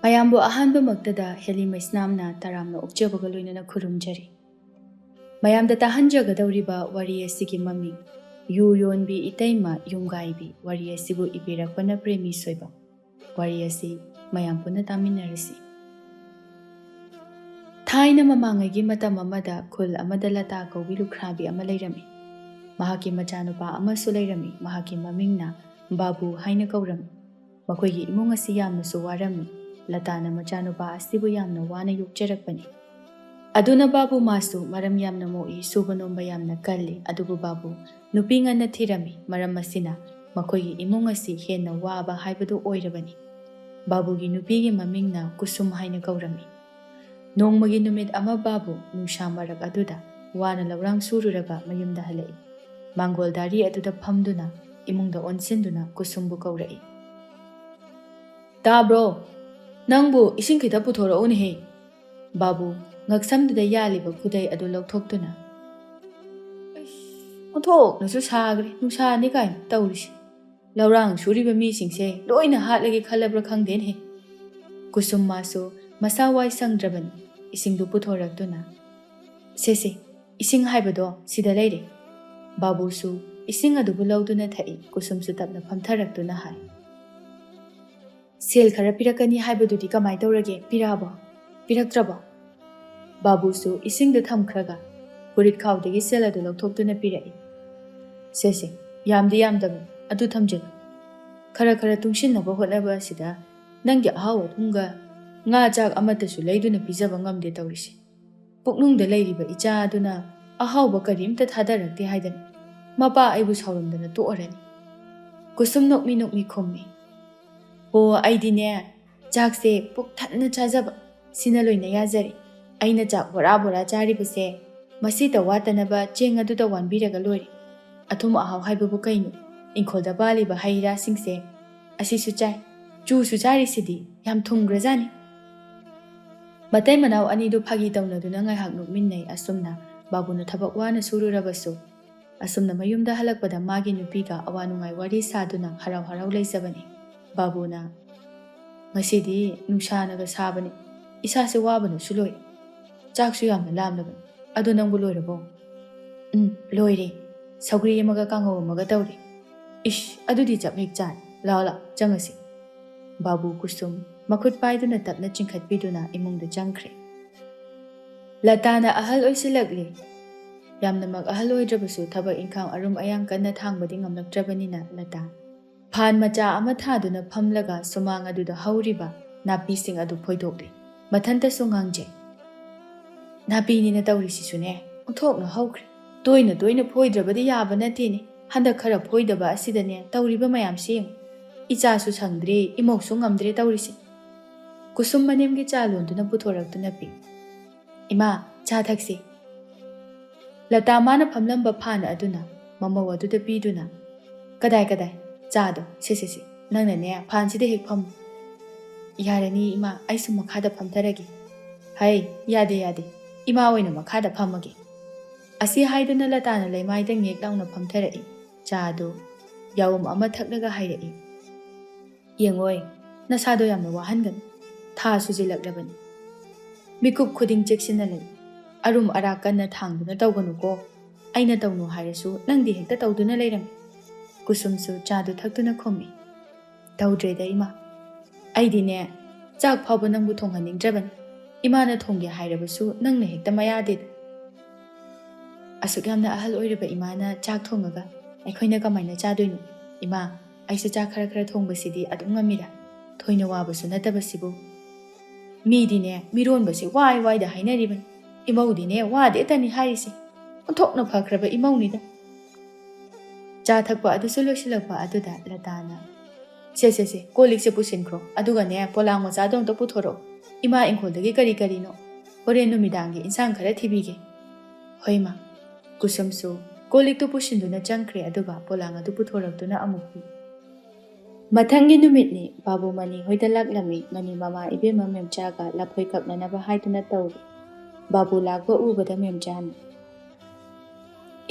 ꯃꯌꯥꯝꯕꯨ ꯑꯍꯥꯟꯕꯃꯛꯇꯗ ꯍꯦꯂꯤ ꯃꯩꯁꯅꯥꯝꯅ ꯇꯔꯥꯝꯅ ꯑꯣꯛꯆꯕꯒ ꯂꯣꯏꯅꯅ ꯈꯨꯔꯨꯝꯖꯔꯤ꯫ ꯃꯌꯥꯝꯗ ꯇꯥꯍꯟꯖꯒꯗꯧꯔꯤꯕ ꯋꯥꯔꯤ ꯑꯁꯤꯒꯤ ꯃꯃꯤꯡ ꯌꯨ ꯌꯣꯟꯕꯤ ꯏꯇꯩꯃ ꯌꯨꯝꯒꯥꯏꯕꯤ ꯋꯥꯔꯤ ꯑꯁꯤꯕꯨ ꯏꯕꯤꯔꯛꯄꯅ ꯄ꯭ꯔꯦꯃꯤ ꯁꯣꯏꯕꯝ꯫ ꯋꯥꯔꯤ ꯑꯁꯤ ꯃꯌꯥꯝ ꯄꯨꯟꯅ ꯇꯥꯃꯤꯟꯅꯔꯁꯤ꯫ ꯊꯥꯏꯅ ꯃꯃꯥꯡꯉꯩꯒꯤ ꯃꯇꯝ ꯑꯃꯗ ꯈꯨꯜ ꯑꯃꯗ ꯂꯇꯥ ꯀꯧꯕꯤ ꯂꯨꯈ꯭ꯔꯥꯕꯤ ꯑꯃ ꯂꯩꯔꯝꯃꯤ꯫ ꯃꯍꯥꯛꯀꯤ ꯃꯆꯥꯅꯨꯄꯥ ꯑꯃꯁꯨ ꯂꯩꯔꯝꯃꯤ꯫ ꯃꯍꯥꯛꯀꯤ ꯃꯃꯤꯡꯅ ꯕꯥꯕꯨ ꯍꯥꯏꯅ ꯀꯧꯔꯝꯃꯤ꯫ ꯃꯈꯣꯏꯒꯤ ꯏꯃꯨꯡ ꯑꯁꯤ ꯌꯥꯝꯅꯁꯨ ꯋꯥꯔꯝꯃꯤ꯫ ꯂꯇꯥꯅ ꯃꯆꯥꯅꯨꯄꯥ ꯑꯁꯤꯕꯨ ꯌꯥꯝꯅ ꯋꯥꯅ ꯌꯣꯛꯆꯔꯛꯄꯅꯤ꯫ ꯑꯗꯨꯅ ꯕꯥꯕꯨ ꯃꯥꯁꯨ ꯃꯔꯝ ꯌꯥꯝꯅ ꯃꯣꯛꯏ, ꯁꯨꯕ ꯅꯣꯝꯕ ꯌꯥꯝꯅ ꯀꯜꯂꯤ꯫ ꯑꯗꯨꯕꯨ ꯕꯥꯕꯨ ꯅꯨꯄꯤ ꯉꯟꯅ ꯊꯤꯔꯝꯃꯤ꯫ ꯃꯔꯝ ꯑꯁꯤꯅ ꯃꯈꯣꯏꯒꯤ ꯏꯃꯨꯡ ꯑꯁꯤ ꯍꯦꯟꯅ ꯋꯥꯕ ꯍꯥꯏꯕꯗꯨ ꯑꯣꯏꯔꯕꯅꯤ꯫ ꯕꯥꯕꯨꯒꯤ ꯅꯨꯄꯤꯒꯤ ꯃꯃꯤꯡꯅ ꯀꯨꯁꯨꯝ ꯍꯥꯏꯅ ꯀꯧꯔꯝꯃꯤ꯫ ꯅꯣꯡꯃꯒꯤ ꯅꯨꯃꯤꯠ ꯑꯃ ꯕꯥꯕꯨ ꯅꯨꯡꯁꯥ ꯃꯔꯛ ꯑꯗꯨꯗ ꯋꯥꯅ ꯂꯧꯔꯥꯡ ꯁꯨꯔꯨꯔꯒ ꯃꯌꯨꯝꯗ ꯍꯜꯂꯛꯏ꯫ ꯃꯥꯡꯒꯣꯜ ꯗꯥꯔꯤ ꯑꯗꯨꯗ ꯐꯝꯗꯨꯅ ꯏꯃꯨꯡꯗ ꯑꯣꯟꯁꯤꯟꯗꯨꯅ ꯀꯨꯁꯨꯝꯕꯨ ꯀꯧꯔꯛꯏ꯫ "ꯇꯥꯕ꯭ꯔꯣ? ꯅꯪꯕꯨ ꯏꯁꯤꯡ ꯈꯤꯇ ꯄꯨꯊꯣꯔꯛꯎꯅꯦꯍꯦ"꯫ ꯕꯥꯕꯨ ꯉꯛꯁꯝꯗꯨꯗ ꯌꯥꯜꯂꯤꯕ ꯈꯨꯗꯩ ꯑꯗꯨ ꯂꯧꯊꯣꯛꯇꯨꯅ "ꯑꯣꯟꯊꯣꯛꯅꯁꯨ ꯁꯥꯈ꯭ꯔꯦ, ꯅꯨꯡꯁꯥꯅꯤ ꯀꯥꯏꯅ ꯇꯧꯔꯤꯁꯤ꯫ ꯂꯧꯔꯥꯡ ꯁꯨꯔꯤꯕ ꯃꯤꯁꯤꯡꯁꯦ ꯂꯣꯏꯅ ꯍꯥꯠꯂꯒꯦ ꯈꯜꯂꯕ꯭ꯔꯥ ꯈꯪꯗꯦꯅꯦꯍꯦ"꯫ ꯀꯨꯁꯨꯝ ꯃꯥꯁꯨ ꯃꯁꯥ ꯋꯥꯏ ꯁꯪꯗ꯭ꯔꯕꯅꯤ꯫ ꯏꯁꯤꯡꯗꯨ ꯄꯨꯊꯣꯔꯛꯇꯨꯅ "ꯁꯦ ꯏꯁꯤꯡ ꯍꯥꯏꯕꯗꯣ ꯁꯤꯗ ꯂꯩꯔꯦ"꯫ ꯕꯥꯕꯨꯁꯨ ꯏꯁꯤꯡ ꯑꯗꯨꯕꯨ ꯂꯧꯗꯨꯅ ꯊꯛꯏ꯫ ꯀꯨꯁꯨꯝꯁꯨ ꯇꯞꯅ ꯐꯝꯊꯔꯛꯇꯨꯅ ꯍꯥꯏ, "ꯁꯦꯜ ꯈꯔ ꯄꯤꯔꯛꯀꯅꯤ ꯍꯥꯏꯕꯗꯨꯗꯤ ꯀꯃꯥꯏ ꯇꯧꯔꯒꯦ? ꯄꯤꯔꯛꯑꯕꯣ? ꯄꯤꯔꯛꯇ꯭ꯔꯕꯣ"꯫ ꯕꯥꯕꯨꯁꯨ ꯏꯁꯤꯡꯗꯨ ꯊꯝꯈ꯭ꯔꯒ ꯐꯨꯔꯤꯠ ꯈꯥꯎꯗꯒꯤ ꯁꯦꯜ ꯑꯗꯨ ꯂꯧꯊꯣꯛꯇꯨꯅ ꯄꯤꯔꯛꯏ꯫ "ꯁꯦ ꯌꯥꯝꯗꯤ ꯌꯥꯝꯗꯕꯅꯤ, ꯑꯗꯨ ꯊꯝꯖꯜꯂꯨ. ꯈꯔ ꯇꯨꯡꯁꯤꯟꯅꯕ ꯍꯣꯠꯅꯕ ꯑꯁꯤꯗ ꯅꯪꯒꯤ ꯑꯍꯥꯎ ꯑꯊꯨꯝꯒ ꯉꯥ ꯆꯥꯛ ꯑꯃꯠꯇꯁꯨ ꯂꯩꯗꯨꯅ ꯄꯤꯖꯕ ꯉꯝꯗꯦ ꯇꯧꯔꯤꯁꯤ. ꯄꯨꯛꯅꯨꯡꯗ ꯂꯩꯔꯤꯕ ꯏꯆꯥ ꯑꯗꯨꯅ ꯑꯍꯥꯎꯕ ꯀꯔꯤꯝꯇ ꯊꯥꯗꯔꯛꯇꯦ ꯍꯥꯏꯗꯅ ꯃꯄꯥ ꯑꯩꯕꯨ ꯁꯥꯎꯔꯝꯗꯅ ꯇꯣꯛꯑꯔꯅꯤ"꯫ ꯀꯨꯁꯨꯝ ꯅꯣꯛꯃꯤ ꯈꯨꯝꯃꯤ, "ꯍꯣ, ꯑꯩꯗꯤꯅꯦ ꯆꯥꯛꯁꯦ ꯄꯨꯛ ꯊꯟꯅ ꯆꯥꯖꯕ, ꯁꯤꯅ ꯂꯣꯏꯅ ꯌꯥꯖꯔꯦ꯫ ꯑꯩꯅ ꯆꯥꯛ ꯕꯣꯔꯥ ꯆꯥꯔꯤꯕꯁꯦ ꯃꯁꯤꯇ ꯋꯥꯠꯇꯅꯕ ꯆꯦꯡ ꯑꯗꯨꯗ ꯋꯥꯟꯕꯤꯔꯒ ꯂꯣꯏꯔꯦ꯫ ꯑꯊꯨꯝ ꯑꯍꯥꯎ ꯍꯥꯏꯕꯕꯨ ꯀꯩꯅꯣ? ꯏꯪꯈꯣꯜꯗ ꯄꯥꯜꯂꯤꯕ ꯍꯩ ꯔꯥꯁꯤꯡꯁꯦ ꯑꯁꯤꯁꯨ ꯆꯥꯏ, ꯆꯨꯁꯨ ꯆꯥꯔꯤꯁꯤꯗꯤ ꯌꯥꯝ ꯊꯨꯝꯈ꯭ꯔꯖꯥꯠꯅꯤ"꯫ ꯃꯇꯩ ꯃꯅꯥꯎ ꯑꯅꯤꯗꯨ ꯐꯥꯒꯤ ꯇꯧꯅꯗꯨꯅ ꯉꯥꯏꯍꯥꯛ ꯅꯣꯛꯃꯤꯟꯅꯩ꯫ ꯑꯁꯨꯝꯅ ꯕꯥꯕꯨꯅ ꯊꯕꯛ ꯋꯥꯅ ꯁꯨꯔꯨꯔꯕꯁꯨ ꯑꯁꯨꯝꯅ ꯃꯌꯨꯝꯗ ꯍꯜꯂꯛꯄꯗ ꯃꯥꯒꯤ ꯅꯨꯄꯤꯒ ꯑꯋꯥ ꯅꯨꯡꯉꯥꯏ ꯋꯥꯔꯤ ꯁꯥꯗꯨꯅ ꯍꯔꯥꯎ ꯂꯩꯖꯕꯅꯤ꯫ ꯕꯥꯕꯨꯅ "ꯉꯁꯤꯗꯤ ꯅꯨꯡꯁꯥꯅꯒ ꯁꯥꯕꯅꯤ, ꯏꯁꯥꯁꯦ ꯋꯥꯕꯅꯁꯨ ꯂꯣꯏꯔꯦ. ꯆꯥꯛꯁꯨ ꯌꯥꯝꯅ ꯂꯥꯝꯂꯕꯅꯤ. ꯑꯗꯣ ꯅꯪꯕꯨ ꯂꯣꯏꯔꯕꯣ"꯫ "ꯂꯣꯏꯔꯦ. ꯁꯧꯒ꯭ꯔꯤ ꯑꯃꯒ ꯀꯥꯡꯍꯧ ꯑꯃꯒ ꯇꯧꯔꯦ"꯫ "ꯏꯁ, ꯑꯗꯨꯗꯤ ꯆꯞ ꯍꯦꯛ ꯆꯥꯔꯦ. ꯂꯥꯛꯑꯣ ꯆꯪꯉꯁꯤ"꯫ ꯕꯥꯕꯨ ꯀꯨꯁꯨꯝ ꯃꯈꯨꯠ ꯄꯥꯏꯗꯨꯅ ꯇꯞꯅ ꯆꯤꯡꯈꯠꯄꯤꯗꯨꯅ ꯏꯃꯨꯡꯗ ꯆꯪꯈ꯭ꯔꯦ꯫ ꯂꯇꯥꯅ ꯑꯍꯜ ꯑꯣꯏꯁꯤꯜꯂꯛꯂꯤ꯫ ꯌꯥꯝꯅꯃꯛ ꯑꯍꯜ ꯑꯣꯏꯗ꯭ꯔꯕꯁꯨ ꯊꯕꯛ ꯏꯪꯈꯥꯡ ꯑꯔꯨꯝ ꯑꯌꯥꯡ ꯀꯟꯅ ꯊꯥꯡꯕꯗꯤ ꯉꯝꯂꯛꯇ꯭ꯔꯕꯅꯤꯅ ꯂꯇꯥ ꯐꯥꯟ ꯃꯆꯥ ꯑꯃ ꯊꯥꯗꯨꯅ ꯐꯝꯂꯒ ꯁꯨꯃꯥꯡ ꯑꯗꯨꯗ ꯍꯧꯔꯤꯕ ꯅꯥꯄꯤꯁꯤꯡ ꯑꯗꯨ ꯐꯣꯏꯗꯣꯛꯂꯤ꯫ ꯃꯊꯟꯇꯁꯨ ꯉꯥꯡꯖꯩ, "ꯅꯥꯄꯤꯅꯤꯅ ꯇꯧꯔꯤꯁꯤꯁꯨꯅꯦ ꯑꯣꯟꯊꯣꯛꯅ ꯍꯧꯈ꯭ꯔꯦ. ꯇꯣꯏꯅ ꯐꯣꯏꯗ꯭ꯔꯕꯗꯤ ꯌꯥꯕ ꯅꯠꯇꯦꯅꯦ. ꯍꯟꯗꯛ ꯈꯔ ꯐꯣꯏꯗꯕ ꯑꯁꯤꯗꯅꯦ ꯇꯧꯔꯤꯕ ꯃꯌꯥꯝꯁꯤ ꯌꯦꯡꯉꯨ. ꯏꯆꯥꯁꯨ ꯁꯪꯗ꯭ꯔꯦ, ꯏꯃꯧꯁꯨ ꯉꯝꯗ꯭ꯔꯦ ꯇꯧꯔꯤꯁꯤ"꯫ ꯀꯨꯁꯨꯝ ꯃꯅꯦꯝꯒꯤ ꯆꯥ ꯂꯣꯟꯗꯨꯅ ꯄꯨꯊꯣꯔꯛꯇꯨꯅ ꯄꯤ, "ꯏꯃꯥ, ꯆꯥ ꯊꯛꯁꯤ"꯫ ꯂꯇꯥ ꯃꯥꯅ ꯐꯝꯂꯝꯕ ꯐꯥꯟ ꯑꯗꯨꯅ ꯃꯃꯧ ꯑꯗꯨꯗ ꯄꯤꯗꯨꯅ "ꯀꯗꯥꯏ ꯆꯥꯗꯣ, ꯁꯦ ꯅꯪꯅꯅꯦ ꯐꯥꯟꯁꯤꯗ ꯍꯦꯛ ꯐꯝꯃꯨ"꯫ "ꯌꯥꯔꯅꯤ ꯏꯃꯥ, ꯑꯩꯁꯨ ꯃꯈꯥꯗ ꯐꯝꯊꯔꯒꯦ"꯫ "ꯍꯩ, ꯌꯥꯗꯦ, ꯏꯃꯥ ꯑꯣꯏꯅ ꯃꯈꯥꯗ ꯐꯝꯃꯒꯦ"꯫ ꯑꯁꯤ ꯍꯥꯏꯗꯨꯅ ꯂꯇꯥꯅ ꯂꯩꯃꯥꯏꯗ ꯉꯦꯛ ꯂꯥꯎꯅ ꯐꯝꯊꯔꯛꯏ꯫ ꯆꯥꯗꯨ ꯌꯥꯎꯝ ꯑꯃ ꯊꯛꯂꯒ ꯍꯥꯏꯔꯛꯏ, "ꯌꯦꯡꯉꯣꯏ, ꯅꯁꯥꯗꯣ ꯌꯥꯝꯅ ꯋꯥꯍꯟꯒꯅꯨ. ꯊꯥ ꯁꯨꯖꯤꯜꯂꯛꯂꯕꯅꯤ. ꯃꯤꯀꯨꯞ ꯈꯨꯗꯤꯡ ꯆꯦꯛꯁꯤꯟꯅ ꯂꯩ. ꯑꯔꯨꯝ ꯑꯔꯥꯛ ꯀꯟꯅ ꯊꯥꯡꯗꯨꯅ ꯇꯧꯒꯅꯨꯀꯣ. ꯑꯩꯅ ꯇꯧꯅꯨ ꯍꯥꯏꯔꯁꯨ ꯅꯪꯗꯤ ꯍꯦꯛꯇ ꯇꯧꯗꯨꯅ ꯂꯩꯔꯝꯃꯤ"꯫ ꯀꯨꯁꯨꯝꯁꯨ ꯆꯥꯗꯨ ꯊꯛꯇꯨꯅ ꯈꯨꯝꯃꯤ, "ꯇꯧꯗ꯭ꯔꯦꯗ ꯏꯃꯥ. ꯑꯩꯗꯤꯅꯦ ꯆꯥꯛ ꯐꯥꯎꯕ ꯅꯪꯕꯨ ꯊꯣꯡꯍꯟꯅꯤꯡꯗ꯭ꯔꯕꯅꯤ. ꯏꯃꯥꯅ ꯊꯣꯡꯒꯦ ꯍꯥꯏꯔꯕꯁꯨ ꯅꯪꯅ ꯍꯦꯛꯇ ꯃꯌꯥꯗꯦꯗ". "ꯑꯁꯨꯛ ꯌꯥꯝꯅ ꯑꯍꯜ ꯑꯣꯏꯔꯕ ꯏꯃꯥꯅ ꯆꯥꯛ ꯊꯣꯡꯉꯒ ꯑꯩꯈꯣꯏꯅ ꯀꯃꯥꯏꯅ ꯆꯥꯗꯣꯏꯅꯣ? ꯏꯃꯥ, ꯑꯩꯁꯨ ꯆꯥꯛ ꯈꯔ ꯊꯣꯡꯕꯁꯤꯗꯤ ꯑꯗꯨꯝ ꯉꯝꯃꯤꯗ. ꯊꯣꯏꯅ ꯋꯥꯕꯁꯨ ꯅꯠꯇꯕꯁꯤꯕꯨ. ꯃꯤꯗꯤꯅꯦ ꯃꯤꯔꯣꯟꯕꯁꯤ ꯋꯥꯏꯗ ꯍꯥꯏꯅꯔꯤꯕꯅꯤ. ꯏꯃꯧꯗꯤꯅꯦ ꯋꯥꯗꯦꯇꯅꯤ ꯍꯥꯏꯔꯤꯁꯤ. ꯑꯣꯟꯊꯣꯛꯅ ꯐꯈ꯭ꯔꯕ ꯏꯃꯧꯅꯤꯗ". ꯆꯥ ꯊꯛꯄ ꯑꯗꯨꯁꯨ ꯂꯣꯏꯁꯤꯜꯂꯛꯄ ꯑꯗꯨꯗ ꯂꯇꯥꯅ "ꯁꯦ ꯀꯣꯜ ꯂꯤꯛꯁꯦ ꯄꯨꯁꯤꯟꯈ꯭ꯔꯣ. ꯑꯗꯨꯒꯅꯦ ꯄꯣꯂꯥꯡ ꯃꯆꯥꯗꯣ ꯑꯝꯇ ꯄꯨꯊꯣꯔꯛꯑꯣ. ꯏꯃꯥ ꯏꯪꯈꯣꯜꯗꯒꯤ ꯀꯔꯤꯅꯣ ꯍꯣꯔꯦꯟ ꯅꯨꯃꯤꯗꯥꯡꯒꯤ ꯏꯟꯁꯥꯡ ꯈꯔ ꯊꯤꯕꯤꯒꯦ". "ꯍꯣꯏ ꯃꯥ". ꯀꯨꯁꯨꯝꯁꯨ ꯀꯣꯜ ꯂꯤꯛꯇꯨ ꯄꯨꯁꯤꯟꯗꯨꯅ ꯆꯪꯈ꯭ꯔꯦ꯫ ꯑꯗꯨꯒ ꯄꯣꯂꯥꯡ ꯑꯗꯨ ꯄꯨꯊꯣꯔꯛꯇꯨꯅ ꯑꯃꯨꯛ ꯄꯤ꯫ ꯃꯊꯪꯒꯤ ꯅꯨꯃꯤꯠꯅꯤ꯫ ꯕꯥꯕꯨ ꯃꯅꯤ ꯍꯣꯏꯗ ꯂꯥꯛꯂꯝꯃꯤ꯫ ꯃꯅꯤ ꯃꯃꯥ ꯏꯕꯦꯝꯃ ꯃꯦꯝꯆꯥꯒ ꯂꯐꯣꯏ ꯀꯛꯅꯅꯕ ꯍꯥꯏꯗꯨꯅ ꯇꯧꯔꯤ꯫ ꯕꯥꯕꯨ ꯂꯥꯛꯄ ꯎꯕꯗ ꯃꯦꯝꯆꯥꯅ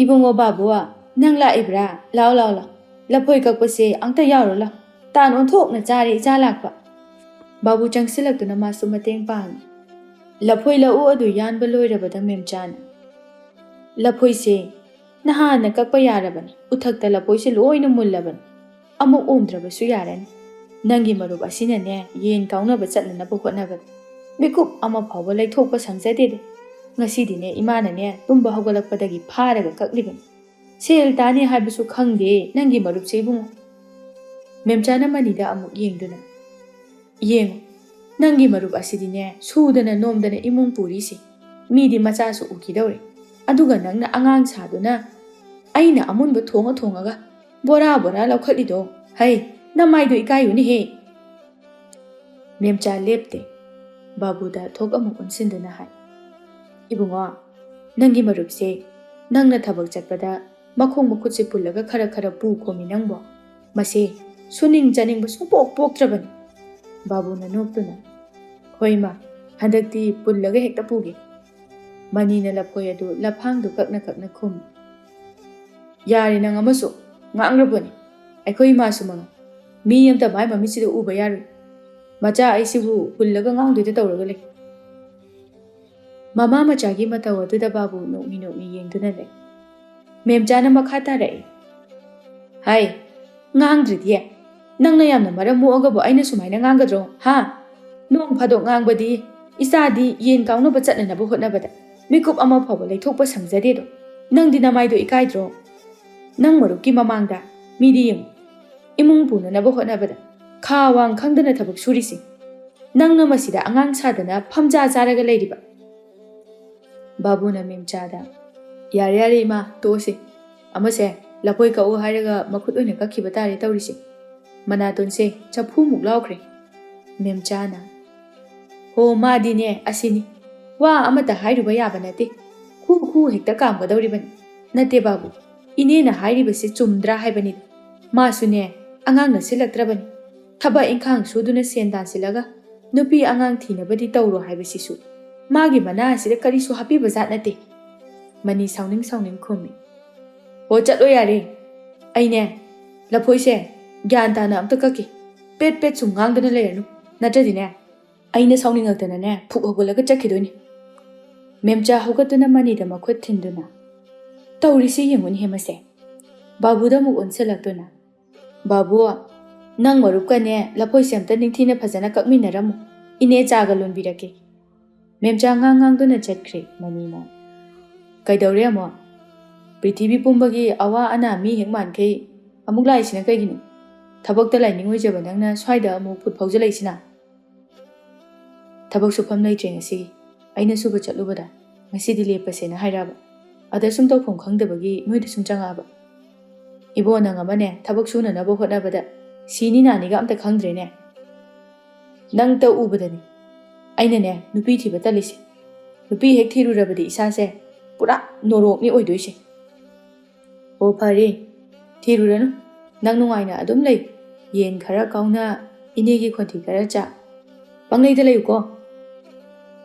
"ꯏꯕꯨꯡꯉꯣ ꯕꯥꯕꯨ, ꯅꯪ ꯂꯥꯛꯏꯕ꯭ꯔꯥ? ꯂꯥꯛꯑꯣ. ꯂꯐꯣꯏ ꯀꯛꯄꯁꯦ ꯑꯝꯇ ꯌꯥꯎꯔꯨ ꯂꯥꯎ. ꯇꯥꯟ ꯑꯣꯟꯊꯣꯛꯅ ꯆꯥꯔꯦ ꯏꯆꯥ ꯂꯥꯛꯄ". Babu changsilakduna masu mateng pang. Laphoi lau adu yanba loirabada memchana. Laphoi se nahana kakpa yarabani. Uthakta laphoi se loina mullabani. Amuk omdrabasu yarani. Nangi marub asina ne yen kaunaba chatnanaba hotnabani. Mikup ama phawba laithokpa sangjadede. Ngasidi ne imana ne tumba haugalakpadagi pharaga kaklibani. Sel tani haibasu khangde nangi marub se ibungo. Memchana manida amuk yengduna. Yengo, nangi marub asidi ne sudana nomdana imung puri si. Midi machasu ukidawre. Aduga nangna angang saduna. Aina amunba thonga bora laukhalido. Hai, namaido ikayuni he. Memcha lepte. Babuda thok amuk unsinduna hai. Ibungo, nangi marub se nangna thabak chatpada makhong makhutse pullaga khara pu khomi nangbo. Mase suning janing ba supok trabani. Babu na noptuna. Hoi ma, handakti pullaga hekta pugi. Mani na laphoi adu laphangdu kakna khum. Yari nang amaso, ngangrabani. Aikoi masu mga. Mi yamta mai mamisido uba yaru. Macha aisibu pullaga ngangdu tawraga le. Mama machagi mataw aduda babu nokmi yengduna le. Memchana makhata rai. Hai, ngangdridiye. Nang na yamna maram muagabu aina sumaina ngangadro, ha? Nong phadok ngangbadi, isadi yen kauna ba chatnanabu hotnabada. Mikup ama phawba laithokpa sangjadedo. Nang di namaido ikaidro. Nang marupki mamangda, midi yeng. Imung punanabu hotnabada. Khawang khangdana thabak surisi. Nang na masida angang sadana phamja jaraga leiriba. Babu na memchada. Yare ima tose. Amase lapoi ka o hairaga makhut oina kakhiba tare tawrisi. Manaton se chapu muk laukre. Memchana. Ho madi ne asini. Wa amata hairuba yaba nate. Khu hekta kam gadawribani. Nate babu. Ine na hairiba se chumdra haibani. Masu ne angang na silaktrabani. Thaba ingkhang suduna sendan silaga. Nupi angang thinabadi tawro haibasisu. Magi mana asida karisu happy bazat nate. Mani sauning khumi. Ho chatlo yare. Aine laphoi se gyan tana amta kaki. Pet sum ngangdana leranu. Natradine. Aina sauningakdana ne phuk hogalaga chakhidoni. Memcha hogatuna manida makhut thinduna. Tawrisi yengun hemase. Babuda muk unsalakduna. Babu, nang marupka ne laphoi semta ningthina phajana kakminaramu. Ine chaga lonbirake. Memcha ngangduna chatkre manina. Kaidawre amo. Prithibi pumbagi awa ana mi hekmankei amuk laisina kaiginu. Thabakta lainingoi jaba nangna swaida amuk phut phawjalaisina. Thabak sufam leitre ngasi. Aina suba chatlubada. Ngasidi lepasena hairaba. Ada sum tawphom khangdabagi noida sum changaba. Ibo nang amane thabak suna nabo hotnabada. Sini naniga amta khangdrene. Nang ta ubadani. Aina ne nupi thiba talisi. Nupi hek thirurabadi isase pura norok ni oidoise. O phare thiruranu nang nungaina adum lei. Yen khara kauna inegi khonthi khara cha. Panglei da layuko.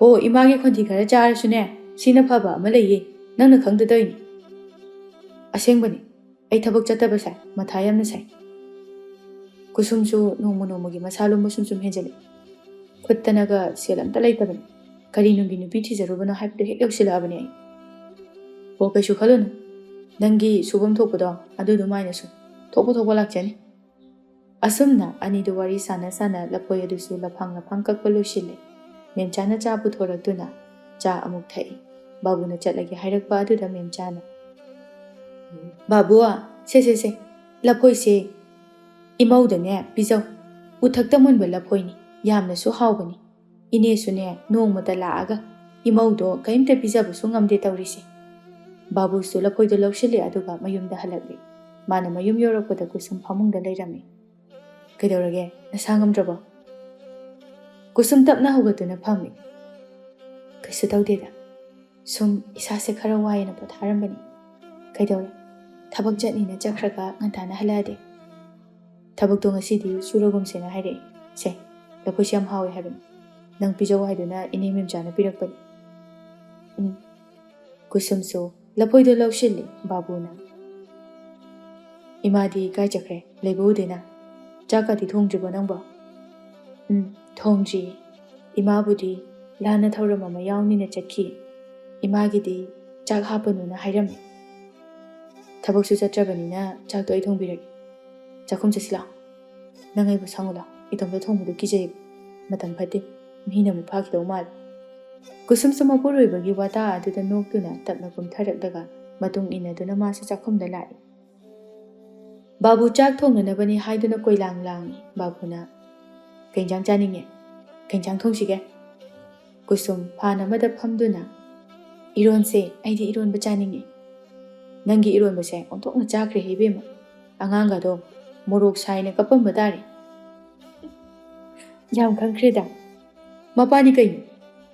O imagi khonthi khara cha sune sina phaba ama leiye nangna khangdadaini. Asengbani ai thabak chataba sai matha yamna sai. Kusumsu nomogi masalum sum henjali. Khuttanaga selam ta leitabani. Kari nungi nupi thizarubana haibda hek yausilabani ai. O kaisu khalunu. Nangi subam thokpado adudu mainasu. Thokpa lakchani. Asumna anidu wari sana laphoi adusu laphang kakpalo shile. Memchana cha puthoraktuna cha amuk thai. Babu na chatlagi hairakpa aduda memchana. Babua, se. Laphoi se. Imauda ne pijaw. Uthakta munba laphoi ni. Yamna su haubani. Ine su ne nongmata laaga. Imaudo kaimta pijabu su ngamde tawrisi. Babu su laphoi do lawshile aduga mayumda halakli. Mana mayum yorakpada kusum phamungda leirame. Kaidawrage nasangamdraba. Kusum tapna hogatuna phami. Kaisu tawdeda. Sum isase khara wayana potharambani. Kaidawre. Thabak jatnina chakhraga ngantana halade. Thabak to ngasidi suragumsena haire. Se laphoi yam hawe habani. Nang pijaw haiduna ine memchana pirakpani. Kusum so laphoi do lawshile babuna. Imadi kai chakre lebu dena. Chaka di thong driba nangba. ꯊꯣꯡꯗ꯭ꯔꯤ ꯏꯃꯥꯕꯨꯗꯤ ꯂꯥꯟꯅ ꯊꯧꯔꯝ ꯑꯃ ꯌꯥꯎꯅꯤꯅ ꯆꯠꯈꯤ ꯏꯃꯥꯒꯤꯗꯤ ꯆꯥꯛ ꯍꯥꯞꯄꯅꯨꯅ ꯍꯥꯏꯔꯝꯃꯤ ꯊꯕꯛꯁꯨ ꯆꯠꯇ꯭ꯔꯕꯅꯤꯅ ꯆꯥꯛꯇꯣ ꯑꯩ ꯊꯣꯡꯕꯤꯔꯒꯦ ꯆꯥꯛꯈꯨꯝ ꯆꯠꯁꯤ ꯂꯥꯛꯑꯣ ꯅꯪ ꯑꯩꯕꯨ ꯁꯪꯉꯨ ꯂꯥꯛꯑꯣ ꯏꯇꯣꯝꯇ ꯊꯣꯡꯕꯗꯣ ꯀꯤꯖꯩ ꯃꯇꯝ ꯐꯠꯇꯦ ꯃꯤꯅ ꯑꯃꯨꯛ ꯐꯥꯈꯤꯗꯧ ꯃꯥꯜꯂꯦ ꯀꯨꯁꯨꯝꯁꯨ ꯃꯄꯨꯔꯣꯏꯕꯒꯤ ꯋꯥꯇꯥ ꯑꯗꯨꯗ ꯅꯣꯛꯇꯨꯅ ꯇꯞꯅ ꯀꯨꯝꯊꯔꯛꯂꯒ ꯃꯇꯨꯡ ꯏꯟꯅꯗꯨꯅ ꯃꯥꯁꯨ ꯆꯥꯛꯈꯨꯝꯗ ꯂꯥꯛꯏ ꯕꯥꯕꯨ ꯆꯥꯛ ꯊꯣꯡꯅꯅꯕꯅꯤ ꯍꯥꯏꯗꯨꯅ ꯀꯣꯏꯂꯥꯡ ꯂꯥꯡꯏ ꯕꯥꯕꯨꯅ ꯀꯩ ꯏꯟꯖꯥꯡ ꯆꯥꯅꯤꯡꯉꯦ ꯀꯩ ꯏꯟꯖꯥꯡ ꯊꯣꯡꯁꯤꯒꯦ ꯀꯨꯁꯨꯝ ꯐꯥꯟ ꯑꯃꯗ ꯐꯝꯗꯨꯅ ꯏꯔꯣꯟꯁꯦ ꯑꯩꯗꯤ ꯏꯔꯣꯟꯕ ꯆꯥꯅꯤꯡꯉꯤ ꯅꯪꯒꯤ ꯏꯔꯣꯟꯕꯁꯦ ꯑꯣꯟꯊꯣꯛꯅ ꯆꯥꯈ꯭ꯔꯦ ꯏꯕꯦꯝꯃ ꯑꯉꯥꯡꯒꯗꯣ ꯃꯣꯔꯣꯛ ꯁꯥꯏꯅ ꯀꯞꯄꯝꯕ ꯇꯥꯔꯦ ꯌꯥꯝ ꯈꯪꯈ꯭ꯔꯦꯗ ꯃꯄꯥꯅꯤ ꯀꯩꯅꯣ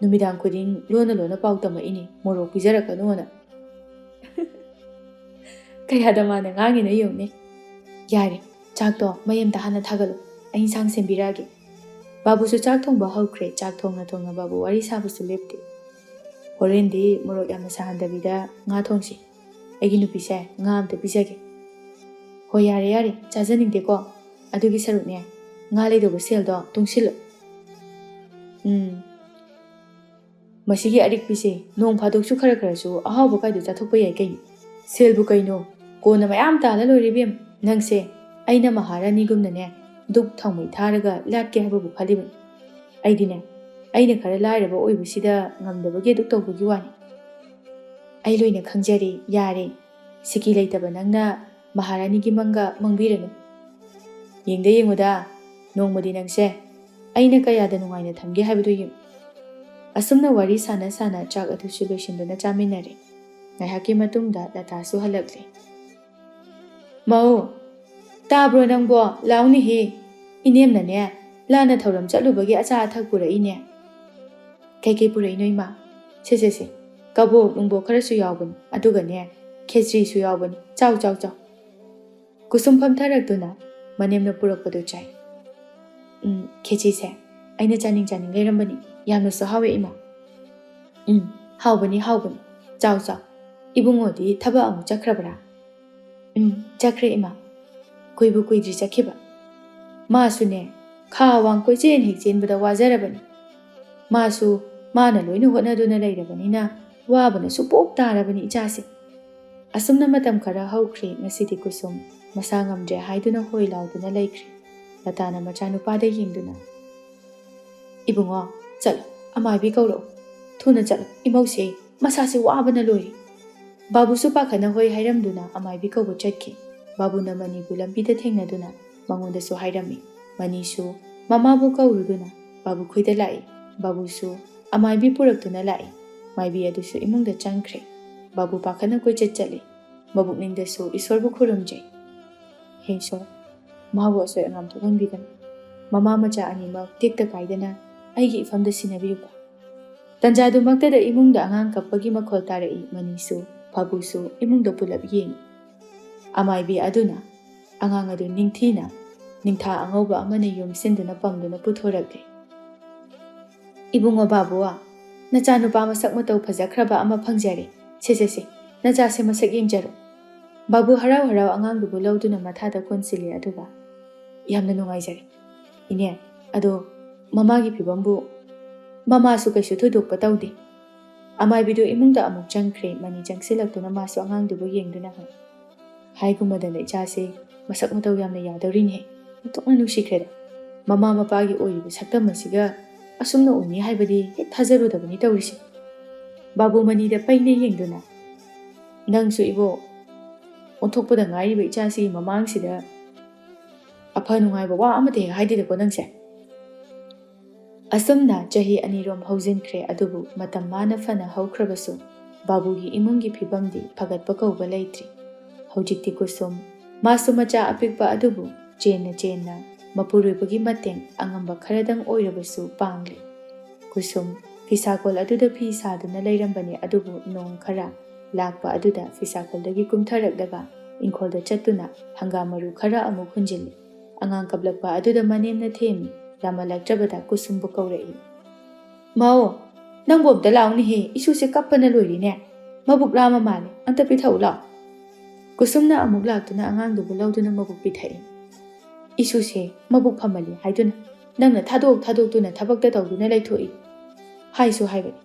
ꯅꯨꯃꯤꯗꯥꯡ ꯈꯨꯗꯤꯡ ꯂꯣꯟꯅ ꯂꯣꯟꯅ ꯄꯥꯎ ꯇꯝꯃꯛꯏꯅꯦ ꯃꯣꯔꯣꯛ ꯄꯤꯖꯔꯛꯀꯅꯣꯅ ꯀꯌꯥꯗ ꯃꯥꯅ ꯉꯥꯡꯉꯤꯅ ꯌꯦꯡꯉꯨꯅꯦ ꯌꯥꯔꯦ ꯆꯥꯛꯇꯣ ꯃꯩ ꯑꯝꯇ ꯍꯥꯟꯅ ꯊꯥꯒꯠꯂꯨ ꯑꯩ ꯏꯟꯁꯥꯡ ꯁꯦꯝꯕꯤꯔꯛꯑꯒꯦ ꯕꯥꯕꯨꯁꯨ ꯆꯥꯛ ꯊꯣꯡꯕ ꯍꯧꯈ꯭ꯔꯦ ꯆꯥꯛ ꯊꯣꯡꯅ ꯊꯣꯡꯅ ꯕꯥꯕꯨ ꯋꯥꯔꯤ ꯁꯥꯕꯁꯨ ꯂꯦꯞꯇꯦ ꯍꯣꯔꯦꯟꯗꯤ ꯃꯣꯔꯣꯛ ꯌꯥꯝꯅ ꯁꯥꯍꯟꯗꯕꯤꯗ ꯉꯥ ꯊꯣꯡꯁꯤ ꯑꯩꯒꯤ ꯅꯨꯄꯤꯁꯦ ꯉꯥ ꯑꯝꯇ ꯄꯤꯖꯒꯦ ꯍꯣꯏ ꯌꯥꯔꯦ ꯌꯥꯔꯦ ꯆꯥꯖꯅꯤꯡꯗꯦꯀꯣ ꯑꯗꯨꯒꯤ ꯁꯔꯨꯛꯅꯦ ꯉꯥ ꯂꯩꯗꯧꯕ ꯁꯦꯜꯗꯣ ꯇꯨꯡꯁꯤꯜꯂꯨ ꯃꯁꯤꯒꯤ ꯑꯔꯤꯛꯄꯤꯁꯦ ꯅꯣꯡ ꯐꯥꯗꯣꯛꯁꯨ ꯈꯔ ꯈꯔꯁꯨ ꯑꯍꯥꯎꯕ ꯀꯥꯏꯗꯣ ꯆꯥꯊꯣꯛꯄ ꯌꯥꯏ ꯀꯩꯅꯣ ꯁꯦꯜꯕꯨ ꯀꯩꯅꯣ ꯀꯣꯟꯅ ꯃꯌꯥꯝ ꯇꯥꯜꯂ ꯂꯣꯏꯔꯦ ꯏꯕꯦꯝ ꯅꯪꯁꯦ ꯑꯩꯅ ꯃꯍꯥꯔꯥꯅꯤꯒꯨꯝꯅꯅꯦ ꯗꯨꯛ ꯊꯥꯎꯃꯩ ꯊꯥꯔꯒ ꯂꯥꯠꯀꯦ ꯍꯥꯏꯕꯕꯨ ꯈꯜꯂꯤꯕꯅꯤ ꯑꯩꯗꯤꯅꯦ ꯑꯩꯅ ꯈꯔ ꯂꯥꯏꯔꯕ ꯑꯣꯏꯕꯁꯤꯗ ꯉꯝꯗꯕꯒꯤ ꯑꯗꯨꯛ ꯇꯧꯕꯒꯤ ꯋꯥꯅꯤ ꯑꯩ ꯂꯣꯏꯅ ꯈꯪꯖꯔꯦ ꯌꯥꯔꯦ ꯁꯤꯀꯤ ꯂꯩꯇꯕ ꯅꯪꯅ ꯃꯍꯥꯔꯥꯅꯤꯒꯤ ꯃꯪꯒ ꯃꯪꯕꯤꯔꯅꯨ ꯌꯦꯡꯉꯨꯗ ꯅꯣꯡꯃꯗꯤ ꯅꯪꯁꯦ ꯑꯩꯅ ꯀꯌꯥꯗ ꯅꯨꯡꯉꯥꯏꯅ ꯊꯝꯒꯦ ꯍꯥꯏꯕꯗꯨ ꯌꯦꯡꯉꯨ ꯑꯁꯨꯝꯅ ꯋꯥꯔꯤ ꯁꯥꯟꯅ ꯁꯥꯟꯅ ꯆꯥꯛ ꯑꯗꯨꯁꯨ ꯂꯣꯏꯁꯤꯟꯗꯨꯅ ꯆꯥꯃꯤꯟꯅꯔꯦ ꯉꯥꯏꯍꯥꯛꯀꯤ ꯃꯇꯨꯡꯗ ꯂꯇꯥꯁꯨ ꯍꯜꯂꯛꯂꯦ ꯃꯧ ꯇꯥꯕ꯭ꯔꯣ ꯅꯪꯕꯣ ꯂꯥꯎꯅꯤꯍꯦ ꯏꯅꯦꯝꯅꯅꯦ ꯂꯥꯟꯅ ꯊꯧꯔꯝ ꯆꯠꯂꯨꯕꯒꯤ ꯑꯆꯥ ꯑꯊꯛ ꯄꯨꯔꯛꯏꯅꯦ ꯀꯩꯀꯩ ꯄꯨꯔꯛꯏꯅꯣ ꯏꯃꯥ ꯁꯦ ꯀꯕꯣꯛ ꯅꯨꯡꯕꯣꯛ ꯈꯔꯁꯨ ꯌꯥꯎꯕꯅꯤ ꯑꯗꯨꯒꯅꯦ ꯈꯦꯆ꯭ꯔꯤꯁꯨ ꯌꯥꯎꯕꯅꯤ ꯆꯥꯎ ꯀꯨꯁꯨꯝ ꯐꯝꯊꯔꯛꯇꯨꯅ ꯃꯅꯦꯝꯅ ꯄꯨꯔꯛꯄꯗꯨ ꯆꯥꯏ ꯈꯦꯆꯤꯁꯦ ꯑꯩꯅ ꯆꯥꯅꯤꯡ ꯂꯩꯔꯝꯕꯅꯤ ꯌꯥꯝꯅꯁꯨ ꯍꯥꯎꯋꯦ ꯏꯃꯥ ꯍꯥꯎꯕꯅꯤ ꯆꯥꯎ ꯏꯕꯨꯡꯉꯣꯗꯤ ꯊꯕꯛ ꯑꯃꯨꯛ ꯆꯠꯈ꯭ꯔꯕ꯭ꯔꯥ ꯆꯠꯈ꯭ꯔꯦ ꯏꯃꯥ ꯀꯨꯏꯕꯨ ꯀꯨꯏꯗ꯭ꯔꯤ ꯆꯠꯈꯤꯕ ꯃꯥꯁꯨꯅꯦ ꯈꯥ ꯋꯥꯡ ꯀꯣꯏꯆꯦꯟ ꯍꯦꯛ ꯆꯦꯟꯕꯗ ꯋꯥꯖꯔꯕꯅꯤ ꯃꯥꯁꯨ ꯃꯥꯅ ꯂꯣꯏꯅ ꯍꯣꯠꯅꯗꯨꯅ ꯂꯩꯔꯕꯅꯤꯅ ꯋꯥꯕꯅ ꯁꯨꯄꯣꯛ ꯇꯥꯔꯕꯅꯤ ꯏꯆꯥꯁꯦ ꯑꯁꯨꯝꯅ ꯃꯇꯝ ꯈꯔ ꯍꯧꯈ꯭ꯔꯦ ꯉꯁꯤꯗꯤ ꯀꯨꯁꯨꯝ ꯃꯁꯥ ꯉꯝꯗ꯭ꯔꯦ ꯍꯥꯏꯗꯨꯅ ꯍꯣꯏ ꯂꯥꯎꯗꯨꯅ ꯂꯩꯈ꯭ꯔꯦ ꯂꯇꯥꯅ ꯃꯆꯥꯅꯨꯄꯥꯗ ꯌꯦꯡꯗꯨꯅ ꯏꯕꯨꯡꯉꯣ ꯆꯠꯂꯣ ꯑꯃꯥꯏꯕꯤ ꯀꯧꯔꯛꯑꯣ ꯊꯨꯅ ꯆꯠꯂꯣ ꯏꯃꯧꯁꯦ ꯃꯁꯥꯁꯦ ꯋꯥꯕꯅ ꯂꯣꯏꯔꯦ ꯕꯥꯕꯨꯁꯨ ꯄꯥꯈꯠꯅ ꯍꯣꯏ ꯍꯥꯏꯔꯝꯗꯨꯅ ꯑꯃꯥꯏꯕꯤ ꯀꯧꯕ ꯆꯠꯈꯤ ꯕꯥꯕꯨꯅ ꯃꯅꯤꯕꯨ ꯂꯝꯕꯤꯗ ꯊꯦꯡꯅꯗꯨꯅ ꯃꯉꯣꯟꯗꯁꯨ ꯍꯥꯏꯔꯝꯃꯤ ꯃꯅꯤꯁꯨ ꯃꯃꯥꯕꯨ ꯀꯧꯔꯨꯗꯨꯅ ꯕꯥꯕꯨ ꯈꯣꯏꯗ ꯂꯥꯛꯏ ꯕꯥꯕꯨꯁꯨ ꯑꯃꯥꯏꯕꯤ ꯄꯨꯔꯛꯇꯨꯅ ꯂꯥꯛꯏ ꯃꯥꯏꯕꯤ ꯑꯗꯨꯁꯨ ꯏꯃꯨꯡꯗ ꯆꯪꯈ꯭ꯔꯦ ꯕꯥꯕꯨ ꯄꯥꯈꯠꯅ ꯀꯣꯏꯆꯠ ꯆꯠꯂꯤ ꯃꯕꯨꯛꯅꯤꯡꯗꯁꯨ ꯏꯁꯣꯔꯕꯨ ꯈꯨꯔꯨꯝꯖꯩ ꯍꯦ ꯏꯁꯣꯔ ꯃꯥꯕꯨ ꯑꯁꯣꯏ ꯑꯉꯥꯝ ꯊꯣꯛꯍꯟꯕꯤꯒꯅꯨ ꯃꯃꯥ ꯃꯆꯥ ꯑꯅꯤꯃꯛ ꯇꯦꯛꯇ ꯀꯥꯏꯗꯅ ꯑꯩꯒꯤ ꯏꯐꯝꯗ ꯁꯤꯟꯅꯕꯤꯌꯨꯕ ꯇꯟꯖꯥꯗꯨꯃꯛꯇꯗ ꯏꯃꯨꯡꯗ ꯑꯉꯥꯡ ꯀꯞꯄꯒꯤ ꯃꯈꯣꯜ ꯇꯥꯔꯛꯏ ꯃꯅꯤꯁꯨ ꯐꯕꯨꯁꯨ ꯏꯃꯨꯡꯗ ꯄꯨꯂꯞ ꯌꯦꯡꯉꯤ ꯑꯃꯥꯏꯕꯤ ꯑꯗꯨꯅ ꯑꯉꯥꯡ ꯑꯗꯨ ꯅꯤꯡꯊꯤꯅ ꯅꯤꯡꯊꯥ ꯑꯉꯧꯕ ꯑꯃꯅ ꯌꯣꯝꯁꯤꯟꯗꯨꯅ ꯄꯝꯗꯨꯅ ꯄꯨꯊꯣꯔꯛꯂꯦ ꯏꯕꯨꯡꯉꯣ ꯕꯥꯕꯨꯋꯥ ꯅꯆꯥꯅꯨꯄꯥ ꯃꯁꯛ ꯃꯇꯧ ꯐꯖꯈ꯭ꯔꯕ ꯑꯃ ꯐꯪꯖꯔꯦ ꯁꯦ ꯅꯆꯥꯁꯦ ꯃꯁꯛ ꯌꯦꯡꯖꯔꯣ ꯕꯥꯕꯨ ꯍꯔꯥꯎ ꯑꯉꯥꯡꯗꯨꯕꯨ ꯂꯧꯗꯨꯅ ꯃꯊꯥꯗ ꯀꯣꯟꯁꯤꯜꯂꯦ ꯑꯗꯨꯒ ꯌꯥꯝꯅ ꯅꯨꯡꯉꯥꯏꯖꯔꯦ ꯏꯅꯦ ꯑꯗꯣ ꯃꯃꯥꯒꯤ ꯐꯤꯕꯝꯕꯨ ꯃꯃꯥꯁꯨ ꯀꯩꯁꯨ ꯊꯣꯏꯗꯣꯛꯄ ꯇꯧꯗꯦ ꯑꯃꯥꯏꯕꯤꯗꯨ ꯏꯃꯨꯡꯗ ꯑꯃꯨꯛ ꯆꯪꯈ꯭ꯔꯦ ꯃꯅꯤ ꯆꯪꯁꯤꯜꯂꯛꯇꯨꯅ ꯃꯥꯁꯨ ꯑꯉꯥꯡꯗꯨꯕꯨ ꯌꯦꯡꯗꯨꯅ ꯍꯥꯏꯒꯨꯝꯃꯗꯅ ꯏꯆꯥꯁꯦ ꯃꯁꯛ ꯃꯇꯧ ꯌꯥꯝꯅ ꯌꯥꯗꯧꯔꯤꯅꯦ ꯑꯣꯟꯊꯣꯛꯅ ꯅꯨꯡꯁꯤꯈ꯭ꯔꯦꯗ ꯃꯃꯥ ꯃꯄꯥꯒꯤ ꯑꯣꯏꯔꯤꯕ ꯁꯛꯇꯝ ꯑꯁꯤꯒ ꯑꯁꯨꯝꯅ ꯎꯅꯤ ꯍꯥꯏꯕꯗꯤ ꯍꯦꯛ ꯊꯥꯖꯔꯨꯗꯕꯅꯤ ꯇꯧꯔꯤꯁꯦ ꯕꯥꯕꯨ ꯃꯅꯤꯗ ꯄꯩꯅ ꯌꯦꯡꯗꯨꯅ ꯅꯪꯁꯨ ꯏꯕꯣ ꯑꯣꯟꯊꯣꯛꯄꯗ ꯉꯥꯏꯔꯤꯕ ꯏꯆꯥꯁꯤꯒꯤ ꯃꯃꯥꯡꯁꯤꯗ ꯑꯐ ꯅꯨꯡꯉꯥꯏꯕ ꯋꯥ ꯑꯃꯠꯇ ꯍꯦꯛ ꯍꯥꯏꯗꯦꯗꯀꯣ ꯅꯪꯁꯦ ꯑꯁꯨꯝꯅ ꯆꯍꯤ ꯑꯅꯤꯔꯣꯝ ꯍꯧꯖꯤꯟꯈ꯭ꯔꯦ ꯑꯗꯨꯕꯨ ꯃꯇꯝ ꯃꯥꯅ ꯐꯅ ꯍꯧꯈ꯭ꯔꯕꯁꯨ ꯕꯥꯕꯨꯒꯤ ꯏꯃꯨꯡꯒꯤ ꯐꯤꯕꯝꯗꯤ ꯐꯒꯠꯄ ꯀꯧꯕ ꯂꯩꯇ꯭ꯔꯤ ꯍꯧꯖꯤꯛꯇꯤ ꯀꯨꯁꯨꯝ ꯃꯥꯁꯨ ꯃꯆꯥ ꯑꯄꯤꯛꯄ ꯑꯗꯨꯕꯨ ꯆꯦꯟꯅ ꯃꯄꯨꯔꯣꯏꯕꯒꯤ ꯃꯇꯦꯡ ꯑꯉꯝꯕ ꯈꯔꯗꯪ ꯑꯣꯏꯔꯕꯁꯨ ꯄꯥꯡꯂꯤ ꯀꯨꯁꯨꯝ ꯐꯤꯁꯥꯀꯣꯜ ꯑꯗꯨꯗ ꯐꯤ ꯁꯥꯗꯨꯅ ꯂꯩꯔꯝꯕꯅꯤ ꯑꯗꯨꯕꯨ ꯅꯣꯡ ꯈꯔ ꯂꯥꯛꯄ ꯑꯗꯨꯗ ꯐꯤꯁꯥꯀꯣꯜꯗꯒꯤ ꯀꯨꯝꯊꯔꯛꯂꯒ ꯏꯪꯈꯣꯜꯗ ꯆꯠꯇꯨꯅ ꯍꯪꯒꯥꯝ ꯃꯔꯨ ꯈꯔ ꯑꯃꯨꯛ ꯍꯨꯟꯖꯤꯜꯂꯤ ꯑꯉꯥꯡ ꯀꯞꯂꯛꯄ ꯑꯗꯨꯗ ꯃꯅꯦꯝꯅ ꯊꯦꯝꯃꯤ ꯌꯥꯝꯃꯜꯂꯛꯇ꯭ꯔꯕꯗ ꯀꯨꯁꯨꯝꯕꯨ ꯀꯧꯔꯛꯏ ꯃꯧ ꯅꯪꯕꯨ ꯑꯝꯇ ꯂꯥꯎꯅꯤꯍꯦ ꯏꯁꯨꯁꯦ ꯀꯞꯄꯅ ꯂꯣꯏꯔꯤꯅꯦ ꯃꯕꯨꯛ ꯂꯥꯝꯃ ꯃꯥꯜꯂꯦ ꯑꯝꯇ ꯄꯤꯊꯛꯎ ꯂꯥꯎ ꯀꯨꯁꯨꯝꯅ ꯑꯃꯨꯛ ꯂꯥꯛꯇꯨꯅ ꯑꯉꯥꯡꯗꯨꯕꯨ ꯂꯧꯗꯨꯅ ꯃꯕꯨꯛ ꯄꯤꯊꯛꯏ ꯏꯁꯨꯁꯦ ꯃꯕꯨꯛ ꯐꯝꯃꯜꯂꯤ ꯍꯥꯏꯗꯨꯅ Nangna thadok-thadoktuna thabakta tawduna laithoi. Haisu haibani.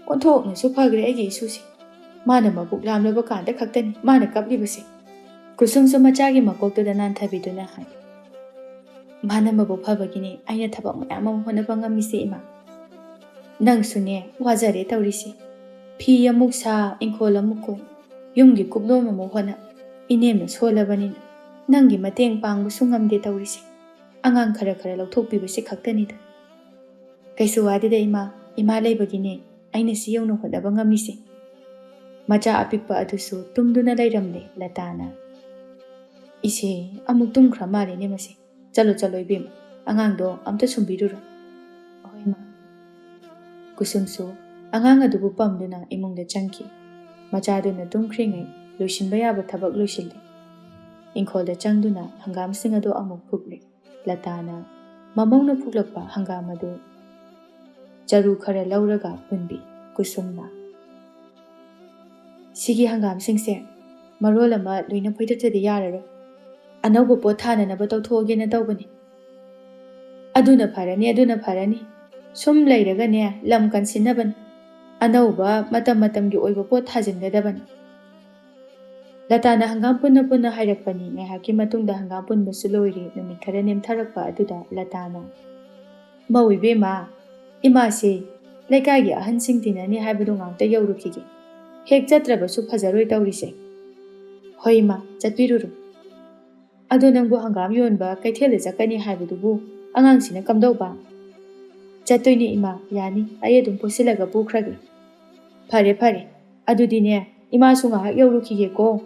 Onthoknasu phagre aigi isusi. Mana mabuk lamlaba kanda khaktani mana kaplibase. Kusumsu machagi makoktuda nanthabiduna hai. Mana mabuk phabagini aina thabak mayam ama honaba ngamise ima. Nangsune wajare tawrisi. Phi amuk sa ingkhol amuk koi. Yumgi kublom amuk hona. Inemna solabanina. Nangi mateng pangbusu ngamde tawrisi. Angang khara lauthokpibase khaktanida. Kaisu wadida ima laibagine aina siyawna honaba ngamise. Macha apikpa adusu tumduna lairamle Latana. Ise amuk tumkhra male ne mase. Chalo ibim. Angangdo amta sumbirura. Ohoi ma. Kusumsu angang adubu pamduna imungda changki. Machaduna tumkhringai loishinba yaba thabak loishille. Ingkholda changduna hangam singado amuk phukle. Latana mamongna phuklakpa hangam adu charu khara lauraga punbi Kusumna. Sigi hangam singse marol ama loina phoitatadi yararo. Anauba pot thananaba tawthogena tawbani. Aduna pharani. Sum lairagane lam kansinabani. Anauba matamgi oiba pot thajingadabani. Latana hangam punna hairakpani ngaihaki matungda hangam punba suloiri numit khara nemtharakpa aduda Latana. Mawibema imase laikagi ahansing tinani haibadu ngangta yawrukhige. Hek chatrabasu phajaroi tawrise. Hoima chatpiruru. Ado nangbu hangam yonba kaithela chakani haibadubu angangsina kamdauba. Chatoini ima yani ayedum posilaga pukhrage. Phare adudine ima sunga hak yawrukhige ko.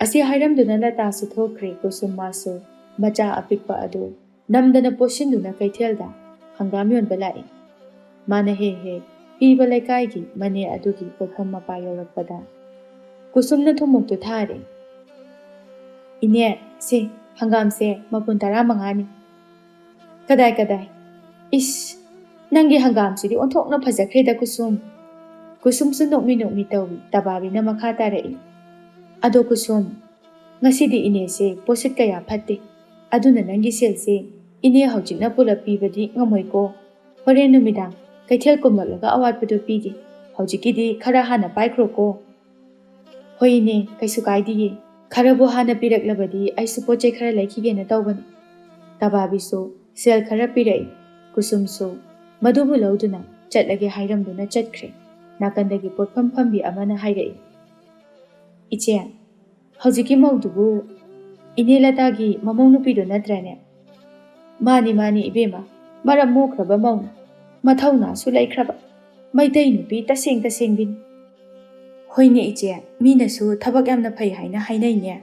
Asi hairamduna Lata su thokre Kusummasu macha apikpa adu namdana posinduna kaithelda hangam yonba lai. Mana he piba laikagi mane adugi pakham mapa yawrakpada. Kusumna thumuktu thare. Ine se hangam se mapun tara mangani. Kadai. Ish nangi hangam sidi onthokna phajakreda Kusum. Kusum su nokmi tawi tababi na makha tarai. Ado Kusum ngasidi ine se posit kaya phatte. Aduna nangi sel se ine haujikna pulap pibadi ngamoi ko. Horen numidang kaithel kumlaklaga awatpadu pigi. Haujikidi khara hana paikhro ko. Hoine kaisu kaidiye. Kharabu hana piraklabadi aisu poche khara laikhigena tawbani. Tababisu sel khara pirai. Kusumsu madubu lauduna chatlage hairamduna chatkre. Nakandagi potpham phambi amana hairai. Iche haujiki maudubu ine Latagi mamong nupido natrane. Mani ibema maram mokraba maung. Mathauna su laikhraba. Maitai nupi taseng bin. Hoine iche minasu thabak yamna phai haina hainai.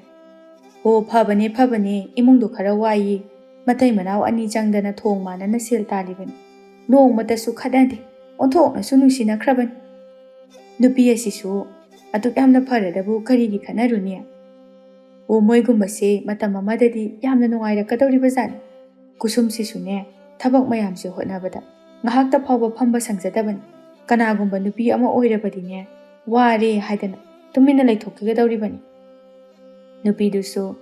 Ho phabane imungdu khara wayi. Matai manau ani changdana thong manana sel talibani. Nong matasu khadante. Onthokna su nusina khrabani. Nupi asisu atuk yamna pharadabu karigi khanaruni. O moigumbase matam amadadi yamna nungairakadawribazani. Kusum sisune thabak mayamse hotnabada ngahakta phawba phamba sangjadabani. Kanagumba nupi ama oirabadine ware haidana tumina laithokkigadawribani. Nupi dusu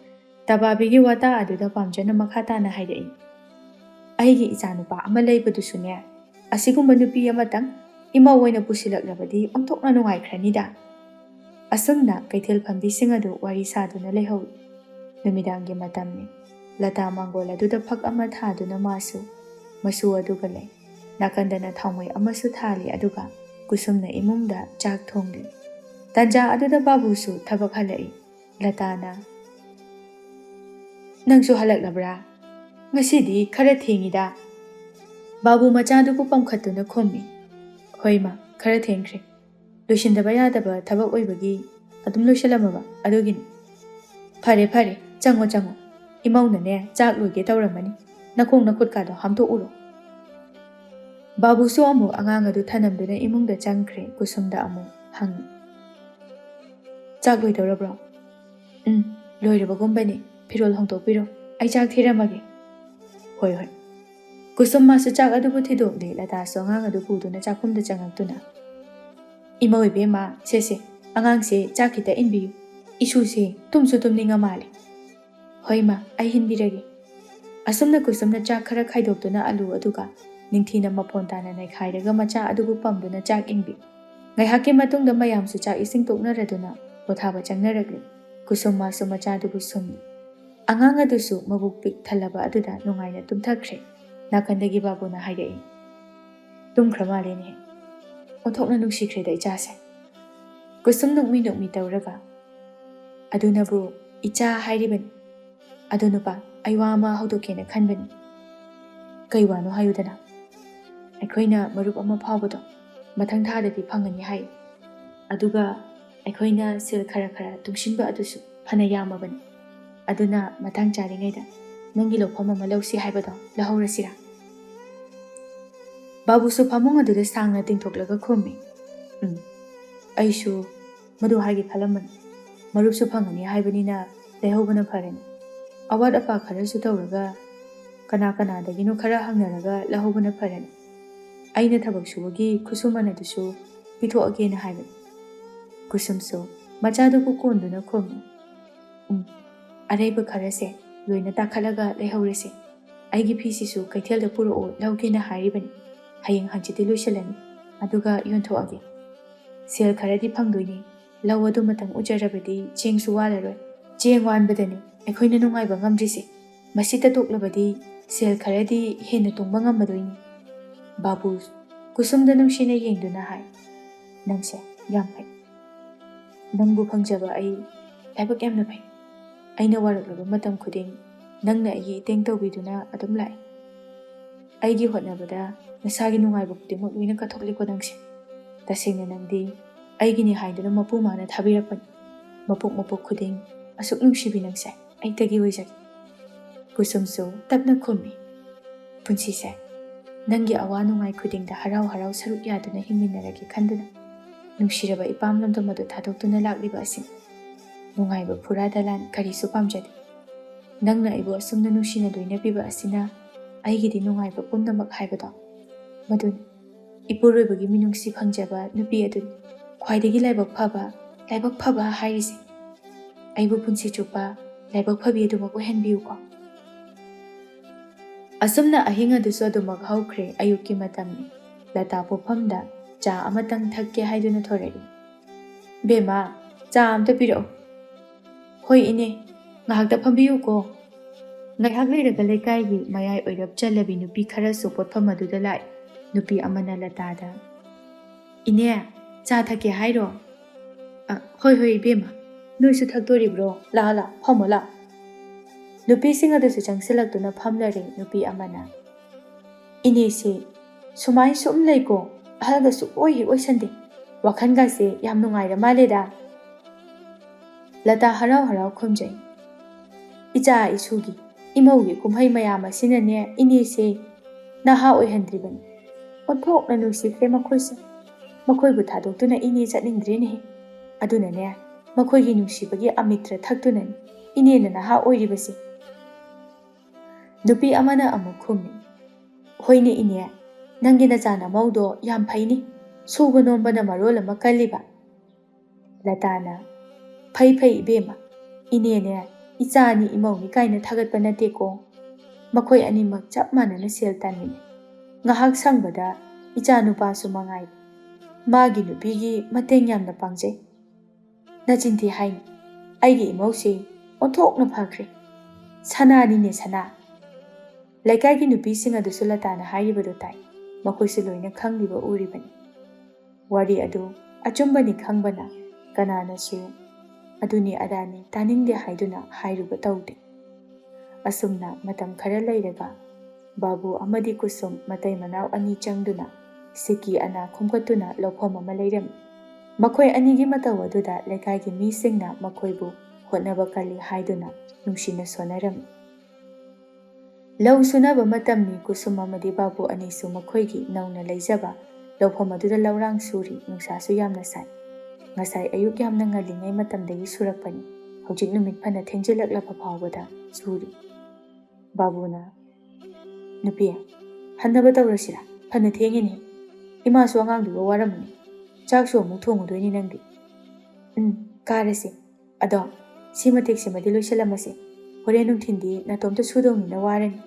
tababigi wata aduda pamjana makhatana hairai. Aigi ichanupa ama laibadusune asigumba nupi amatang ima oina pusilaklabadi onthokna nungaikranida. Asumna kaithel phambi singadu wari saduna lehoi. Numidangi matamni Lata mangol aduda phak ama thaduna masu aduga lei. Nakandana thangmoi amasu thali aduga Kusumna imungda chak thongli. Tanja aduda babusu thabak halai. Latana nangsu halaklabra. Ngasidi khara thengida. Babu machadubu pamkhatuna khommi. Hoima khara thengkhre. Loishindaba yadaba thabak oibagi adum loishalamaba adugini. Phare chango. Imaunane chak loige tawramani. Nakong nakutkado hamto uro. Babu su amu angang adu thanamduna imungda changkhre Kusumda amu hangi. Chak loi tawrabro? Loirabagumbani. Pirol hongtokpiro. Ai chak thiramage. Hoi. Kusumma su chak adubu thidokle Lata su angang adu puduna chakumda changaktuna. Ima oibema se angang se chak kita inbiyu. Isu se tumsu tumninga male. Hoima ai hinbirage. ꯑꯁꯨꯝꯅ ꯀꯨꯁꯨꯝꯅ ꯆꯥꯛ ꯈꯔ ꯈꯥꯏꯗꯣꯛꯇꯨꯅ ꯑꯂꯨ ꯑꯗꯨꯒ ꯅꯤꯡꯊꯤꯅ ꯃꯐꯣꯟ ꯇꯥꯅ ꯅꯩꯈꯥꯏꯔꯒ ꯃꯆꯥ ꯑꯗꯨꯕꯨ ꯄꯝꯗꯨꯅ ꯆꯥꯛ ꯏꯪꯕꯤ꯫ ꯉꯥꯏꯍꯥꯛꯀꯤ ꯃꯇꯨꯡꯗ ꯃꯌꯥꯝꯁꯨ ꯆꯥꯛ ꯏꯁꯤꯡ ꯇꯣꯛꯅꯔꯗꯨꯅ ꯄꯣꯊꯥꯕ ꯆꯪꯅꯔꯛꯂꯤ꯫ ꯀꯨꯁꯨꯝ ꯃꯥꯁꯨ ꯃꯆꯥꯗꯨꯕꯨ ꯁꯨꯝꯃꯤ꯫ ꯑꯉꯥꯡ ꯑꯗꯨꯁꯨ ꯃꯕꯨꯛ ꯄꯤꯛ ꯊꯜꯂꯕ ꯑꯗꯨꯗ ꯅꯨꯡꯉꯥꯏꯅ ꯇꯨꯝꯊꯈ꯭ꯔꯦ꯫ ꯅꯥꯀꯟꯗꯒꯤ ꯕꯥꯕꯨꯅ ꯍꯥꯏꯔꯛꯏ, ꯇꯨꯝꯈ꯭ꯔ ꯃꯥꯜꯂꯦꯅꯦ, ꯑꯣꯟꯊꯣꯛꯅ ꯅꯨꯡꯁꯤꯈ꯭ꯔꯦꯗ ꯏꯆꯥꯁꯦ꯫ ꯀꯨꯁꯨꯝ ꯅꯣꯛꯃꯤ ꯅꯣꯛꯃꯤ ꯇꯧꯔꯒ, ꯑꯗꯨꯅꯕꯨ ꯏꯆꯥ ꯍꯥꯏꯔꯤꯕꯅꯤ꯫ ꯑꯗꯣ ꯅꯨꯄꯥ, ꯑꯩ ꯋꯥ ꯑꯃ ꯍꯧꯗꯣꯛꯀꯦꯅ ꯈꯟꯕꯅꯤ꯫ ꯀꯩ ꯋꯥꯅꯣ ꯍꯥꯏꯌꯨꯗꯅ? ꯑꯩꯈꯣꯏꯅ ꯃꯔꯨꯞ ꯑꯃ ꯐꯥꯎꯕꯗꯣ ꯃꯊꯪ ꯊꯥꯗꯗꯤ ꯐꯪꯒꯅꯤ ꯍꯥꯏ꯫ ꯑꯗꯨꯒ ꯑꯩꯈꯣꯏꯅ ꯁꯦꯜ ꯈꯔ ꯈꯔ ꯇꯨꯡꯁꯤꯟꯕ ꯑꯗꯨꯁꯨ ꯐꯅ ꯌꯥꯝꯃꯕꯅꯤ꯫ ꯑꯗꯨꯅ ꯃꯇꯥꯡ ꯆꯥꯔꯤꯉꯩꯗ ꯅꯪꯒꯤ ꯂꯧꯐꯝ ꯑꯃ ꯂꯧꯁꯤ ꯍꯥꯏꯕꯗꯣ ꯂꯧꯍꯧꯔꯁꯤꯔꯥ? ꯕꯥꯕꯨꯁꯨ ꯐꯃꯨꯡ ꯑꯗꯨꯗ ꯁꯥꯡꯅ ꯇꯤꯡꯊꯣꯛꯂꯒ ꯈꯨꯝꯃꯤ, ꯑꯩꯁꯨ ꯃꯗꯨ ꯍꯥꯏꯒꯦ ꯈꯜꯂꯝꯕꯅꯤ꯫ ꯃꯔꯨꯞꯁꯨ ꯐꯪꯒꯅꯤ ꯍꯥꯏꯕꯅꯤꯅ ꯂꯩꯍꯧꯕꯅ ꯐꯔꯦꯅꯤ꯫ ꯑꯋꯥꯠ ꯑꯄꯥ ꯈꯔꯁꯨ ꯇꯧꯔꯒ ꯀꯅꯥ ꯀꯅꯥꯗꯒꯤꯅꯣ ꯈꯔ ꯍꯪꯅꯔꯒ ꯂꯧꯍꯧꯕꯅ ꯐꯔꯦꯅꯤ꯫ ꯑꯩꯅ ꯊꯕꯛ ꯁꯨꯕꯒꯤ ꯈꯨꯠꯁꯨꯃꯟ ꯑꯗꯨꯁꯨ ꯄꯤꯊꯣꯛꯑꯒꯦꯅ ꯍꯥꯏꯕꯅꯤ꯫ ꯀꯨꯁꯨꯝꯁꯨ ꯃꯆꯥꯗꯨꯕꯨ ꯀꯣꯟꯗꯨꯅ ꯈꯨꯝꯃꯤ, ꯑꯔꯩꯕ ꯈꯔꯁꯦ ꯂꯣꯏꯅ ꯇꯥꯈꯠꯂꯒ ꯂꯩꯍꯧꯔꯁꯦ꯫ ꯑꯩꯒꯤ ꯐꯤꯁꯤꯁꯨ ꯀꯩꯊꯦꯜꯗ ꯄꯨꯔꯛꯑꯣ ꯂꯧꯒꯦꯅ ꯍꯥꯏꯔꯤꯕꯅꯤ꯫ ꯍꯌꯦꯡ ꯍꯪꯆꯤꯠꯇꯤ ꯂꯣꯏꯁꯤꯜꯂꯅꯤ, ꯑꯗꯨꯒ ꯌꯣꯟꯊꯣꯛꯑꯒꯦ꯫ ꯁꯦꯜ ꯈꯔꯗꯤ ꯐꯪꯗꯣꯏꯅꯤ꯫ ꯂꯧ ꯑꯗꯨ ꯃꯇꯝ ꯎꯖꯔꯕꯗꯤ ꯆꯦꯡꯁꯨ ꯋꯥꯜꯂꯔꯣꯏ꯫ ꯆꯦꯡ ꯋꯥꯟꯕꯗꯅꯤ ꯑꯩꯈꯣꯏꯅ ꯅꯨꯡꯉꯥꯏꯕ ꯉꯝꯗ꯭ꯔꯤꯁꯦ꯫ ꯃꯁꯤꯇ ꯇꯣꯛꯂꯕꯗꯤ ꯁꯦꯜ ꯈꯔꯗꯤ ꯍꯦꯟꯅ ꯇꯣꯡꯕ ꯉꯝꯃꯗꯣꯏꯅꯤ꯫ ꯕꯥꯕꯨ ꯀꯨꯁꯨꯝꯗ ꯅꯨꯡꯁꯤꯅ ꯌꯦꯡꯗꯨꯅ ꯍꯥꯏ, ꯅꯪꯁꯦ ꯌꯥꯝ ꯐꯩ꯫ ꯅꯪꯕꯨ ꯐꯪꯖꯕ ꯑꯩ ꯂꯥꯏꯕꯛ ꯌꯥꯝꯅ ꯐꯩ꯫ ꯑꯩꯅ ꯋꯥꯔꯛꯂꯕ ꯃꯇꯝ ꯈꯨꯗꯤꯡ ꯅꯪꯅ ꯑꯩꯒꯤ ꯏꯇꯦꯡ ꯇꯧꯕꯤꯗꯨꯅ ꯑꯗꯨꯝ ꯂꯥꯛꯏ꯫ ꯑꯩꯒꯤ ꯍꯣꯠꯅꯕꯗ ꯅꯁꯥꯒꯤ ꯅꯨꯡꯉꯥꯏꯕ ꯈꯨꯗꯤꯡꯃꯛ ꯂꯣꯏꯅ ꯀꯠꯊꯣꯛꯂꯤꯀꯣ ꯅꯪꯁꯦ꯫ ꯇꯁꯦꯡꯅ ꯅꯪꯗꯤ ꯑꯩꯒꯤꯅꯤ ꯍꯥꯏꯗꯨꯅ ꯃꯄꯨ ꯃꯥꯅ ꯊꯥꯕꯤꯔꯛꯄꯅꯤ꯫ ꯃꯄꯣꯛ ꯃꯄꯣꯛ ꯈꯨꯗꯤꯡ ꯑꯁꯨꯛ ꯅꯨꯡꯁꯤꯕꯤ ꯅꯪꯁꯦ ꯑꯩꯇꯒꯤ ꯑꯣꯏꯖꯒꯦ꯫ ꯀꯨꯁꯨꯝꯁꯨ ꯇꯞꯅ ꯈꯨꯝꯃꯤ, ꯄꯨꯟꯁꯤꯁꯦ ꯅꯪꯒꯤ ꯑꯋꯥ ꯅꯨꯡꯉꯥꯏ ꯈꯨꯗꯤꯡꯗ ꯍꯔꯥꯎ ꯍꯔꯥꯎ ꯁꯔꯨꯛ ꯌꯥꯗꯨꯅ ꯍꯤꯡꯃꯤꯟꯅꯔꯒꯦ ꯈꯟꯗꯨꯅ ꯅꯨꯡꯁꯤꯔꯕ ꯏꯄꯥꯝ ꯂꯝꯗꯝ ꯑꯗꯨ ꯊꯥꯗꯣꯛꯇꯨꯅ ꯂꯥꯛꯂꯤꯕ ꯑꯁꯤꯅꯤ꯫ ꯅꯨꯡꯉꯥꯏꯕ ꯐꯨꯔꯥ ꯗꯂꯥꯟ ꯀꯔꯤꯁꯨ ꯄꯥꯝꯖꯗꯦ꯫ ꯅꯪꯅ ꯑꯩꯕꯨ ꯑꯁꯨꯝꯅ ꯅꯨꯡꯁꯤꯅ ꯂꯣꯏꯅꯕꯤꯕ ꯑꯁꯤꯅ ꯑꯩꯒꯤꯗꯤ ꯅꯨꯡꯉꯥꯏꯕ ꯄꯨꯝꯅꯃꯛ ꯍꯥꯏꯕꯗꯣ ꯃꯗꯨꯅꯤ꯫ ꯏꯄꯨꯔꯣꯏꯕꯒꯤ ꯃꯤꯅꯨꯡꯁꯤ ꯐꯪꯖꯕ ꯅꯨꯄꯤ ꯑꯗꯨꯅꯤ ꯈ꯭ꯋꯥꯏꯗꯒꯤ ꯂꯥꯏꯕꯛ ꯐꯕ ꯍꯥꯏꯔꯤꯁꯦ꯫ ꯑꯩꯕꯨ ꯄꯨꯟꯁꯤ ꯆꯨꯞꯄ ꯂꯥꯏꯕꯛ ꯐꯕꯤ ꯑꯗꯨꯃꯛ ꯑꯣꯏꯍꯟꯕꯤꯌꯨꯀꯣ꯫ ꯑꯁꯨꯝꯅ ꯑꯍꯤꯡ ꯑꯗꯨꯁꯨ ꯑꯗꯨꯃꯛ ꯍꯧꯈ꯭ꯔꯦ꯫ ꯑꯌꯨꯛꯀꯤ ꯃꯇꯝꯅꯤ꯫ ꯂꯇꯥ ꯄꯣꯛꯐꯝꯗ ꯆꯥ ꯑꯃꯇꯪ ꯊꯛꯀꯦ ꯍꯥꯏꯗꯨꯅ ꯊꯣꯔꯛꯏ꯫ ꯕꯦꯝꯃ, ꯆꯥ ꯑꯝꯇ ꯄꯤꯔꯛꯑꯣ꯫ ꯍꯣꯏ ꯏꯅꯦ, ꯉꯥꯏꯍꯥꯛꯇ ꯐꯝꯕꯤꯌꯨꯀꯣ꯫ ꯉꯥꯏꯍꯥꯛ ꯂꯩꯔꯒ ꯂꯩꯀꯥꯏꯒꯤ ꯃꯌꯥꯏ ꯑꯣꯏꯔꯞ ꯆꯜꯂꯕꯤ ꯅꯨꯄꯤ ꯈꯔꯁꯨ ꯄꯣꯠꯐꯝ ꯑꯗꯨꯗ ꯂꯥꯛꯏ꯫ ꯅꯨꯄꯤ ꯑꯃꯅ ꯂꯇꯥꯗ, ꯏꯅꯦ, ꯆꯥ ꯊꯛꯀꯦ ꯍꯥꯏꯔꯣ? ꯍꯣꯏ ꯏꯕꯦꯝꯃ, ꯅꯣꯏꯁꯨ ꯊꯛꯇꯣꯔꯤꯕ꯭ꯔꯣ? ꯂꯥꯛꯑꯣ ꯐꯝꯃꯣ ꯂꯥꯛꯑꯣ꯫ ꯅꯨꯄꯤꯁꯤꯡ ꯑꯗꯨꯁꯨ ꯆꯪꯁꯤꯜꯂꯛꯇꯨꯅ ꯐꯝꯂꯔꯦ꯫ ꯅꯨꯄꯤ ꯑꯃꯅ, ꯏꯅꯦꯁꯤ ꯁꯨꯃꯥꯏ ꯁꯨꯝ ꯂꯩꯀꯣ, ꯑꯍꯜꯒ ꯁꯨꯛꯑꯣꯏ ꯍꯦꯛ ꯑꯣꯏꯁꯟꯗꯦ꯫ ꯋꯥꯈꯜꯒꯁꯦ ꯌꯥꯝ ꯅꯨꯡꯉꯥꯏꯔ ꯃꯥꯜꯂꯦꯗ꯫ ꯂꯇꯥ ꯍꯔꯥꯎ ꯍꯔꯥꯎ ꯈꯨꯝꯖꯩ, ꯏꯆꯥ ꯏꯁꯨꯒꯤ ꯏꯃꯧꯒꯤ ꯀꯨꯝꯍꯩ ꯃꯌꯥꯝ ꯑꯁꯤꯅꯅꯦ ꯏꯅꯦꯁꯦ ꯅꯍꯥ ꯑꯣꯏꯍꯟꯗ꯭ꯔꯤꯕꯅꯤ꯫ ꯑꯣꯟꯊꯣꯛꯅ ꯅꯨꯡꯁꯤꯈ꯭ꯔꯦ ꯃꯈꯣꯏꯁꯦ꯫ ꯃꯈꯣꯏꯕꯨ ꯊꯥꯗꯣꯛꯇꯨꯅ ꯏꯅꯦ ꯆꯠꯅꯤꯡꯗ꯭ꯔꯦꯅꯦꯍꯦ꯫ ꯑꯗꯨꯅꯅꯦ ꯃꯈꯣꯏꯒꯤ ꯅꯨꯡꯁꯤꯕꯒꯤ ꯑꯃꯤꯇ꯭ꯔ ꯊꯛꯇꯨꯅꯅꯤ ꯏꯅꯦꯅ ꯅꯍꯥ ꯑꯣꯏꯔꯤꯕꯁꯦ꯫ ꯅꯨꯄꯤ ꯑꯃꯅ ꯑꯃꯨꯛ ꯈꯨꯝꯃꯤ, ꯍꯣꯏꯅꯦ ꯏꯅꯦ, ꯅꯪꯒꯤ ꯅꯆꯥ ꯅꯃꯧꯗꯣ ꯌꯥꯝ ꯐꯩꯅꯤ, ꯁꯨꯕ ꯅꯣꯝꯕꯅ ꯃꯔꯣꯜ ꯑꯃ ꯀꯜꯂꯤꯕ꯫ ꯂꯇꯥꯅ, ꯐꯩ ꯏꯕꯦꯝꯃ, ꯏꯅꯦꯅꯦ ꯏꯆꯥꯅꯤ ꯏꯃꯧꯅꯤ ꯀꯥꯏꯅ ꯊꯥꯒꯠꯄ ꯅꯠꯇꯦꯀꯣ꯫ ꯃꯈꯣꯏ ꯑꯅꯤꯃꯛ ꯆꯞ ꯃꯥꯟꯅꯅ ꯁꯦꯜ ꯇꯥꯟꯃꯤꯟꯅꯩ꯫ ꯉꯥꯏꯍꯥꯛ ꯁꯪꯕꯗ ꯏꯆꯥ ꯅꯨꯄꯥꯁꯨ ꯃꯉꯥꯏꯔꯦ, ꯃꯥꯒꯤ ꯅꯨꯄꯤꯒꯤ ꯃꯇꯦꯡ ꯌꯥꯝꯅ ꯄꯥꯡꯖꯩ꯫ ꯅꯆꯤꯟꯊꯤ ꯍꯥꯏꯅꯤ, ꯑꯩꯒꯤ ꯏꯃꯧꯁꯤ ꯑꯣꯟꯊꯣꯛꯅ ꯐꯈ꯭ꯔꯦ, ꯁꯅꯥꯅꯤꯅꯦ ꯁꯅꯥ꯫ ꯂꯩꯀꯥꯏꯒꯤ ꯅꯨꯄꯤꯁꯤꯡ ꯑꯗꯨꯁꯨ ꯂꯇꯥꯅ ꯍꯥꯏꯔꯤꯕꯗꯨ ꯇꯥꯏ꯫ ꯃꯈꯣꯏꯁꯨ ꯂꯣꯏꯅ ꯈꯪꯂꯤꯕ ꯎꯔꯤꯕꯅꯤ꯫ ꯋꯥꯔꯤ ꯑꯗꯨ ꯑꯆꯨꯝꯕꯅꯤ ꯈꯪꯕꯅ ꯀꯅꯥꯅꯁꯨ ꯑꯗꯨꯅꯤ ꯑꯗꯥꯅꯤ ꯇꯥꯅꯤꯡꯗꯦ ꯍꯥꯏꯗꯨꯅ ꯍꯥꯏꯔꯨꯕ ꯇꯧꯗꯦ꯫ ꯑꯁꯨꯝꯅ ꯃꯇꯝ ꯈꯔ ꯂꯩꯔꯒ ꯕꯥꯕꯨ ꯑꯃꯗꯤ ꯀꯨꯁꯨꯝ ꯃꯇꯩ ꯃꯅꯥꯎ ꯑꯅꯤ ꯆꯪꯗꯨꯅ ꯁꯤꯀꯤ ꯑꯅꯥ ꯈꯣꯝꯒꯠꯇꯨꯅ ꯂꯧꯐꯝ ꯑꯃ ꯂꯩꯔꯝꯃꯤ꯫ ꯃꯈꯣꯏ ꯑꯅꯤꯒꯤ ꯃꯇꯧ ꯑꯗꯨꯗ ꯂꯩꯀꯥꯏꯒꯤ ꯃꯤꯁꯤꯡꯅ ꯃꯈꯣꯏꯕꯨ ꯍꯣꯠꯅꯕ ꯀꯜꯂꯤ ꯍꯥꯏꯗꯨꯅ ꯅꯨꯡꯁꯤꯅ ꯁꯣꯟꯅꯔꯝꯃꯤ꯫ ꯂꯧ ꯁꯨꯅꯕ ꯃꯇꯝꯅꯤ꯫ ꯀꯨꯁꯨꯝ ꯑꯃꯗꯤ ꯕꯥꯕꯨ ꯑꯅꯤꯁꯨ ꯃꯈꯣꯏꯒꯤ ꯅꯧꯅ ꯂꯩꯖꯕ ꯂꯧꯐꯝ ꯑꯗꯨꯗ ꯂꯧꯔꯥꯡ ꯁꯨꯔꯤ꯫ ꯅꯨꯡꯁꯥꯁꯨ ꯌꯥꯝꯅ ꯁꯥꯏ꯫ ꯉꯁꯥꯏ ꯑꯌꯨꯛ ꯌꯥꯝꯅ ꯉꯜꯂꯤꯉꯩ ꯃꯇꯝꯗꯒꯤ ꯁꯨꯔꯛꯄꯅꯤ꯫ ꯍꯧꯖꯤꯛ ꯅꯨꯃꯤꯠ ꯐꯅ ꯊꯦꯡꯖꯤꯜꯂꯛꯂꯕ ꯐꯥꯎꯕꯗ ꯁꯨꯔꯤ꯫ ꯕꯥꯕꯨꯅ, ꯅꯨꯄꯤ, ꯍꯟꯅꯕ ꯇꯧꯔꯁꯤꯔꯥ? ꯐꯅ ꯊꯦꯡꯉꯤꯅꯤ꯫ ꯏꯃꯥꯁꯨ ꯑꯉꯥꯡꯗꯨꯒ ꯋꯥꯔꯝꯃꯅꯤ꯫ ꯆꯥꯛꯁꯨ ꯑꯃꯨꯛ ꯊꯣꯡꯉꯨꯗꯣꯏꯅꯤ ꯅꯪꯗꯤ꯫ ꯀꯥꯔꯁꯤ꯫ ꯑꯗꯣ ꯁꯤ ꯃꯇꯦꯛꯁꯤꯃꯗꯤ ꯂꯣꯏꯁꯤꯜꯂꯝꯃꯁꯤ꯫ ꯍꯣꯔꯦꯟ ꯅꯨꯡꯊꯤꯟꯗꯤ ꯅꯇꯣꯝꯇ ꯁꯨꯗꯧꯅꯤꯅ ꯋꯥꯔꯅꯤ꯫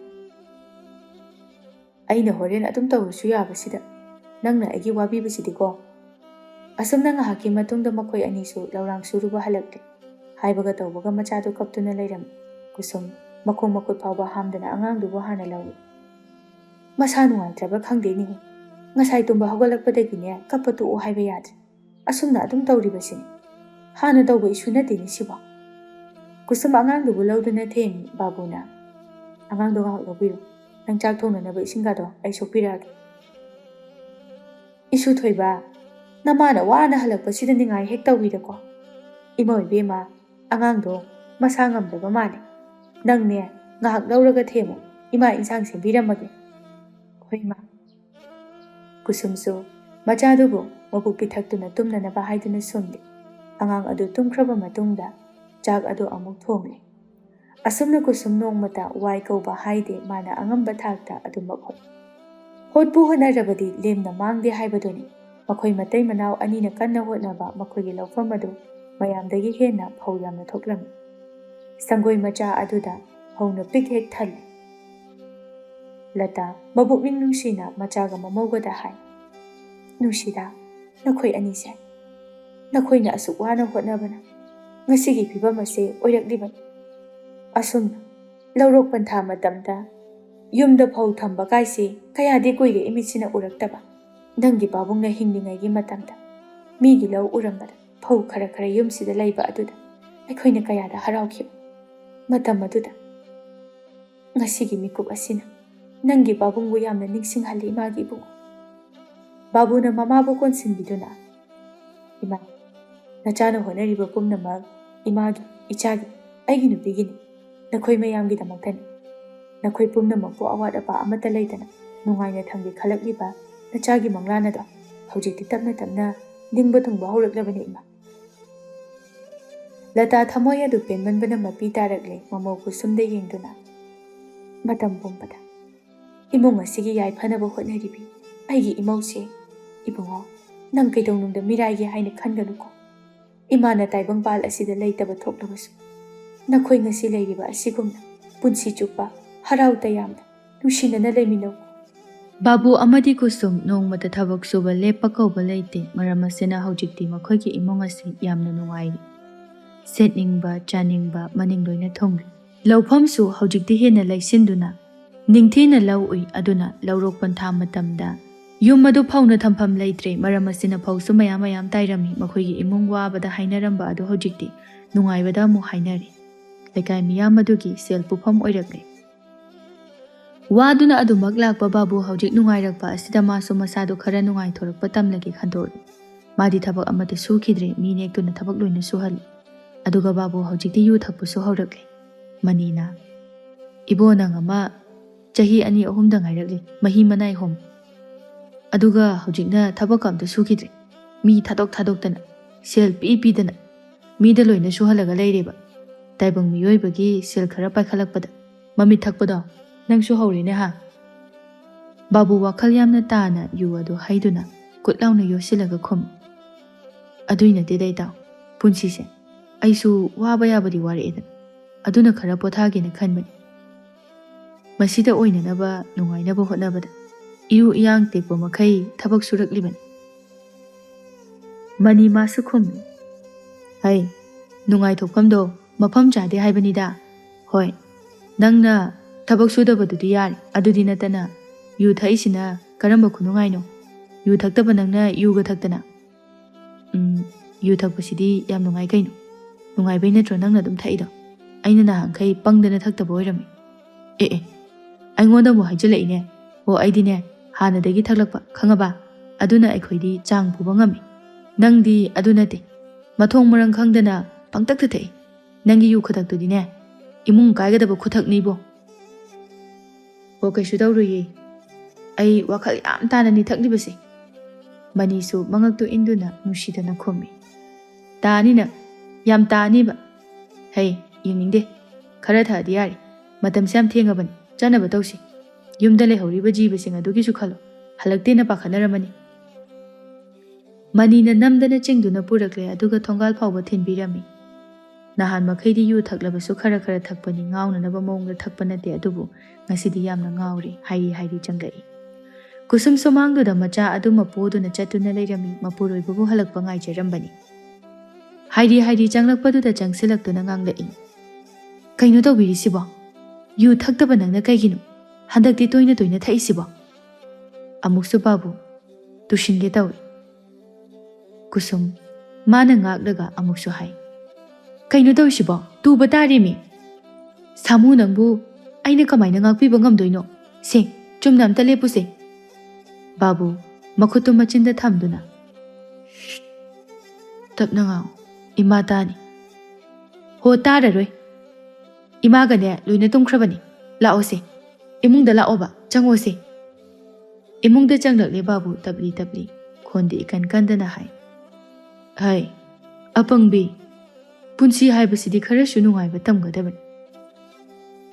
ꯑꯩꯅ ꯍꯣꯔꯦꯟ ꯑꯗꯨꯝ ꯇꯧꯔꯁꯨ ꯌꯥꯕꯁꯤꯗ ꯅꯪꯅ ꯑꯩꯒꯤ ꯋꯥꯕꯤꯕꯁꯤꯗꯤꯀꯣ. ꯑꯁꯨꯝꯅ ꯉꯥꯏꯍꯥꯛꯀꯤ ꯃꯇꯨꯡꯗ ꯃꯈꯣꯏ ꯑꯅꯤꯁꯨ ꯂꯧꯔꯥꯡ ꯁꯨꯔꯨꯕ ꯍꯜꯂꯛꯂꯦ. ꯍꯥꯏꯕꯒ ꯇꯧꯕꯒ ꯃꯆꯥꯗꯨ ꯀꯞꯇꯨꯅ ꯂꯩꯔꯝꯃꯤ. ꯀꯨꯁꯨꯝ ꯃꯈꯣꯡ ꯃꯈꯨꯠ ꯐꯥꯎꯕ ꯍꯥꯝꯗꯅ ꯑꯉꯥꯡꯗꯨꯕꯨ ꯍꯥꯟꯅ ꯂꯧꯏ. ꯃꯁꯥ ꯅꯨꯡꯉꯥꯏꯇ꯭ꯔꯕ ꯈꯪꯗꯦꯅꯦꯍꯦ. ꯉꯁꯥꯏ ꯇꯨꯝꯕ ꯍꯧꯒꯠꯂꯛꯄꯗꯒꯤꯅꯦ ꯀꯞꯄ ꯇꯣꯛꯑꯣ ꯍꯥꯏꯕ ꯌꯥꯗ꯭ꯔꯦ. ꯑꯁꯨꯝꯅ ꯑꯗꯨꯝ ꯇꯧꯔꯤꯕꯁꯤꯅꯤ. ꯍꯥꯟꯅ ꯇꯧꯕ ꯏꯁꯨ ꯅꯠꯇꯦꯅꯦ ꯁꯤꯕꯣ. ꯀꯨꯁꯨꯝ ꯑꯉꯥꯡꯗꯨꯕꯨ ꯂꯧꯗꯨꯅ ꯊꯦꯝꯃꯤ ꯕꯥꯕꯨꯅ. ꯑꯉꯥꯡꯗꯣ ꯉꯥꯏꯍꯥꯛ ꯂꯧꯕꯤꯔꯣ. ꯅꯪ ꯆꯥꯛ ꯊꯣꯡꯅꯅꯕ ꯏꯁꯤꯡꯒꯗꯣ ꯑꯩ ꯁꯣꯛꯄꯤꯔꯛꯑꯒꯦ. ꯏꯁꯨ ꯊꯣꯏꯕ, ꯅꯃꯥꯅ ꯋꯥꯅ ꯍꯜꯂꯛꯄꯁꯤꯗ ꯅꯤꯡꯉꯥꯏ ꯍꯦꯛ ꯇꯧꯕꯤꯔꯀꯣ. ꯏꯃꯧ ꯏꯕꯦꯝꯃ, ꯑꯉꯥꯡꯗꯣ ꯃꯁꯥ ꯉꯝꯗꯕ ꯃꯥꯜꯂꯦ. ꯅꯪꯅꯦ ꯉꯥꯏꯍꯥꯛ ꯂꯧꯔꯒ ꯊꯦꯝꯃꯨ. ꯏꯃꯥ ꯏꯟꯁꯥꯡ ꯁꯦꯝꯕꯤꯔꯝꯃꯒꯦ. ꯍꯣꯏ ꯏꯃꯥ. ꯀꯨꯁꯨꯝꯁꯨ ꯃꯆꯥꯗꯨꯕꯨ ꯃꯕꯨꯛ ꯄꯤꯊꯛꯇꯨꯅ ꯇꯨꯝꯅꯅꯕ ꯍꯥꯏꯗꯨꯅ ꯁꯨꯝꯂꯤ. ꯑꯉꯥꯡ ꯑꯗꯨ ꯇꯨꯝꯈ꯭ꯔꯕ ꯃꯇꯨꯡꯗ ꯆꯥꯛ ꯑꯗꯨ ꯑꯃꯨꯛ ꯊꯣꯡꯂꯤ. ꯑꯁꯨꯝꯅ ꯀꯨꯁꯨꯝ ꯅꯣꯡꯃꯇ ꯋꯥꯏ ꯀꯧꯕ ꯍꯥꯏꯗꯦ. ꯃꯥꯅ ꯑꯉꯝꯕ ꯊꯥꯛꯇ ꯑꯗꯨꯃꯛ ꯍꯣꯠꯄꯨ ꯍꯣꯠꯅꯔꯕꯗꯤ ꯂꯦꯝꯅ ꯃꯥꯡꯗꯦ ꯍꯥꯏꯕꯗꯨꯅꯤ. ꯃꯈꯣꯏ ꯃꯇꯩ ꯃꯅꯥꯎ ꯑꯅꯤꯅ ꯀꯟꯅ ꯍꯣꯠꯅꯕ ꯃꯈꯣꯏꯒꯤ ꯂꯧꯐꯝ ꯑꯗꯨ ꯃꯌꯥꯝꯗꯒꯤ ꯍꯦꯟꯅ ꯐꯧ ꯌꯥꯝꯅ ꯊꯣꯛꯂꯝꯃꯤ. ꯁꯪꯒꯣꯏ ꯃꯆꯥ ꯑꯗꯨꯗ ꯐꯧꯅ ꯄꯤꯛ ꯍꯦꯛ ꯊꯜꯂꯤ. ꯂꯇꯥ ꯃꯕꯨꯛꯅꯤꯡ ꯅꯨꯡꯁꯤꯅ ꯃꯆꯥꯒ ꯃꯃꯧꯒꯗ ꯍꯥꯏ. ꯅꯨꯡꯁꯤꯗ, ꯅꯈꯣꯏ ꯑꯅꯤꯁꯦ. ꯅꯈꯣꯏꯅ ꯑꯁꯨꯛ ꯋꯥꯅ ꯍꯣꯠꯅꯕꯅ ꯉꯁꯤꯒꯤ ꯐꯤꯕꯝ ꯑꯁꯤ ꯑꯣꯏꯔꯛꯂꯤꯕꯅꯤ. ꯑꯁꯨꯝꯅ ꯂꯧꯔꯣꯛ ꯄꯟꯊꯥ ꯃꯇꯝꯗ ꯌꯨꯝꯗ ꯐꯧ ꯊꯝꯕ ꯀꯥꯏꯁꯤ ꯀꯌꯥꯗꯤ ꯀꯨꯏꯔꯦ ꯏꯃꯤꯠꯁꯤꯅ ꯎꯔꯛꯇꯕ. ꯅꯪꯒꯤ ꯄꯥꯕꯨꯡꯅ ꯍꯤꯡꯂꯤꯉꯩꯒꯤ ꯃꯇꯝꯗ ꯃꯤꯒꯤ ꯂꯧ ꯎꯔꯝꯕꯗ ꯐꯧ ꯈꯔ ꯈꯔ ꯌꯨꯝꯁꯤꯗ ꯂꯩꯕ ꯑꯗꯨꯗ ꯑꯩꯈꯣꯏꯅ ꯀꯌꯥꯗ ꯍꯔꯥꯎꯈꯤꯕ. ꯃꯇꯝ ꯑꯗꯨꯗ ꯉꯁꯤꯒꯤ ꯃꯤꯀꯨꯞ ꯑꯁꯤꯅ ꯅꯪꯒꯤ ꯄꯥꯕꯨꯡꯕꯨ ꯌꯥꯝꯅ ꯅꯤꯡꯁꯤꯡꯍꯜꯂꯤ ꯏꯃꯥꯒꯤ ꯏꯕꯨꯡ. ꯕꯥꯕꯨꯅ ꯃꯃꯥꯕꯨ ꯀꯣꯟꯁꯤꯟꯕꯤꯗꯨꯅ, ꯏꯃꯥ, ꯅꯆꯥꯅ ꯍꯣꯠꯅꯔꯤꯕ ꯄꯨꯝꯅꯃꯛ ꯏꯃꯥꯒꯤ, ꯏꯆꯥꯒꯤ, ꯑꯩꯒꯤ ꯅꯨꯄꯤꯒꯤꯅꯤ. ꯅꯈꯣꯏ ꯃꯌꯥꯝꯒꯤꯗꯃꯛꯇꯅꯤ. ꯅꯈꯣꯏ ꯄꯨꯝꯅꯃꯛꯄꯨ ꯑꯋꯥꯠ ꯑꯄꯥ ꯑꯃꯠꯇ ꯂꯩꯇꯅ ꯅꯨꯡꯉꯥꯏꯅ ꯊꯝꯒꯦ ꯈꯜꯂꯛꯂꯤꯕ ꯅꯆꯥꯒꯤ ꯃꯪꯂꯥꯟ ꯑꯗꯣ ꯍꯧꯖꯤꯛꯇꯤ ꯇꯞꯅ ꯇꯞꯅ ꯅꯤꯡꯕ ꯊꯨꯡꯕ ꯍꯧꯔꯛꯂꯕꯅꯤ ꯏꯃꯥ. ꯂꯇꯥ ꯊꯃꯣꯏ ꯑꯗꯨ ꯄꯦꯟꯃꯟꯕꯅ ꯃꯄꯤ ꯇꯥꯔꯛꯂꯦ ꯃꯃꯧ ꯀꯨꯁꯨꯝꯗ ꯌꯦꯡꯗꯨꯅ. ꯃꯇꯝ ꯄꯨꯝꯕꯗ ꯏꯃꯨꯡ ꯑꯁꯤꯒꯤ ꯌꯥꯏꯐꯅꯕ ꯍꯣꯠꯅꯔꯤꯕꯤ ꯑꯩꯒꯤ ꯏꯃꯧꯁꯦ. ꯏꯕꯨꯡꯉꯣ, ꯅꯪ ꯀꯩꯗꯧꯅꯨꯡꯗ ꯃꯤꯔꯥꯏꯒꯦ ꯍꯥꯏꯅ ꯈꯟꯒꯅꯨꯀꯣ. ꯏꯃꯥꯅ ꯇꯥꯏꯕꯪꯄꯥꯜ ꯑꯁꯤꯗ ꯂꯩꯇꯕ ꯊꯣꯛꯂꯕꯁꯨ ꯅꯈꯣꯏ ꯉꯁꯤ ꯂꯩꯔꯤꯕ ꯑꯁꯤꯒꯨꯝꯅ ꯄꯨꯟꯁꯤ ꯆꯨꯞꯄ ꯍꯔꯥꯎ ꯇꯌꯥꯝꯅ ꯅꯨꯡꯁꯤꯅꯅ ꯂꯩꯃꯤꯟꯅꯧ. ꯕꯥꯕꯨ ꯑꯃꯗꯤ ꯀꯨꯁꯨꯝ ꯅꯣꯡꯃꯇ ꯊꯕꯛ ꯁꯨꯕ ꯂꯦꯞꯄ ꯀꯧꯕ ꯂꯩꯇꯦ. ꯃꯔꯝ ꯑꯁꯤꯅ ꯍꯧꯖꯤꯛꯇꯤ ꯃꯈꯣꯏꯒꯤ ꯏꯃꯨꯡ ꯑꯁꯤ ꯌꯥꯝꯅ ꯅꯨꯡꯉꯥꯏꯔꯤ. ꯁꯦꯠꯅꯤꯡꯕ ꯆꯥꯅꯤꯡꯕ ꯃꯅꯤꯡ ꯂꯣꯏꯅ ꯊꯨꯡꯂꯤ. ꯂꯧꯐꯝꯁꯨ ꯍꯧꯖꯤꯛꯇꯤ ꯍꯦꯟꯅ ꯂꯩꯁꯤꯟꯗꯨꯅ ꯅꯤꯡꯊꯤꯅ ꯂꯧ ꯎꯏ. ꯑꯗꯨꯅ ꯂꯧꯔꯣꯛ ꯄꯟꯊꯥ ꯃꯇꯝꯗ ꯌꯨꯝ ꯑꯗꯨ ꯐꯧꯅ ꯊꯝꯐꯝ ꯂꯩꯇ꯭ꯔꯦ. ꯃꯔꯝ ꯑꯁꯤꯅ ꯐꯧꯁꯨ ꯃꯌꯥꯝ ꯃꯌꯥꯝ ꯇꯥꯏꯔꯝꯃꯤ. ꯃꯈꯣꯏꯒꯤ ꯏꯃꯨꯡ ꯋꯥꯕꯗ ꯍꯥꯏꯅꯔꯝꯕ ꯑꯗꯨ ꯍꯧꯖꯤꯛꯇꯤ ꯅꯨꯡꯉꯥꯏꯕꯗ ꯑꯃꯨꯛ ꯍꯥꯏꯅꯔꯤ. ꯂꯩꯀꯥꯏ ꯃꯤꯌꯥꯝ ꯑꯗꯨꯒꯤ ꯁꯦꯜ ꯄꯨꯐꯝ ꯑꯣꯏꯔꯛꯂꯦ. ꯋꯥꯗꯨꯅ ꯑꯗꯨꯃꯛ ꯂꯥꯛꯄ ꯕꯥꯕꯨ ꯍꯧꯖꯤꯛ ꯅꯨꯡꯉꯥꯏꯔꯛꯄ ꯑꯁꯤꯗ ꯃꯥꯁꯨ ꯃꯁꯥꯗꯨ ꯈꯔ ꯅꯨꯡꯉꯥꯏꯊꯣꯔꯛꯄ ꯇꯝꯂꯒꯦ ꯈꯟꯗꯣꯛꯏ. ꯃꯥꯗꯤ ꯊꯕꯛ ꯑꯃꯠꯇ ꯁꯨꯈꯤꯗ꯭ꯔꯦ. ꯃꯤ ꯅꯦꯛꯇꯨꯅ ꯊꯕꯛ ꯂꯣꯏꯅ ꯁꯨꯍꯜꯂꯤ. ꯑꯗꯨꯒ ꯕꯥꯕꯨ ꯍꯧꯖꯤꯛꯇꯤ ꯌꯨ ꯊꯛꯄꯁꯨ ꯍꯧꯔꯛꯂꯦ. ꯃꯅꯤꯅ, ꯏꯕꯣ ꯅꯪ ꯑꯃ ꯆꯍꯤ 2-3ꯗ ꯉꯥꯏꯔꯛꯂꯤ, ꯃꯍꯤ ꯃꯅꯥꯏ ꯍꯣꯝ. ꯑꯗꯨꯒ ꯍꯧꯖꯤꯛꯅ ꯊꯕꯛ ꯑꯝꯇ ꯁꯨꯈꯤꯗ꯭ꯔꯦ. ꯃꯤ ꯊꯥꯗꯣꯛꯇꯅ ꯁꯦꯜ ꯄꯤꯗꯅ ꯃꯤꯗ ꯂꯣꯏꯅ ꯁꯨꯍꯜꯂꯒ ꯂꯩꯔꯦꯕ. ꯇꯥꯏꯕꯪ ꯃꯤꯑꯣꯏꯕꯒꯤ ꯁꯦꯜ ꯈꯔ ꯄꯥꯏꯈꯠꯂꯛꯄꯗ ꯃꯃꯤꯠ ꯊꯛꯄꯗꯣ ꯅꯪꯁꯨ ꯍꯧꯔꯦꯅꯦ ꯍꯥ. ꯕꯥꯕꯨ ꯋꯥꯈꯜ ꯌꯥꯝꯅ ꯇꯥꯅ ꯌꯨ ꯑꯗꯨ ꯍꯩꯗꯨꯅ ꯀꯨꯠ ꯂꯥꯎꯅ ꯌꯣꯠꯁꯤꯜꯂꯒ ꯈꯨꯝꯃꯤ. ꯑꯗꯨꯏ ꯅꯠꯇꯦꯗ ꯏꯇꯥꯎ. ꯄꯨꯟꯁꯤꯁꯦ ꯑꯩꯁꯨ ꯋꯥꯕ ꯌꯥꯕꯗꯤ ꯋꯥꯔꯛꯑꯦꯗꯅ. ꯑꯗꯨꯅ ꯈꯔ ꯄꯣꯊꯥꯒꯦꯅ ꯈꯟꯕꯅꯤ. ꯃꯁꯤꯗ ꯑꯣꯏꯅꯅꯕ ꯅꯨꯡꯉꯥꯏꯅꯕ ꯍꯣꯠꯅꯕꯗ ꯏꯔꯨ ꯏꯌꯥꯡ ꯇꯦꯛꯄ ꯃꯈꯩ ꯊꯕꯛ ꯁꯨꯔꯛꯂꯤꯕꯅꯤ. ꯃꯅꯤ ꯃꯥꯁꯨ ꯈꯨꯝꯃꯤ. ꯍꯩ, ꯅꯨꯡꯉꯥꯏꯊꯣꯛꯐꯝꯗꯣ ꯃꯐꯝ ꯆꯥꯗꯦ ꯍꯥꯏꯕꯅꯤꯗ. ꯍꯣꯏ, ꯅꯪꯅ ꯊꯕꯛ ꯁꯨꯗꯕꯗꯨꯗꯤ ꯌꯥꯔꯦ. ꯑꯗꯨꯗꯤ ꯅꯠꯇꯅ ꯌꯨ ꯊꯛꯏꯁꯤꯅ ꯀꯔꯝꯕ ꯈꯨꯅꯨꯡꯉꯥꯏꯅꯣ? ꯌꯨ ꯊꯛꯇꯕ ꯅꯪꯅ ꯌꯨꯒ ꯊꯛꯇꯅ. ꯌꯨ ꯊꯛꯄꯁꯤꯗꯤ ꯌꯥꯝ ꯅꯨꯡꯉꯥꯏ ꯀꯩꯅꯣ. ꯅꯨꯡꯉꯥꯏꯕꯩ ꯅꯠꯇ꯭ꯔꯣ ꯅꯪꯅ ꯑꯗꯨꯝ ꯊꯛꯏꯗꯣ? ꯑꯩꯅ ꯅꯍꯥꯟꯈꯩ ꯄꯪꯗꯅ ꯊꯛꯇꯕ ꯑꯣꯏꯔꯝꯃꯤ. ꯑꯦ, ꯑꯩꯉꯣꯟꯗ ꯑꯃꯨꯛ ꯍꯥꯏꯖꯤꯜꯂꯛꯏꯅꯦ. ꯑꯣ, ꯑꯩꯗꯤꯅꯦ ꯍꯥꯟꯅꯗꯒꯤ ꯊꯛꯂꯛꯄ, ꯈꯪꯉꯕ? ꯑꯗꯨꯅ ꯑꯩꯈꯣꯏꯗꯤ ꯆꯥꯡ ꯄꯨꯕ ꯉꯝꯃꯤ. ꯅꯪꯗꯤ ꯑꯗꯨ ꯅꯠꯇꯦ. ꯃꯊꯣꯡ ꯃꯔꯝ ꯈꯪꯗꯅ ꯄꯪꯊꯛꯇ ꯊꯛꯏ. ꯅꯪꯒꯤ ꯌꯨ ꯈꯨꯊꯛꯇꯨꯗꯤꯅꯦ ꯏꯃꯨꯡ ꯀꯥꯏꯒꯗꯕ ꯈꯨꯊꯛꯅꯤꯕꯣ. ꯑꯣ, ꯀꯩꯁꯨ ꯇꯧꯔꯣꯏꯌꯦ. ꯑꯩ ꯋꯥꯈꯜ ꯌꯥꯝ ꯇꯥꯅꯅꯤ ꯊꯛꯂꯤꯕꯁꯦ. ꯃꯅꯤꯁꯨ ꯃꯉꯛꯇꯨ ꯏꯟꯗꯨꯅ ꯅꯨꯡꯁꯤꯗꯅ ꯈꯨꯝꯃꯤ. ꯇꯥꯅꯤ ꯅꯪ, ꯌꯥꯝ ꯇꯥꯅꯤꯕ. ꯍꯩ, ꯌꯦꯡꯅꯤꯡꯗꯦ. ꯈꯔ ꯊꯛꯑꯗꯤ ꯌꯥꯔꯦ. ꯃꯇꯝꯁꯦ ꯌꯥꯝ ꯊꯦꯡꯉꯕꯅꯤ. ꯆꯠꯅꯕ ꯇꯧꯁꯤ. ꯌꯨꯝꯗ ꯂꯩꯍꯧꯔꯤꯕ ꯖꯤꯕꯁꯤꯡ ꯑꯗꯨꯒꯤꯁꯨ ꯈꯜꯂꯣ. ꯍꯜꯂꯛꯇꯦꯅ ꯄꯥꯈꯠꯅꯔꯝꯃꯅꯤ. ꯃꯅꯤꯅ ꯅꯝꯗꯅ ꯆꯤꯡꯗꯨꯅ ꯄꯨꯔꯛꯂꯦ. ꯑꯗꯨꯒ ꯊꯣꯡꯒꯥꯜ ꯐꯥꯎꯕ ꯊꯤꯟꯕꯤꯔꯝꯃꯤ. ꯅꯍꯥꯟ ꯃꯈꯩꯗꯤ ꯌꯨ ꯊꯛꯂꯕꯁꯨ ꯈꯔ ꯈꯔ ꯊꯛꯄꯅꯤ. ꯉꯥꯎꯅꯅꯕ ꯃꯑꯣꯡꯗ ꯊꯛꯄ ꯅꯠꯇꯦ. ꯑꯗꯨꯕꯨ ꯉꯁꯤꯗꯤ ꯌꯥꯝꯅ ꯉꯥꯎꯔꯤ. ꯍꯥꯏꯔꯤ ꯆꯪꯂꯛꯏ. ꯀꯨꯁꯨꯝ ꯁꯨꯃꯥꯡꯗꯨꯗ ꯃꯆꯥ ꯑꯗꯨ ꯃꯄꯨꯗꯨꯅ ꯆꯠꯇꯨꯅ ꯂꯩꯔꯝꯃꯤ ꯃꯄꯨꯔꯣꯏꯕꯕꯨ ꯍꯜꯂꯛꯄ ꯉꯥꯏꯖꯔꯝꯕꯅꯤ꯫ ꯍꯥꯏꯗꯤ ꯆꯪꯂꯛꯄꯗꯨꯗ ꯆꯪꯁꯤꯜꯂꯛꯇꯨꯅ ꯉꯥꯡꯂꯛꯏ꯫ ꯀꯩꯅꯣ ꯇꯧꯕꯤꯔꯤꯁꯤꯕꯣ? ꯌꯨ ꯊꯛꯇꯕ ꯅꯪꯅ ꯀꯩꯒꯤꯅꯣ? ꯍꯟꯗꯛꯇꯤ ꯇꯣꯏꯅ ꯊꯛꯏꯁꯤꯕꯣ? ꯑꯃꯨꯛꯁꯨ ꯕꯥꯕꯨ ꯇꯨꯁꯤꯟꯒꯦ ꯇꯧꯏ꯫ ꯀꯨꯁꯨꯝ ꯃꯥꯅ ꯉꯥꯛꯂꯒ ꯑꯃꯨꯛꯁꯨ ꯍꯥꯏ꯫ ꯀꯩꯅꯣ ꯇꯧꯔꯤꯁꯤꯕꯣ? ꯇꯨꯕ ꯇꯥꯔꯦꯃꯤ꯫ ꯁꯥꯃꯨ ꯅꯪꯕꯨ ꯑꯩꯅ ꯀꯃꯥꯏꯅ ꯉꯥꯛꯄꯤꯕ ꯉꯝꯗꯣꯏꯅꯣ? ꯁꯦ ꯆꯨꯝꯅ ꯑꯝꯇ ꯂꯦꯞꯄꯨꯁꯦ꯫ ꯕꯥꯕꯨ ꯃꯈꯨꯠꯇꯨ ꯃꯆꯤꯟꯗ ꯊꯝꯗꯨꯅ ꯇꯞꯅ ꯉꯥꯡꯉꯨ, ꯏꯃꯥ ꯇꯥꯅꯤ꯫ ꯍꯣ ꯇꯥꯔꯔꯣꯏ, ꯏꯃꯥꯒꯅꯦ ꯂꯣꯏꯅ ꯇꯨꯝꯈ꯭ꯔꯕꯅꯤ꯫ ꯂꯥꯛꯑꯣꯁꯦ, ꯏꯃꯨꯡꯗ ꯂꯥꯛꯑꯣꯕ, ꯆꯪꯉꯣꯁꯦ꯫ ꯏꯃꯨꯡꯗ ꯆꯪꯂꯛꯂꯦ ꯕꯥꯕꯨ ꯇꯞꯂꯤ ꯈꯣꯟꯗꯤ ꯏꯀꯟ ꯀꯟꯗꯅ ꯍꯥꯏ꯫ ꯍꯩ ꯑꯄꯪꯕꯤ, ꯄꯨꯟꯁꯤ ꯍꯥꯏꯕꯁꯤꯗꯤ ꯈꯔꯁꯨ ꯅꯨꯡꯉꯥꯏꯕ ꯇꯝꯒꯗꯕꯅꯤ꯫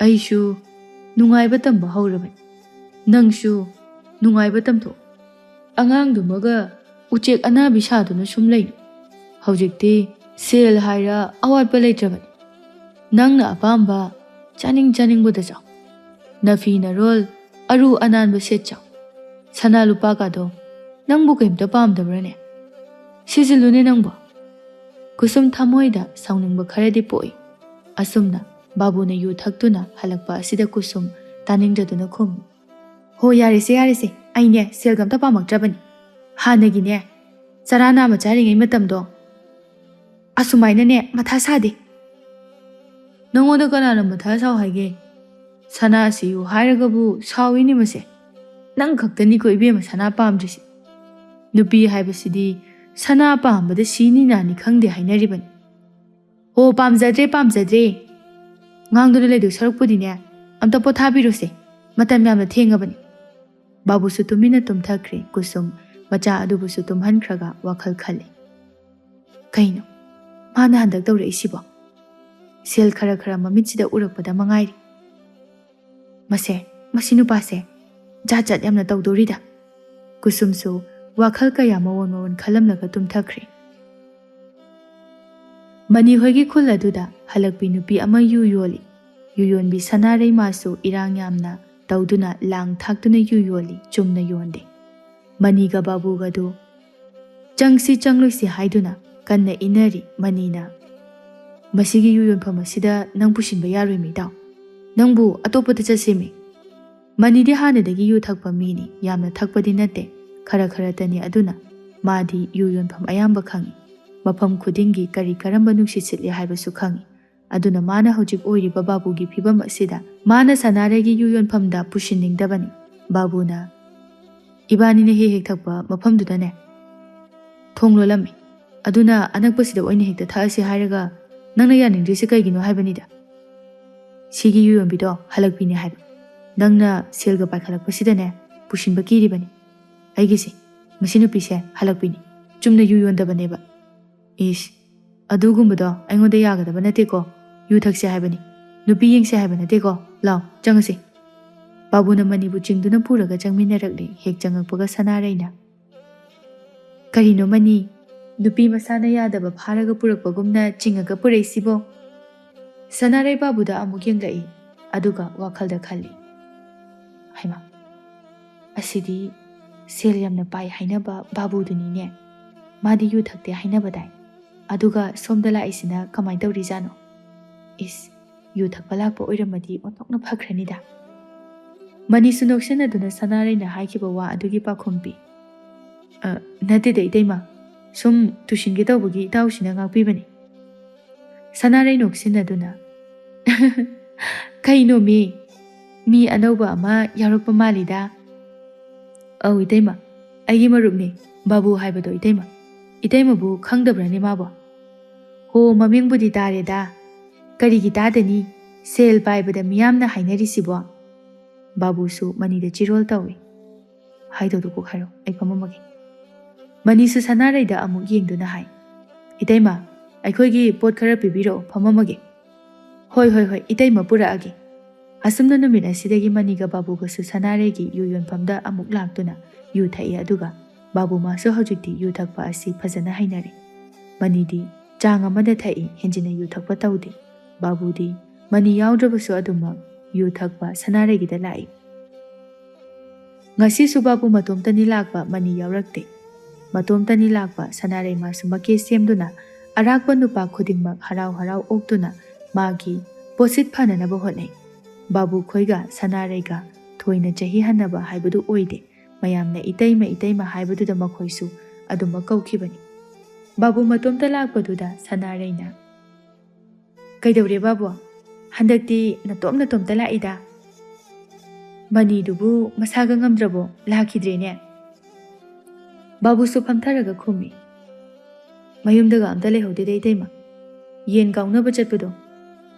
ꯑꯩꯁꯨ ꯅꯨꯡꯉꯥꯏꯕ ꯇꯝꯕ ꯍꯧꯔꯕꯅꯤ, ꯅꯪꯁꯨ ꯅꯨꯡꯉꯥꯏꯕ ꯇꯝꯊꯣꯛ꯫ ꯑꯉꯥꯡꯗꯨꯃꯒ ꯎꯆꯦꯛ ꯑꯅꯥꯕꯤ ꯁꯥꯗꯨꯅ ꯁꯨꯝ ꯂꯩꯅꯨ꯫ ꯍꯧꯖꯤꯛꯇꯤ ꯁꯦꯜ ꯍꯥꯏꯔ ꯑꯋꯥꯠꯄ ꯂꯩꯇ꯭ꯔꯕꯅꯤ꯫ ꯅꯪꯅ ꯑꯄꯥꯝꯕ ꯆꯥꯅꯤꯡꯕꯗ ꯆꯥꯎ, ꯅꯐꯤ ꯅꯔꯣꯜ ꯑꯔꯨ ꯑꯅꯥꯟꯕ ꯁꯦꯠ ꯆꯥꯎ꯫ ꯁꯅꯥ ꯂꯨꯄꯥꯒꯗꯣ ꯅꯪꯕꯨ ꯀꯩꯝꯇ ꯄꯥꯝꯗꯕ꯭ꯔꯅꯦ? ꯁꯤꯖꯤꯜꯂꯨꯅꯦ ꯅꯪꯕꯣ꯫ ꯀꯨꯁꯨꯝ ꯊꯃꯣꯏꯗ ꯁꯥꯎꯅꯤꯡꯕ ꯈꯔꯗꯤ ꯄꯣꯛꯏ꯫ ꯑꯁꯨꯝꯅ ꯕꯥꯕꯨꯅ ꯌꯨ ꯊꯛꯇꯨꯅ ꯍꯜꯂꯛꯄ ꯑꯁꯤꯗ ꯀꯨꯁꯨꯝ ꯇꯥꯅꯤꯡꯗꯗꯨꯅ ꯈꯨꯝꯃꯤ꯫ ꯍꯣ ꯌꯥꯔꯦꯁꯦ, ꯑꯩꯅꯦ ꯁꯦꯜꯒ ꯑꯝꯇ ꯄꯥꯝꯃꯛꯇ꯭ꯔꯕꯅꯤ꯫ ꯍꯥꯟꯅꯒꯤꯅꯦ ꯆꯔꯥ ꯅꯥꯝꯃ ꯆꯥꯔꯤꯉꯩ ꯃꯇꯝꯗꯣ ꯑꯁꯨꯃꯥꯏꯅꯅꯦ ꯃꯊꯥ ꯁꯥꯗꯦ꯫ ꯅꯪꯉꯣꯟꯗ ꯀꯅꯥꯅ ꯃꯊꯥ ꯁꯥꯎ ꯍꯥꯏꯒꯦ? ꯁꯅꯥ ꯁꯤꯌꯨ ꯍꯥꯏꯔꯒꯕꯨ ꯁꯥꯎꯏꯅꯤ ꯃꯁꯦ꯫ ꯅꯪ ꯈꯛꯇꯅꯤꯀꯣ ꯏꯕꯦꯝꯃ ꯁꯅꯥ ꯄꯥꯝꯗ꯭ꯔꯤꯁꯤ꯫ ꯅꯨꯄꯤ ꯍꯥꯏꯕꯁꯤꯗꯤ ꯁꯅꯥ ꯄꯥꯝꯕꯗ ꯁꯤꯅꯤ ꯅꯥꯅꯤ ꯈꯪꯗꯦ ꯍꯥꯏꯅꯔꯤꯕꯅꯤ꯫ ꯍꯣ ꯄꯥꯝꯖꯗ꯭ꯔꯦ꯫ ꯉꯥꯡꯗꯨꯅ ꯂꯩꯗꯧ ꯁꯔꯨꯛꯄꯨꯗꯤꯅꯦ ꯑꯝꯇ ꯄꯣꯊꯥꯕꯤꯔꯨꯁꯦ, ꯃꯇꯝ ꯌꯥꯝꯅ ꯊꯦꯡꯉꯕꯅꯤ꯫ ꯕꯥꯕꯨꯁꯨ ꯇꯨꯃꯤꯟꯅ ꯇꯨꯝꯊꯈ꯭ꯔꯦ꯫ ꯀꯨꯁꯨꯝ ꯃꯆꯥ ꯑꯗꯨꯕꯨꯁꯨ ꯇꯨꯝꯍꯟꯈ꯭ꯔꯒ ꯋꯥꯈꯜ ꯈꯜꯂꯤ꯫ ꯀꯩꯅꯣ ꯃꯥꯅ ꯍꯟꯗꯛ ꯇꯧꯔꯛꯏꯁꯤꯕꯣ? ꯁꯦꯜ ꯈꯔ ꯃꯃꯤꯠꯁꯤꯗ ꯎꯔꯛꯄꯗ ꯃꯉꯥꯏꯔꯤ꯫ ꯃꯁꯤ ꯅꯨꯄꯥꯁꯦ ꯖꯥꯠ ꯌꯥꯝꯅ ꯇꯧꯗꯣꯔꯤꯗ꯫ ꯀꯨꯁꯨꯝꯁꯨ ꯋꯥꯈꯜ ꯀꯌꯥ ꯃꯑꯣꯟ ꯈꯜꯂꯝꯂꯒ ꯇꯨꯝꯊꯈ꯭ꯔꯦ꯫ ꯃꯅꯤꯍꯣꯏꯒꯤ ꯈꯨꯜ ꯑꯗꯨꯗ ꯍꯜꯂꯛꯄꯤ ꯅꯨꯄꯤ ꯑꯃ ꯌꯨ ꯌꯣꯜꯂꯤ꯫ ꯌꯨ ꯌꯣꯟꯕꯤ ꯁꯅꯥꯔꯩꯃꯥꯁꯨ ꯏꯔꯥꯡ ꯌꯥꯝꯅ ꯇꯧꯗꯨꯅ ꯂꯥꯡ ꯊꯥꯛꯇꯨꯅ ꯌꯨ ꯌꯣꯜꯂꯤ, ꯆꯨꯝꯅ ꯌꯣꯟꯗꯦ꯫ ꯃꯅꯤꯒ ꯕꯥꯕꯨꯒꯗꯨ ꯆꯪꯂꯣꯏꯁꯤ ꯍꯥꯏꯗꯨꯅ ꯀꯟꯅ ꯏꯟꯅꯔꯤ꯫ ꯃꯅꯤꯅ ꯃꯁꯤꯒꯤ ꯌꯨ ꯌꯣꯟꯐꯝ ꯑꯁꯤꯗ ꯅꯪ ꯄꯨꯁꯤꯟꯕ ꯌꯥꯔꯣꯏ ꯃꯤꯇꯥꯎ, ꯅꯪꯕꯨ ꯑꯇꯣꯞꯄꯗ ꯆꯠꯁꯦꯃꯤ꯫ ꯃꯅꯤꯗꯤ ꯍꯥꯟꯅꯗꯒꯤ ꯌꯨ ꯊꯛꯄ ꯃꯤꯅꯤ, ꯌꯥꯝꯅ ꯊꯛꯄꯗꯤ ꯅꯠꯇꯦ, ꯈꯔꯇꯅꯤ꯫ ꯑꯗꯨꯅ ꯃꯥꯗꯤ ꯌꯨ ꯌꯣꯟꯐꯝ ꯑꯌꯥꯝꯕ ꯈꯪꯏ, ꯃꯐꯝ ꯈꯨꯗꯤꯡꯒꯤ ꯀꯔꯝꯕ ꯅꯨꯡꯁꯤꯠ ꯁꯤꯠꯂꯤ ꯍꯥꯏꯕꯁꯨ ꯈꯪꯏ꯫ ꯑꯗꯨꯅ ꯃꯥꯅ ꯍꯧꯖꯤꯛ ꯑꯣꯏꯔꯤꯕ ꯕꯥꯕꯨꯒꯤ ꯐꯤꯕꯝ ꯑꯁꯤꯗ ꯃꯥꯅ ꯁꯅꯥꯔꯩꯒꯤ ꯌꯨ ꯌꯣꯟꯐꯝꯗ ꯄꯨꯁꯤꯟꯅꯤꯡꯗꯕꯅꯤ꯫ ꯕꯥꯕꯨꯅ ꯏꯕꯥꯅꯤꯅ ꯍꯦꯛ ꯊꯛꯄ ꯃꯐꯝꯗꯨꯗꯅꯦ ꯊꯣꯡ ꯂꯣꯜꯂꯝꯃꯤ, ꯑꯗꯨꯅ ꯑꯅꯛꯄꯁꯤꯗ ꯑꯣꯏꯅ ꯍꯦꯛꯇ ꯊꯛꯑꯁꯤ ꯍꯥꯏꯔꯒ ꯅꯪꯅ ꯌꯥꯅꯤꯡꯗ꯭ꯔꯤꯁꯤ ꯀꯩꯒꯤꯅꯣ ꯍꯥꯏꯕꯅꯤꯗ꯫ ꯁꯤꯒꯤ ꯌꯨ ꯌꯣꯟꯕꯤꯗꯣ ꯍꯜꯂꯛꯄꯤꯅꯦ ꯍꯥꯏꯕ, ꯅꯪꯅ ꯁꯦꯜꯒ ꯄꯥꯏꯈꯠꯂꯛꯄꯁꯤꯗꯅꯦ ꯄꯨꯁꯤꯟꯕ ꯀꯤꯔꯤꯕꯅꯤ꯫ ꯑꯩꯒꯤꯁꯦ ꯃꯁꯤ ꯅꯨꯄꯤꯁꯦ ꯍꯜꯂꯛꯄꯤꯅꯤ, ꯆꯨꯝꯅ ꯌꯨ ꯌꯣꯟꯗꯕꯅꯦꯕ꯫ ꯏꯁ ꯑꯗꯨꯒꯨꯝꯕꯗꯣ ꯑꯩꯉꯣꯟꯗ ꯌꯥꯒꯗꯕ ꯅꯠꯇꯦꯀꯣ, ꯌꯨ ꯊꯛꯁꯦ ꯍꯥꯏꯕꯅꯤ, ꯅꯨꯄꯤ ꯌꯦꯡꯁꯦ ꯍꯥꯏꯕ ꯅꯠꯇꯦꯀꯣ꯫ ꯂꯥꯎ ꯆꯪꯉꯁꯤ꯫ ꯕꯥꯕꯨꯅ ꯃꯅꯤꯕꯨ ꯆꯤꯡꯗꯨꯅ ꯄꯨꯔꯒ ꯆꯪꯃꯤꯟꯅꯔꯛꯂꯦ꯫ ꯍꯦꯛ ꯆꯪꯉꯛꯄꯒ ꯁꯅꯥꯔꯩꯅ ꯀꯔꯤꯅꯣ ꯃꯅꯤ, ꯅꯨꯄꯤ ꯃꯁꯥꯅ ꯌꯥꯗꯕ ꯐꯥꯔꯒ ꯄꯨꯔꯛꯄꯒꯨꯝꯅ ꯆꯤꯡꯉꯒ ꯄꯨꯔꯛꯏꯁꯤꯕꯣ? ꯁꯅꯥꯔꯩ ꯕꯥꯕꯨꯗ ꯑꯃꯨꯛ ꯌꯦꯡꯂꯛꯏ, ꯑꯗꯨꯒ ꯋꯥꯈꯜꯗ ꯈꯜꯂꯤ꯫ ꯍꯩꯃꯥ, ꯑꯁꯤꯗꯤ ꯁꯦꯜ ꯌꯥꯝꯅ ꯄꯥꯏ ꯍꯥꯏꯅꯕ ꯕꯥꯕꯨꯗꯨꯅꯤꯅꯦ꯫ ꯃꯥꯗꯤ ꯌꯨ ꯊꯛꯇꯦ ꯍꯥꯏꯅꯕꯗꯥꯏ, ꯑꯗꯨꯒ ꯁꯣꯝꯗ ꯂꯥꯛꯏꯁꯤꯅ ꯀꯃꯥꯏ ꯇꯧꯔꯤꯖꯥꯠꯅꯣ? ꯏꯁ, ꯌꯨ ꯊꯛꯄ ꯂꯥꯛꯄ ꯑꯣꯏꯔꯝꯃꯗꯤ ꯑꯣꯟꯊꯣꯛꯅ ꯐꯈ꯭ꯔꯅꯤꯗ꯫ ꯃꯅꯤꯁꯨ ꯅꯣꯛꯁꯤꯟꯅꯗꯨꯅ ꯁꯅꯥꯔꯩꯅ ꯍꯥꯏꯈꯤꯕ ꯋꯥ ꯑꯗꯨꯒꯤ ꯄꯥꯎꯈꯨꯝ ꯄꯤ꯫ ꯅꯠꯇꯦꯗ ꯏꯇꯩꯃ, ꯁꯨꯝ ꯇꯨꯁꯤꯟꯒꯦ ꯇꯧꯕꯒꯤ ꯏꯇꯥꯎꯁꯤꯅ ꯉꯥꯛꯄꯤꯕꯅꯤ꯫ ꯁꯅꯥꯔꯩ ꯅꯣꯛꯁꯤꯟꯅꯗꯨꯅ ꯀꯩꯅꯣ ꯃꯤ ꯑꯅꯧꯕ ꯑꯃ ꯌꯥꯎꯔꯛꯄ ꯃꯥꯜꯂꯤꯗ꯫ ꯑꯧ ꯏꯇꯩꯃ, ꯑꯩꯒꯤ ꯃꯔꯨꯞꯅꯤ, ꯕꯥꯕꯨ ꯍꯥꯏꯕꯗꯣ ꯏꯇꯩꯃ꯫ ꯏꯇꯩꯃꯕꯨ ꯈꯪꯗꯕ꯭ꯔꯅꯦ ꯃꯥꯕꯣ? ꯍꯣ, ꯃꯃꯤꯡꯕꯨꯗꯤ ꯇꯥꯔꯦꯗ, ꯀꯔꯤꯒꯤ ꯇꯥꯗꯅꯤ, ꯁꯦꯜ ꯄꯥꯏꯕꯗ ꯃꯤꯌꯥꯝꯅ ꯍꯥꯏꯅꯔꯤꯁꯤꯕꯣ꯫ ꯕꯥꯕꯨꯁꯨ ꯃꯅꯤꯗ ꯆꯤꯔꯣꯜ ꯇꯧꯏ꯫ ꯍꯥꯏꯗꯧꯗꯨ ꯀꯣꯛ ꯍꯥꯏꯔꯣ, ꯑꯩ ꯐꯝꯃꯝꯃꯒꯦ꯫ ꯃꯅꯤꯁꯨ ꯁꯅꯥꯔꯩꯗ ꯑꯃꯨꯛ ꯌꯦꯡꯗꯨꯅ ꯍꯥꯏ꯫ ꯏꯇꯩꯃ, ꯑꯩꯈꯣꯏꯒꯤ ꯄꯣꯠ ꯈꯔ ꯄꯤꯕꯤꯔꯛꯑꯣ, ꯐꯝꯃꯝꯃꯒꯦ꯫ ꯍꯣꯏ, ꯏꯇꯩꯃ ꯄꯨꯔꯛꯑꯒꯦ꯫ ꯑꯁꯨꯝꯅ ꯅꯨꯃꯤꯠ ꯑꯁꯤꯗꯒꯤ ꯃꯅꯤꯒ ꯕꯥꯕꯨꯒꯁꯨ ꯁꯅꯥꯔꯩꯒꯤ ꯌꯨ ꯌꯣꯟꯐꯝꯗ ꯑꯃꯨꯛ ꯂꯥꯛꯇꯨꯅ ꯌꯨ ꯊꯛꯏ꯫ ꯑꯗꯨꯒ ꯕꯥꯕꯨ ꯃꯥꯁꯨ ꯍꯧꯖꯤꯛꯇꯤ ꯌꯨ ꯊꯛꯄ ꯑꯁꯤ ꯐꯖꯅ ꯍꯩꯅꯔꯦ꯫ ꯃꯅꯤꯗꯤ ꯆꯥꯡ ꯑꯃꯗ ꯊꯛꯏ, ꯍꯦꯟꯖꯤꯟꯅ ꯌꯨ ꯊꯛꯄ ꯇꯧꯗꯦ꯫ ꯕꯥꯕꯨꯗꯤ ꯃꯅꯤ ꯌꯥꯎꯗ꯭ꯔꯕꯁꯨ ꯑꯗꯨꯃꯛ ꯌꯨ ꯊꯛꯄ ꯁꯅꯥꯔꯩꯒꯤꯗ ꯂꯥꯛꯏ꯫ Ngasisu babu matomtani lakpa mani yaurakte. Matomtani lakpa Sanarei masu make semduna arakpa nupa khudingmak harau oktuna magi posit phananaba hotnai. Babu khoiga Sanareiga thoina chahi hanaba haibadu oide. Mayamna itaima haibaduda makhoisu aduma kaukibani. Babu matomta lakpaduda Sanareina Kaidaure babu handakti natomta laida. Mani dubu masaga ngamdrabo lakidrene. Babu su phamtharaga khumi. Mayumdaga amta lehode dei itaima. Yen kaunaba chatpado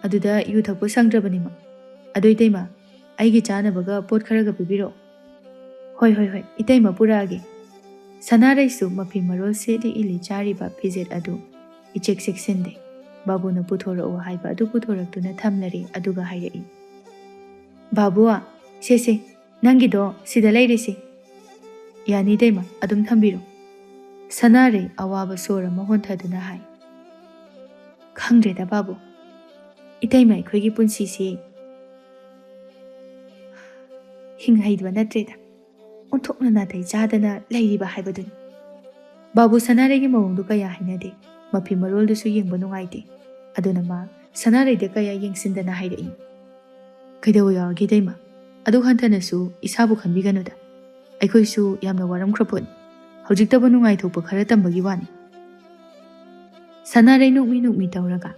aduda yu thakpo sangdrabanima. Adu itaima aigi chanabaga pot kharaga pibiro. Hoi itaima purage. Sanareisu mafi marol seli ili chariba pizet adu ichek seksende. Babu na puthora o haiba adu puthoraktuna thamlari aduga hairei. Babua sese nangido sida leirisi. Yani daima adum thambiro. Sanarei awaba sora mahonthaduna hai. Khangdreda babu. Itaima aikoigi punsisi hinghaidwa natreda. Onthokna natai chadana leiriba haibaduni. Babu Sanareigi mawongdu kaya hainade. Mafi maroldusu yengba nungaite. Aduna ma Sanareida kaya yengsindana hairei. Kaidawo yawargi daima. Adu hantanasu isabu khanbiganuda. Aikoisu yamna waram kraponi. Haujiktaba nungai thokpa khara tambagi wani. Sanarei nukmi tauraga.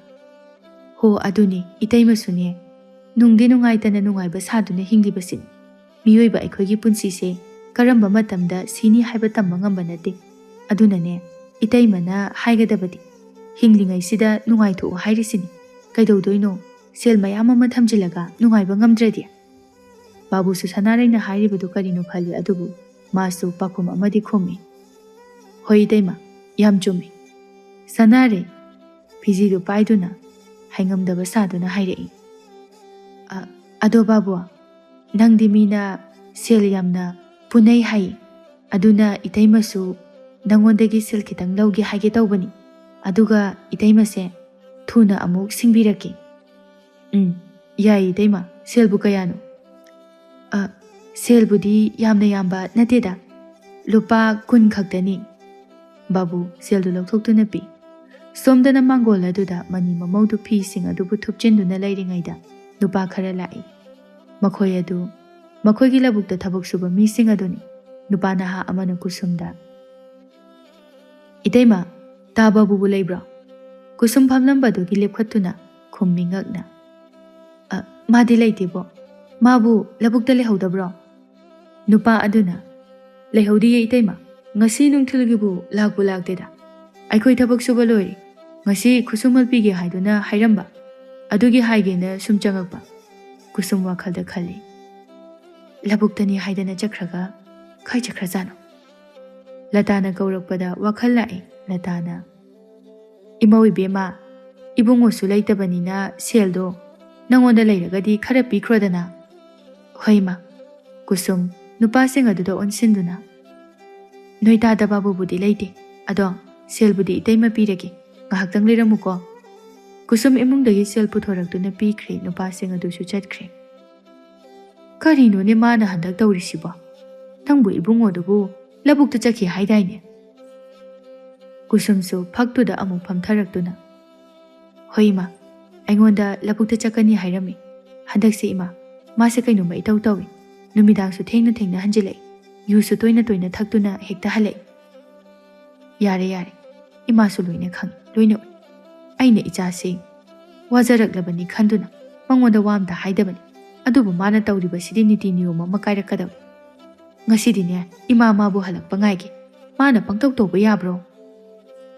Ho aduni itaima sune. Nungdi nungaitana nungaiba saduna hinglibasini. Miyoiba aikoigi punsise karamba matamda sini haiba tamba ngamba nate. Adunane itaimana haigadabadi. Hinglingai sida nungai thok hairisini. Kaidawdoino sel mayam ama thamjilaga nungaiba ngamdradi. Babu su Sanareina hairibadu karino khali adubu masu pakum amadi khomi. Hoi itaima yam chumi. Sanarei fijidu paiduna haingamdaba saduna hairei. Ado babu nangdi mina sel yamna punai hai. Aduna itaimasu nangondagi sel kitang laugi haige tawbani. Aduga itaimase thuna amuk singbiraki. Yai itaima sel bu kayano. Sel budi yamna yamba nateda. Lupa kun khaktani. Babu sel du laukthokduna pi. Somdana mangola duda mani mamaudu pi sing adubu thupchinduna lairingaida. Lupa khara lai. Makhoi adu makhoigi labukta thabak suba mi sing aduni. Lupa naha amana kusumda. Itaima ta babu bu laibra. Kusum phamlambadu gi lepkhatuna khummingakna. Madi laitebo. Mabu labukta lehaudabro. Nupa aduna lehaudiye itaima ngasi nungthilgibu lakbu lakdeda. Aikoi thabak suba lori. Ngasi kusumal pige haiduna hairamba. Adugi haigena sumchangakpa. Kusum wakhalda khali. Labuktani haidana chakraga khai chakrazano. Latana kaurakpada wakhal lai. Latana Imawi bema ibungo su laitabanina seldo nangonda lairagadi khara pikrodana. Hoima kusum nupasing aduda onsinduna. Noitada babu budi laite. Ado sel budi itaima pirage. Ngahaktang liramuko. Kusum imungdagi sel puthoraktuna pikre nupasing adusu chatkre. Karino ne mana handak tawrisiba. Tangbu ibungo dubu labukta chakhi haidaine. Kusumsu phaktuda amuk phamtharaktuna. Hoima aingonda labukta chakani hairami. Handakse ima mase kainuma itau tawi. Numidangsu thengna hanjilai. Yusu toina thaktuna hekta halai. Yare ima su loina khang loina aina ichase wajaraklabani khanduna mangonda wamda haidabani. Adubu mana tawriba sidi niti niyoma makairakadaw. Ngasidine ima mabu halakpa ngaigi. Mana pangtaw tawba yabro.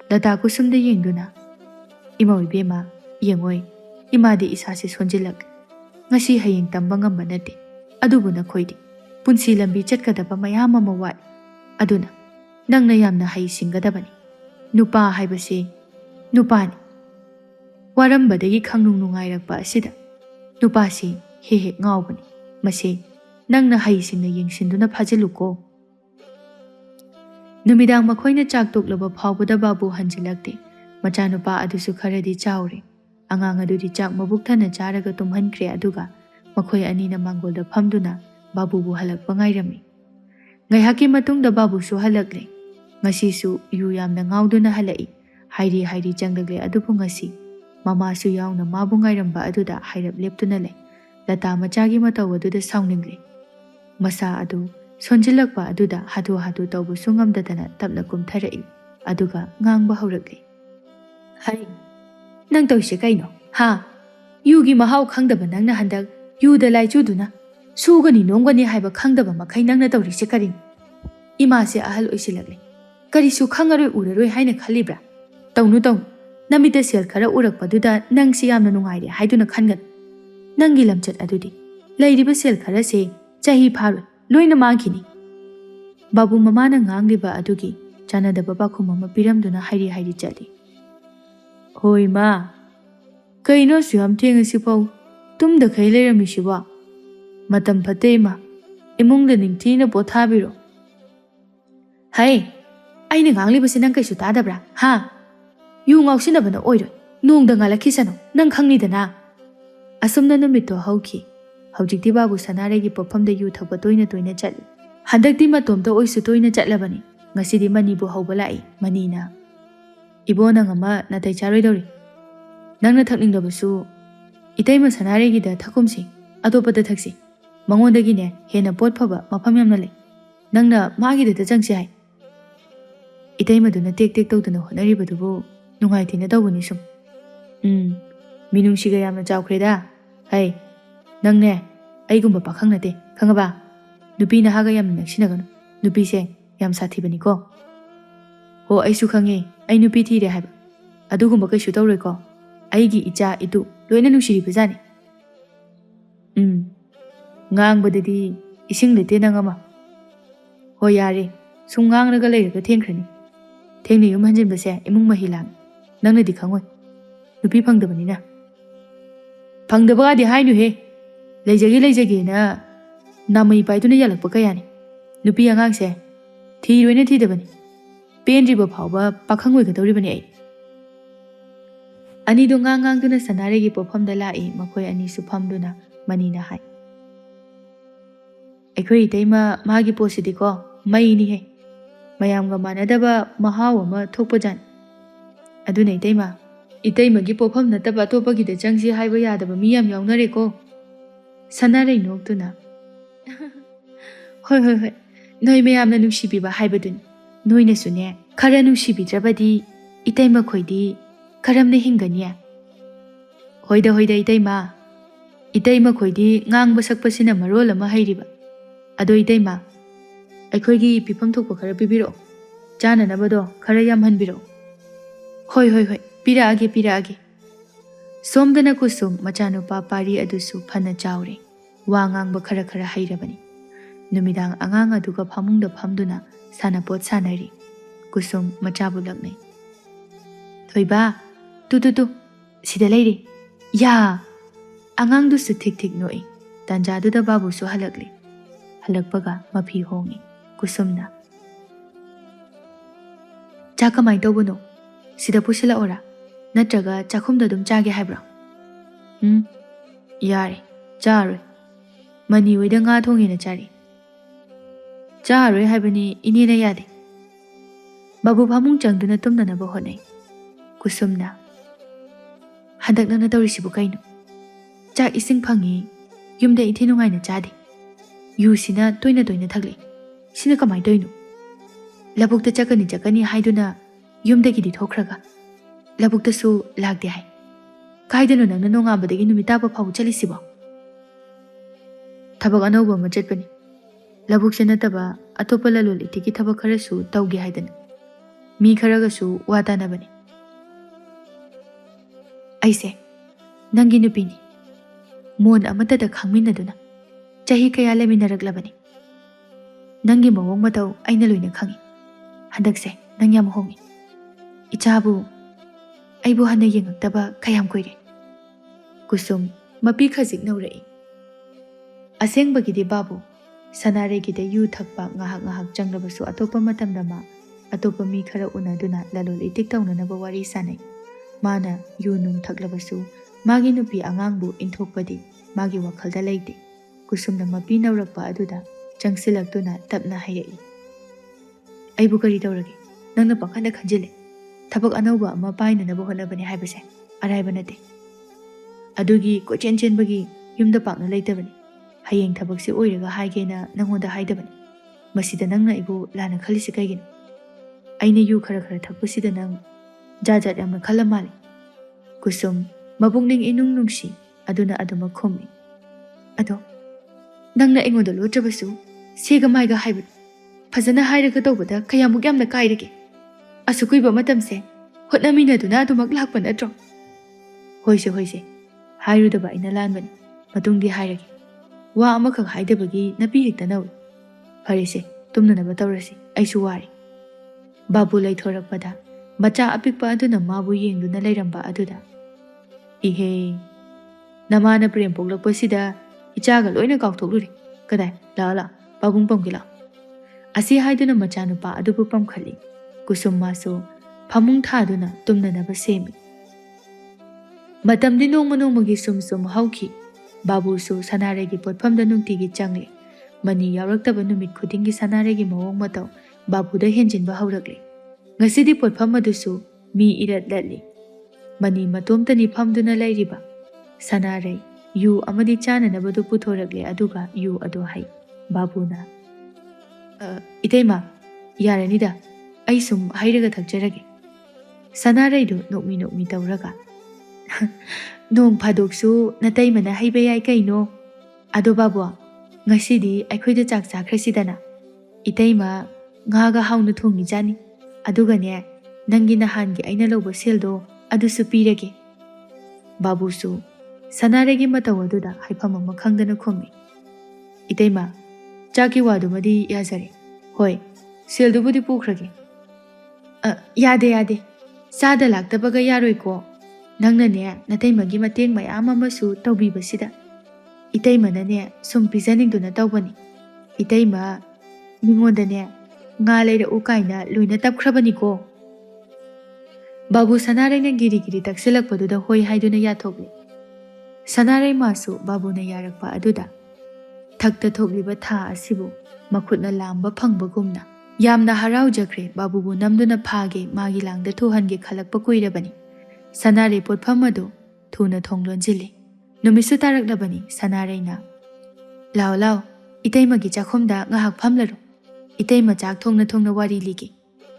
Lata kusumda yengduna. Imawi bema yengoi imadi isase sonjilak. Ngasi hayeng tamba ngamba nate. Adubu na khoidi. Punsi lambi chatkadaba mayam ama wat. Aduna nangna yamna hay singadabani. Nupa haibase nupani. Warambadagi khangnung nungairakpa asida. Nupasi he ngawbani. Mase nangna hay singna yengsinduna phajiluko. Numidang makhoina chak toklaba phawbada babu hanjilakte. Machanupa adusu kharadi chawre. Angang adudi chak mabuk thana charaga tumhankre aduga makhoi anina mangolda phamduna babu bu halakpa ngairami. Ngaihaki matungda babusu halakle. Ngasisu yu yamna ngauduna halai. Hairi janglagle adupu ngasi. Mamasu yauna mabu ngairamba aduda hairap leptuna le. Lata machagi mataw aduda sauningli. Masa adu sonjilakpa aduda hadu tawbu sungamdadana tapna kumtharai. Aduga ngangba haurakli. Hari, nang tawise kaino? Ha? Yugi mahau khangdaba nangna handak yuda lai chuduna. Sugani nongani haiba khangdaba makai nangna tawrise karin. Ima se ahal oisilakli. Karisu khangaroi uraroi haina khalibra. Tawnu. Namita sel khara urakpaduda nang si yamna nungaire haiduna khangan. Nangi lamchat adudi. Lairiba sel khara se chahi pharoi loina mangkhini. Babu mamana ngangliba adugi chanadaba pakhum ama piramduna hairi chali. Hoi ma. Kaino suyam thengasi pau tumda khai leiramisiba. Matam phate ma. Imungda ningthina pothabiro. Hai. Aina nganglibase nang kaisu tadabra. Ha. Yu ngausinabana oiroi. Nongda ngalakhisano nang khangnidana. Asumna numito hauki. Haujikti babu sanaregi pofamda yu thakpa toina chali. Handakti matomda oisu toina chatlabani. Ngasidi manibu hauba lai manina. Ibona ngama natai charoi dori. Nangna thakningdabasu itaima sanaregi da thakumsi atopada thaksi. Mangondagine hena pot phaba mafam yamna lei. Nangna magi da changsi hai. Itaima duna tek tawdana honaribadubu nungai thina tawbani sum. Minungsiga yamna chawkhreda. Hai. Nangne aigumba pakhang nate khangaba. Nupi na haga yamna naksinagano. Nupi se yam sathibani ko. Ho aisu khange ai nupi thire haiba. Adugumba kaisu tawroi ko. Aigi icha itu loina nungsiriba jani. Ngangbadadi ising lete nangama. Ho yare sum ngangraga leiraga thengkhrani. Thengna yum hanjinbase imung mahilang. Nangna di khangoi. Nupi phangdabanina. Phangdabagadi hainu he. Leijage na namai paiduna yalakpa kayani. Nupi angangse thiroina thidabani. Pendriba phawba pakhangoi gadawribani ai. Anido ngangduna sanaregi pofamda lai makhoi ani su phamduna manina hai. Aikhoi itaima magi posidi ko mai ni he. Mayamga manadaba mahaw ama thokpa jan. Aduna itaima gi pofam nataba atopagi da changsi haiba yadaba miyam yawnare ko. Sanarei noktuna. Hoi. Noi mayamna nungsibiba haibadun. Noina sune khara nungsibidrabadi itaima khoidi karamna hingania. Hoida itaima. Itaima khoidi ngangba sakpasina marol ama hairiba. Ado itaima. Aikhoigi pifam thokpa khara pibiro. Chana nabado khara yam hanbiro. Hoi. Piraage. Somdana kusum machanupa pari adusu phana chawre. Wangangba khara hairabani. Numidang angang aduga phamungda phamduna sanapot sanari. Kusum machabu laknai. Thoiba, tu. Sida leiri. Ya. Angang dusu tik noi. Tanjaduda babu su halakli. Halakpaga mapi hongi. Kusumna. Chakamai tawbuno. Sida pusila ora. Natraga chakhumda dum chage haibra. Yare. Charoi. Mani wida nga thongina chari. Charoi haibani inina yade. Babu phamung changduna tumnanaba honai. Kusumna. Handakna na tawrisibu kaino. Chak ising phangi. Yumda ithinungaina chade. Yusina toina thakli. Sina kamai toino. Labukta chakani haiduna yumdagidi thokraga. Labukta su lagde hai. Kaidano nangna nongabadagi numitaba phaw chalisibo. Thabak anauba ma chatpani. Labukse nataba atopa lalol itiki thabak kharasu tawge haidana. Mi kharagasu watanabani. Aise nangi nupini. Mon amatada khangminaduna. Chahi kaya leminaraglabani. Nangi mawong mataw aina loina khangi. Handakse nang yam hongi. Ichabu aibu hana yengактaba kayam koire. Kusum mapi khazik naurai. Asengbagidi babu sanaregida yu thakpa ngahak changlabasu atopa matamdama atopa mi khara unaduna lalol itik tawnanaba wari sanai. Mana yu nung thaklabasu magi nupi angangbu inthokpadi magi wakhalda leite. Kusumna mapi naurakpa aduda ꯆꯪꯁꯤꯜꯂꯛꯇꯨꯅ ꯇꯞꯅ ꯍꯥꯏꯔꯛꯏ꯫ ꯑꯩꯕꯨ ꯀꯔꯤ ꯇꯧꯔꯒꯦ? ꯅꯪꯅ ꯄꯥꯈꯠꯅ ꯈꯟꯖꯤꯜꯂꯦ꯫ ꯊꯕꯛ ꯑꯅꯧꯕ ꯑꯃ ꯄꯥꯏꯅꯅꯕ ꯍꯣꯠꯅꯕꯅꯤ ꯍꯥꯏꯕꯁꯦ ꯑꯔꯥꯏꯕ ꯅꯠꯇꯦ꯫ ꯑꯗꯨꯒꯤ ꯀꯣꯏꯆꯦꯟ ꯆꯦꯟꯕꯒꯤ ꯌꯨꯝꯗ ꯄꯥꯛꯅ ꯂꯩꯇꯕꯅꯤ꯫ ꯍꯌꯦꯡ ꯊꯕꯛꯁꯤ ꯑꯣꯏꯔꯒ ꯍꯥꯏꯒꯦꯅ ꯅꯪꯉꯣꯟꯗ ꯍꯥꯏꯗꯕꯅꯤ꯫ ꯃꯁꯤꯗ ꯅꯪꯅ ꯑꯩꯕꯨ ꯂꯥꯟꯅ ꯈꯜꯂꯤꯁꯤ ꯀꯩꯒꯤꯅꯣ? ꯑꯩꯅ ꯌꯨ ꯈꯔ ꯈꯔ ꯊꯛꯄꯁꯤꯗ ꯅꯪ ꯖꯥꯠ ꯖꯥꯠ ꯌꯥꯝꯅ ꯈꯜꯂ ꯃꯥꯜꯂꯤ꯫ ꯀꯨꯁꯨꯝ ꯃꯄꯨꯛꯅꯤꯡ ꯏꯅꯨꯡ ꯅꯨꯡꯁꯤ ꯑꯗꯨꯅ ꯑꯗꯨꯃꯛ ꯈꯨꯝꯃꯤ꯫ ꯑꯗꯣ ꯅꯪꯅ ꯑꯩꯉꯣꯟꯗ ꯂꯣꯠꯇ꯭ꯔꯕꯁꯨ ꯁꯦꯒ ꯃꯥꯏꯒ ꯍꯥꯏꯕꯗꯣ ꯐꯖꯅ ꯍꯥꯏꯔꯒ ꯇꯧꯕꯗ ꯀꯌꯥꯃꯨꯛ ꯌꯥꯝꯅ ꯀꯥꯏꯔꯒꯦ? ꯑꯁꯨꯛ ꯀꯨꯏꯕ ꯃꯇꯝꯁꯦ ꯍꯣꯠꯅꯃꯤꯟꯅꯗꯨꯅ ꯑꯗꯨꯃꯛ ꯂꯥꯛꯄ ꯅꯠꯇ꯭ꯔꯣ? ꯍꯣꯏꯁꯦ ꯍꯣꯏꯁꯦ, ꯍꯥꯏꯔꯨꯗꯕ ꯑꯩꯅ ꯂꯥꯟꯕꯅꯤ꯫ ꯃꯇꯨꯡꯗꯤ ꯍꯥꯏꯔꯒꯦ꯫ ꯋꯥ ꯑꯃꯈꯛ ꯍꯥꯏꯗꯕꯒꯤ ꯅꯄꯤ ꯍꯦꯛꯇ ꯅꯧꯏ꯫ ꯐꯔꯦꯁꯦ, ꯇꯨꯝꯅꯅꯕ ꯇꯧꯔꯁꯤ, ꯑꯩꯁꯨ ꯋꯥꯔꯤ꯫ ꯕꯥꯕꯨ ꯂꯩꯊꯣꯔꯛꯄꯗ ꯃꯆꯥ ꯑꯄꯤꯛꯄ ꯑꯗꯨꯅ ꯃꯥꯕꯨ ꯌꯦꯡꯗꯨꯅ ꯂꯩꯔꯝꯕ ꯑꯗꯨꯗ, ꯏꯍꯦ, ꯅꯃꯥꯅ ꯄ꯭ꯔꯦꯝ ꯄꯣꯛꯂꯛꯄꯁꯤꯗ ꯏꯆꯥꯒ ꯂꯣꯏꯅ ꯀꯥꯎꯊꯣꯛꯂꯨꯔꯦ꯫ ꯀꯗꯥꯏ, ꯂꯥꯛꯑꯣ ꯂꯥꯛꯑꯣ, ꯄꯥꯕꯨꯡ ꯄꯝꯒꯦ ꯂꯥꯛꯑꯣ꯫ ꯑꯁꯤ ꯍꯥꯏꯗꯨꯅ ꯃꯆꯥꯅꯨꯄꯥ ꯑꯗꯨꯕꯨ ꯄꯝꯈꯠꯂꯤ꯫ ꯀꯨꯁꯨꯝ ꯃꯥꯁꯨ ꯐꯃꯨꯡ ꯊꯥꯗꯨꯅ ꯇꯨꯝꯅꯅꯕ ꯁꯦꯝꯃꯤ꯫ ꯃꯇꯝꯗꯤ ꯅꯣꯡꯃ ꯅꯣꯡꯃꯒꯤ ꯁꯨꯝ ꯁꯨꯝ ꯍꯧꯈꯤ꯫ ꯕꯥꯕꯨꯁꯨ ꯁꯅꯥꯔꯩꯒꯤ ꯄꯣꯠꯐꯝꯗ ꯅꯨꯡꯇꯤꯒꯤ ꯆꯪꯂꯦ꯫ ꯃꯅꯤ ꯌꯥꯎꯔꯛꯇꯕ ꯅꯨꯃꯤꯠ ꯈꯨꯗꯤꯡꯒꯤ ꯁꯅꯥꯔꯩꯒꯤ ꯃꯑꯣꯡ ꯃꯇꯧ ꯕꯥꯕꯨꯗ ꯍꯦꯟꯖꯤꯟꯕ ꯍꯧꯔꯛꯂꯦ꯫ ꯉꯁꯤꯗꯤ ꯄꯣꯠꯐꯝ ꯑꯗꯨꯁꯨ ꯃꯤ ꯏꯔꯠ ꯂꯠꯂꯤ꯫ ꯃꯅꯤ ꯃꯇꯣꯝꯇꯅꯤ ꯐꯝꯗꯨꯅ ꯂꯩꯔꯤꯕ꯫ ꯁꯅꯥꯔꯩ ꯌꯨ ꯑꯃꯗꯤ ꯆꯥꯅꯅꯕꯗꯨ ꯄꯨꯊꯣꯔꯛꯂꯦ ꯑꯗꯨꯒ ꯌꯨ ꯑꯗꯨ ꯍꯩ꯫ ꯕꯥꯕꯨꯅ, ꯏꯇꯩꯃ, ꯌꯥꯔꯅꯤꯗ, ꯑꯩ ꯁꯨꯝ ꯍꯩꯔꯒ ꯊꯛꯆꯔꯒꯦ꯫ ꯁꯅꯥꯔꯩꯗꯨ ꯅꯣꯛꯃꯤ ꯅꯣꯛꯃꯤ ꯇꯧꯔꯒ, ꯅꯣꯡ ꯐꯥꯗꯣꯛꯁꯨ ꯅꯇꯩꯃꯅ ꯍꯩꯕ ꯌꯥꯏ ꯀꯩꯅꯣ꯫ ꯑꯗꯣ ꯕꯥꯕꯨ, ꯉꯁꯤꯗꯤ ꯑꯩꯈꯣꯏꯗ ꯆꯥꯛ ꯆꯥꯈ꯭ꯔꯁꯤꯗꯅ꯫ ꯏꯇꯩꯃ ꯉꯥꯒ ꯍꯥꯎꯅ ꯊꯣꯡꯉꯤꯖꯥꯅꯤ꯫ ꯑꯗꯨꯒꯅꯦ, ꯅꯪꯒꯤ ꯅꯍꯥꯟꯒꯤ ꯑꯩꯅ ꯂꯧꯕ ꯁꯦꯜꯗꯣ ꯑꯗꯨꯁꯨ ꯄꯤꯔꯒꯦ꯫ ꯕꯥꯕꯨꯁꯨ ꯁꯅꯥꯔꯩꯒꯤ ꯃꯇꯧ ꯑꯗꯨꯗ ꯍꯥꯏꯐꯝ ꯑꯃ ꯈꯪꯗꯅ ꯈꯨꯝꯃꯤ꯫ ꯏꯇꯩꯃ, ꯆꯥꯛꯀꯤ ꯋꯥꯗꯨꯃꯗꯤ ꯌꯥꯖꯔꯦ꯫ ꯍꯣꯏ, ꯁꯦꯜꯗꯨꯕꯨꯗꯤ ꯄꯨꯈ꯭ꯔꯒꯦ꯫ ꯌꯥꯗꯦ ꯌꯥꯗꯦ, ꯆꯥꯗ ꯂꯥꯛꯇꯕꯒ ꯌꯥꯔꯣꯏꯀꯣ꯫ ꯅꯪꯅꯅꯦ ꯅꯇꯩꯃꯒꯤ ꯃꯇꯦꯡ ꯃꯌꯥꯝ ꯑꯃꯁꯨ ꯇꯧꯕꯤꯕꯁꯤꯗ ꯏꯇꯩꯃꯅꯅꯦ ꯁꯨꯝ ꯄꯤꯖꯅꯤꯡꯗꯨꯅ ꯇꯧꯕꯅꯤ꯫ ꯏꯇꯩꯃ ꯃꯤꯉꯣꯟꯗꯅꯦ ꯉꯥ ꯂꯩꯔꯛꯎ ꯀꯥꯏꯅ ꯂꯣꯏꯅ ꯇꯞꯈ꯭ꯔꯕꯅꯤꯀꯣ꯫ ꯕꯥꯕꯨ ꯁꯅꯥꯔꯩꯅ ꯒꯤꯔꯤ ꯒꯤꯔꯤ ꯇꯛꯁꯤꯜꯂꯛꯄꯗꯨꯗ ꯍꯣꯏ ꯍꯥꯏꯗꯨꯅ ꯌꯥꯊꯣꯛꯂꯦ꯫ ꯁꯅꯥꯔꯩ ꯃꯥꯁꯨ ꯕꯥꯕꯨꯅ ꯌꯥꯔꯛꯄ ꯑꯗꯨꯗ ꯊꯛꯇ ꯊꯣꯛꯂꯤꯕ ꯊꯥ ꯑꯁꯤꯕꯨ ꯃꯈꯨꯠꯅ ꯂꯥꯝꯕ ꯐꯪꯕꯒꯨꯝꯅ ꯌꯥꯝꯅ ꯍꯔꯥꯎꯖꯈ꯭ꯔꯦ꯫ ꯕꯥꯕꯨꯕꯨ ꯅꯝꯗꯨꯅ ꯐꯥꯒꯦ, ꯃꯥꯒꯤ ꯂꯥꯡꯗ ꯊꯨꯍꯟꯒꯦ ꯈꯜꯂꯛꯄ ꯀꯨꯏꯔꯕꯅꯤ꯫ ꯁꯅꯥꯔꯩ ꯄꯣꯠꯐꯝ ꯑꯗꯨ ꯊꯨꯅ ꯊꯣꯡ ꯂꯣꯟꯁꯤꯜꯂꯤ꯫ ꯅꯨꯃꯤꯠꯁꯨ ꯇꯥꯔꯛꯂꯕꯅꯤ꯫ ꯁꯅꯥꯔꯩꯅ, ꯂꯥꯎ ꯂꯥꯎ, ꯏꯇꯩꯃꯒꯤ ꯆꯥꯛꯈꯨꯝꯗ ꯉꯥꯏꯍꯥꯛ ꯐꯝꯂꯔꯣ꯫ ꯏꯇꯩꯃ ꯆꯥꯛ ꯊꯣꯡꯅ ꯊꯣꯡꯅ ꯋꯥꯔꯤ ꯂꯤꯒꯦ꯫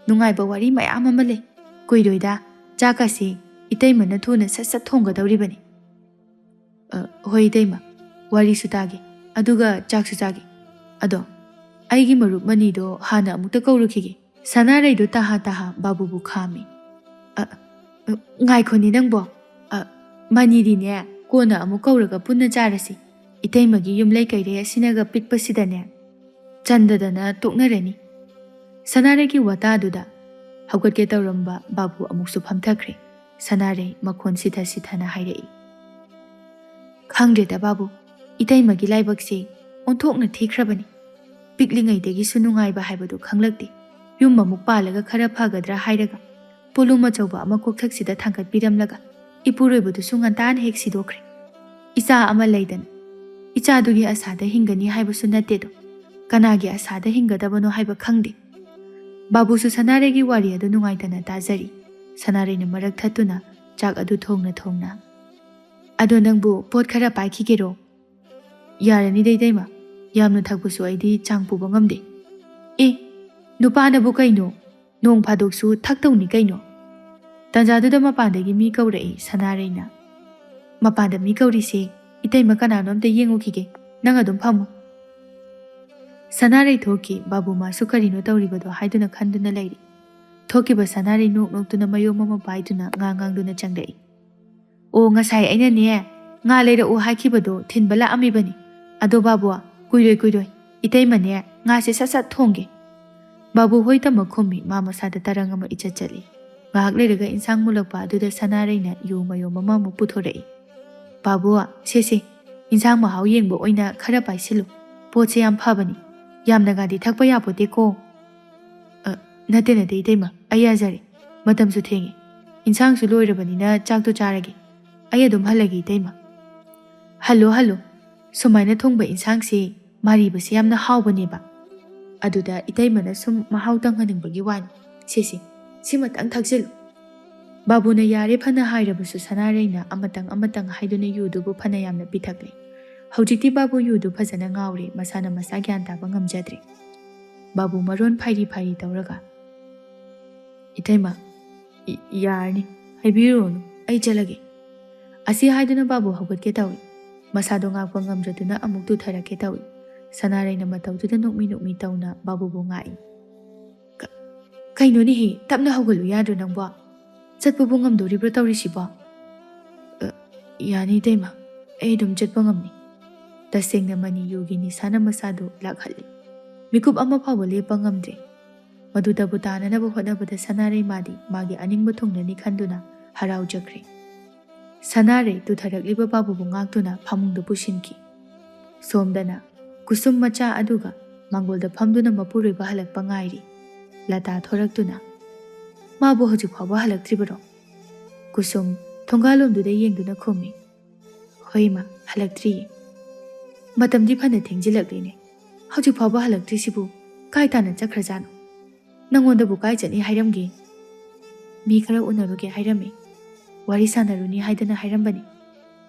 ꯅꯨꯡꯉꯥꯏꯕ ꯋꯥꯔꯤ ꯃꯌꯥꯝ ꯑꯃ ꯂꯩ꯫ ꯀꯨꯏꯔꯣꯏꯗ, ꯆꯥꯛ ꯑꯁꯤ ꯏꯇꯩꯃꯅ ꯊꯨꯅ ꯁꯠ ꯁꯠ ꯊꯣꯡꯒꯗꯧꯔꯤꯕꯅꯤ꯫ ꯍꯣꯏ ꯏꯇꯩꯃ, ꯋꯥꯔꯤꯁꯨ ꯇꯥꯒꯦ, ꯑꯗꯨꯒ ꯆꯥꯛꯁꯨ ꯆꯥꯒꯦ꯫ ꯑꯗꯣ ꯑꯩꯒꯤ ꯃꯔꯨꯞ ꯃꯅꯤꯗꯣ ꯍꯥꯟꯅ ꯑꯃꯨꯛꯇ ꯀꯧꯔꯨꯈꯤꯒꯦ꯫ ꯁꯅꯥꯔꯩꯗꯨ ꯇꯥꯍꯥ ꯇꯥꯍꯥ ꯕꯥꯕꯨꯕꯨ ꯈꯥꯝꯃꯤ꯫ ꯉꯥꯏꯈꯣꯅꯤ ꯅꯪꯕꯣ, ꯃꯅꯤꯗꯤꯅꯦ ꯀꯣꯟꯅ ꯑꯃꯨꯛ ꯀꯧꯔꯒ ꯄꯨꯟꯅ ꯆꯥꯔꯁꯤ꯫ ꯏꯇꯩꯃꯒꯤ ꯌꯨꯝꯂꯩ ꯀꯩꯔꯩ ꯑꯁꯤꯅꯒ ꯄꯤꯛꯄꯁꯤꯗꯅꯦ ꯆꯟꯗꯗꯅ ꯇꯣꯛꯅꯔꯅꯤ꯫ ꯁꯅꯥꯔꯩꯒꯤ ꯋꯥꯇꯥꯗꯨꯗ ꯍꯧꯒꯠꯀꯦ ꯇꯧꯔꯝꯕ ꯕꯥꯕꯨ ꯑꯃꯨꯛꯁꯨ ꯐꯝꯊꯈ꯭ꯔꯦ꯫ ꯁꯅꯥꯔꯩ ꯃꯈꯣꯟ ꯁꯤꯊ ꯁꯤꯊꯅ ꯍꯥꯏꯔꯛꯏ꯫ ꯈꯪꯗ꯭ꯔꯦꯗ ꯕꯥꯕꯨ, ꯏꯇꯩꯃꯒꯤ ꯂꯥꯏꯕꯛꯁꯦ ꯑꯣꯟꯊꯣꯛꯅ ꯊꯤꯈ꯭ꯔꯕꯅꯤ꯫ ꯄꯤꯛꯂꯤꯉꯩꯗꯒꯤꯁꯨ ꯅꯨꯡꯉꯥꯏꯕ ꯍꯥꯏꯕꯗꯨ ꯈꯪꯂꯛꯇꯦ꯫ ꯌꯨꯝ ꯑꯃꯨꯛ ꯄꯥꯜꯂꯒ ꯈꯔ ꯐꯒꯗ꯭ꯔꯥ ꯍꯥꯏꯔꯒ ꯄꯣꯂꯨꯝ ꯑꯆꯧꯕ ꯑꯃ ꯀꯣꯛꯊꯛꯁꯤꯗ ꯊꯥꯡꯒꯠꯄꯤꯔꯝꯂꯒ ꯏꯄꯨꯔꯣꯏꯕꯗꯨꯁꯨ ꯉꯟꯇꯥꯅ ꯍꯦꯛ ꯁꯤꯗꯣꯛꯈ꯭ꯔꯦ꯫ ꯏꯆꯥ ꯑꯃ ꯂꯩꯗꯅ ꯏꯆꯥꯗꯨꯒꯤ ꯑꯁꯥꯗ ꯍꯤꯡꯒꯅꯤ ꯍꯥꯏꯕꯁꯨ ꯅꯠꯇꯦꯗꯣ, ꯀꯅꯥꯒꯤ ꯑꯁꯥꯗ ꯍꯤꯡꯒꯗꯕꯅꯣ ꯍꯥꯏꯕ ꯈꯪꯗꯦ꯫ ꯕꯥꯕꯨꯁꯨ ꯁꯅꯥꯔꯩꯒꯤ ꯋꯥꯔꯤ ꯑꯗꯨ ꯅꯨꯡꯉꯥꯏꯇꯅ ꯇꯥꯖꯔꯤ꯫ ꯁꯅꯥꯔꯩꯅ ꯃꯔꯛ ꯊꯠꯇꯨꯅ ꯆꯥꯛ ꯑꯗꯨ ꯊꯣꯡꯅ ꯊꯣꯡꯅ, ꯑꯗꯣ ꯅꯪꯕꯨ ꯄꯣꯠ ꯈꯔ ꯄꯥꯏꯈꯤꯒꯦꯔꯣ? ꯌꯥꯔꯅꯤꯗ ꯏꯇꯩꯃ, ꯌꯥꯝꯅ ꯊꯛꯄꯁꯨ ꯑꯩꯗꯤ ꯆꯥꯡ ꯄꯨꯕ ꯉꯝꯗꯦ꯫ ꯅꯨꯄꯥꯅꯕꯨ ꯀꯩꯅꯣ, ꯅꯣꯡ ꯐꯥꯗꯣꯛꯁꯨ ꯊꯛꯇꯧꯅꯤ ꯀꯩꯅꯣ꯫ ꯇꯟꯖꯥꯗꯨꯗ ꯃꯄꯥꯟꯗꯒꯤ ꯃꯤ ꯀꯧꯔꯛꯏ꯫ ꯁꯅꯥꯔꯩꯅ, ꯃꯄꯥꯟꯗ ꯃꯤ ꯀꯧꯔꯤꯁꯦ ꯏꯇꯩꯃ ꯀꯅꯥꯅꯣ ꯑꯝꯇ ꯌꯦꯡꯉꯨꯈꯤꯒꯦ, ꯅꯪ ꯑꯗꯨꯝ ꯐꯝꯃꯨ꯫ ꯁꯅꯥꯔꯩ ꯊꯣꯛꯈꯤ꯫ ꯕꯥꯕꯨ ꯃꯥꯁꯨ ꯀꯔꯤꯅꯣ ꯇꯧꯔꯤꯕꯗꯣ ꯍꯥꯏꯗꯨꯅ ꯈꯟꯗꯨꯅ ꯂꯩꯔꯤ꯫ ꯊꯣꯛꯈꯤꯕ ꯁꯅꯥꯔꯩ ꯅꯣꯛ ꯅꯣꯛꯇꯨꯅ ꯃꯌꯣꯝ ꯑꯃ ꯄꯥꯏꯗꯨꯅ ꯉꯥꯡꯗꯨꯅ ꯆꯪꯂꯛꯏ꯫ ꯑꯣ, ꯉꯁꯥꯏ ꯑꯩꯅꯅꯦ ꯉꯥ ꯂꯩꯔꯛꯎ ꯍꯥꯏꯈꯤꯕꯗꯣ ꯊꯤꯟꯕ ꯂꯥꯛꯑꯝꯃꯤꯕꯅꯤ꯫ ꯑꯗꯣ ꯕꯥꯕꯨ, ꯀꯨꯏꯔꯣꯏ, ꯏꯇꯩꯃꯅꯦ ꯉꯥꯁꯦ ꯁꯠ ꯁꯠ ꯊꯣꯡꯒꯦ꯫ ꯕꯥꯕꯨ ꯍꯣꯏ ꯇꯃꯛ ꯈꯨꯝꯃꯤ꯫ ꯃꯥ ꯃꯁꯥꯗ ꯇꯔꯪ ꯑꯃ ꯏꯆꯠ ꯆꯠꯂꯤ꯫ ꯉꯥꯏꯍꯥꯛ ꯂꯩꯔꯒ ꯏꯟꯁꯥꯡ ꯃꯨꯜꯂꯛꯄ ꯑꯗꯨꯗ ꯁꯅꯥꯔꯩꯅ ꯌꯨ ꯃꯌꯣꯝ ꯑꯃꯃꯨꯛ ꯄꯨꯊꯣꯔꯛꯏ꯫ ꯕꯥꯕꯨ, ꯁꯦ, ꯏꯟꯁꯥꯡ ꯃꯍꯥꯎ ꯌꯦꯡꯕ ꯑꯣꯏꯅ ꯈꯔ ꯄꯥꯏꯁꯤꯜꯂꯨ, ꯄꯣꯠꯁꯦ ꯌꯥꯝ ꯐꯕꯅꯤ, ꯌꯥꯝꯅꯒꯗꯤ ꯊꯛꯄ ꯌꯥꯄꯣꯠꯇꯦꯀꯣ꯫ ꯅꯠꯇꯦ ꯏꯇꯩꯃ, ꯑꯩ ꯌꯥꯖꯔꯦ, ꯃꯇꯝꯁꯨ ꯊꯦꯡꯉꯦ, ꯏꯟꯁꯥꯡꯁꯨ ꯂꯣꯏꯔꯕꯅꯤꯅ ꯆꯥꯛꯇꯣ ꯆꯥꯔꯒꯦ, ꯑꯩ ꯑꯗꯨꯝ ꯍꯜꯂꯒꯦ ꯏꯇꯩꯃ꯫ ꯍꯜꯂꯣ, ꯁꯨꯃꯥꯏꯅ ꯊꯣꯡꯕ ꯏꯟꯁꯥꯡꯁꯦ ꯃꯥꯔꯤꯕꯁꯤ ꯌꯥꯝꯅ ꯍꯥꯎꯕꯅꯦꯕ ꯑꯗꯨꯗ ꯏꯇꯩꯃꯅ ꯁꯨꯝ ꯃꯍꯥꯎ ꯇꯪꯍꯟꯅꯤꯡꯕꯒꯤ ꯋꯥꯅꯤ ꯁꯤꯁꯤ ꯁꯤꯃꯇꯪ ꯊꯛꯆꯤꯜꯂꯨ ꯕꯥꯕꯨꯅ ꯌꯥꯔꯦ ꯐꯅ ꯍꯥꯏꯔꯕꯁꯨ ꯁꯅꯥꯔꯩꯅ ꯑꯃꯇꯪ ꯍꯥꯏꯗꯨꯅ ꯌꯨꯗꯨꯕꯨ ꯐꯅ ꯌꯥꯝꯅ ꯄꯤꯊꯛꯂꯦ ꯍꯧꯖꯤꯛꯇꯤ ꯕꯥꯕꯨ ꯌꯨꯗꯨ ꯐꯖꯅ ꯉꯥꯎꯔꯦ ꯃꯁꯥꯅ ꯃꯁꯥ ꯒ꯭ꯌꯥꯟ ꯇꯥꯕ ꯉꯝꯖꯗ꯭ꯔꯦ ꯕꯥꯕꯨ ꯃꯔꯣꯟ ꯐꯥꯏꯔꯤ ꯇꯧꯔꯒ ꯏꯇꯩꯃ ꯌꯥꯔꯅꯤ ꯍꯥꯏꯕꯤꯔꯨꯔꯅꯨ ꯑꯩ ꯆꯠꯂꯒꯦ ꯑꯁꯤ ꯍꯥꯏꯗꯨꯅ ꯕꯥꯕꯨ ꯍꯧꯒꯠꯀꯦ ꯇꯧꯏ ꯃꯁꯥꯗꯣ ꯉꯥꯛꯄ ꯉꯝꯗ꯭ꯔꯗꯨꯅ ꯑꯃꯨꯛ ꯇꯨꯊꯔꯛꯀꯦ ꯇꯧꯏ ꯁꯅꯥꯔꯩꯅ ꯃꯇꯧꯗꯨꯗ ꯅꯣꯛꯃꯤ ꯇꯧꯅ ꯕꯥꯕꯨꯕꯨ ꯉꯥꯛꯏ ꯀꯩꯅꯣꯅꯦꯍꯦ ꯇꯞꯅ ꯍꯧꯒꯠꯂꯨ ꯌꯥꯗ꯭ꯔꯣ ꯅꯪꯕꯣ ꯆꯠꯄꯕꯨ ꯉꯝꯗꯣꯔꯤꯕ꯭ꯔꯣ ꯇꯧꯔꯤꯁꯤꯕꯣ ꯌꯥꯅꯤ ꯏꯇꯩꯃ ꯑꯩ ꯑꯗꯨꯝ ꯆꯠꯄ ꯉꯝꯅꯤ ꯇꯁꯦꯡꯅ ꯃꯅꯤ ꯌꯨꯒꯤ ꯅꯤꯁꯥꯅ ꯃꯁꯥꯗꯨ ꯂꯥꯛꯍꯜꯂꯤ ꯃꯤꯀꯨꯞ ꯑꯃ ꯐꯥꯎꯕ ꯂꯦꯞꯄ ꯉꯝꯗ꯭ꯔꯦ ꯃꯗꯨꯗꯕꯨ ꯇꯥꯅꯅꯕ ꯍꯣꯠꯅꯕꯗ ꯁꯅꯥꯔꯩ ꯃꯥꯗꯤ ꯃꯥꯒꯤ ꯑꯅꯤꯡꯕ ꯊꯨꯡꯅꯅꯤ ꯈꯟꯗꯨꯅ ꯍꯔꯥꯎꯖꯈ꯭ꯔꯦ ꯁꯅꯥꯔꯩ ꯇꯨꯊꯔꯛꯂꯤꯕ ꯕꯥꯕꯨꯕꯨ ꯉꯥꯛꯇꯨꯅ ꯐꯃꯨꯡꯗ ꯄꯨꯁꯤꯟꯈꯤ ꯁꯣꯝꯗꯅ ꯀꯨꯁꯨꯝ ꯃꯆꯥ ꯑꯗꯨꯒ ꯃꯥꯡꯒꯣꯜꯗ ꯐꯝꯗꯨꯅ ꯃꯄꯨꯔꯣꯏꯕ ꯍꯜꯂꯛꯄ ꯉꯥꯏꯔꯤ ꯂꯇꯥ ꯊꯣꯔꯛꯇꯨꯅ ꯃꯥꯕꯨ ꯍꯧꯖꯤꯛ ꯐꯥꯎꯕ ꯍꯜꯂꯛꯇ꯭ꯔꯤꯕꯔꯣ ꯀꯨꯁꯨꯝ ꯊꯣꯡꯒꯥꯜꯂꯣꯝꯗꯨꯗ ꯌꯦꯡꯗꯨꯅ ꯈꯨꯝꯃꯤ ꯍꯣꯏ ꯃꯥ ꯍꯜꯂꯛꯇ꯭ꯔꯤꯌꯦ ꯃꯇꯝꯗꯤ ꯐꯅ ꯊꯦꯡꯖꯤꯜꯂꯛꯂꯤꯅꯦ ꯍꯧꯖꯤꯛ ꯐꯥꯎꯕ ꯍꯜꯂꯛꯇ꯭ꯔꯤꯁꯤꯕꯨ ꯀꯥꯏ ꯇꯥꯅ ꯆꯠꯈ꯭ꯔꯖꯥꯠꯅꯣ ꯅꯪꯉꯣꯟꯗꯕꯨ ꯀꯥꯏ ꯆꯠꯅꯤ ꯍꯥꯏꯔꯝꯒꯦ ꯃꯤ ꯈꯔ ꯎꯅꯔꯨꯒꯦ ꯍꯥꯏꯔꯝꯃꯤ ꯋꯥꯔꯤ ꯁꯥꯟꯅꯔꯨꯅꯤ ꯍꯥꯏꯗꯅ ꯍꯥꯏꯔꯝꯕꯅꯤ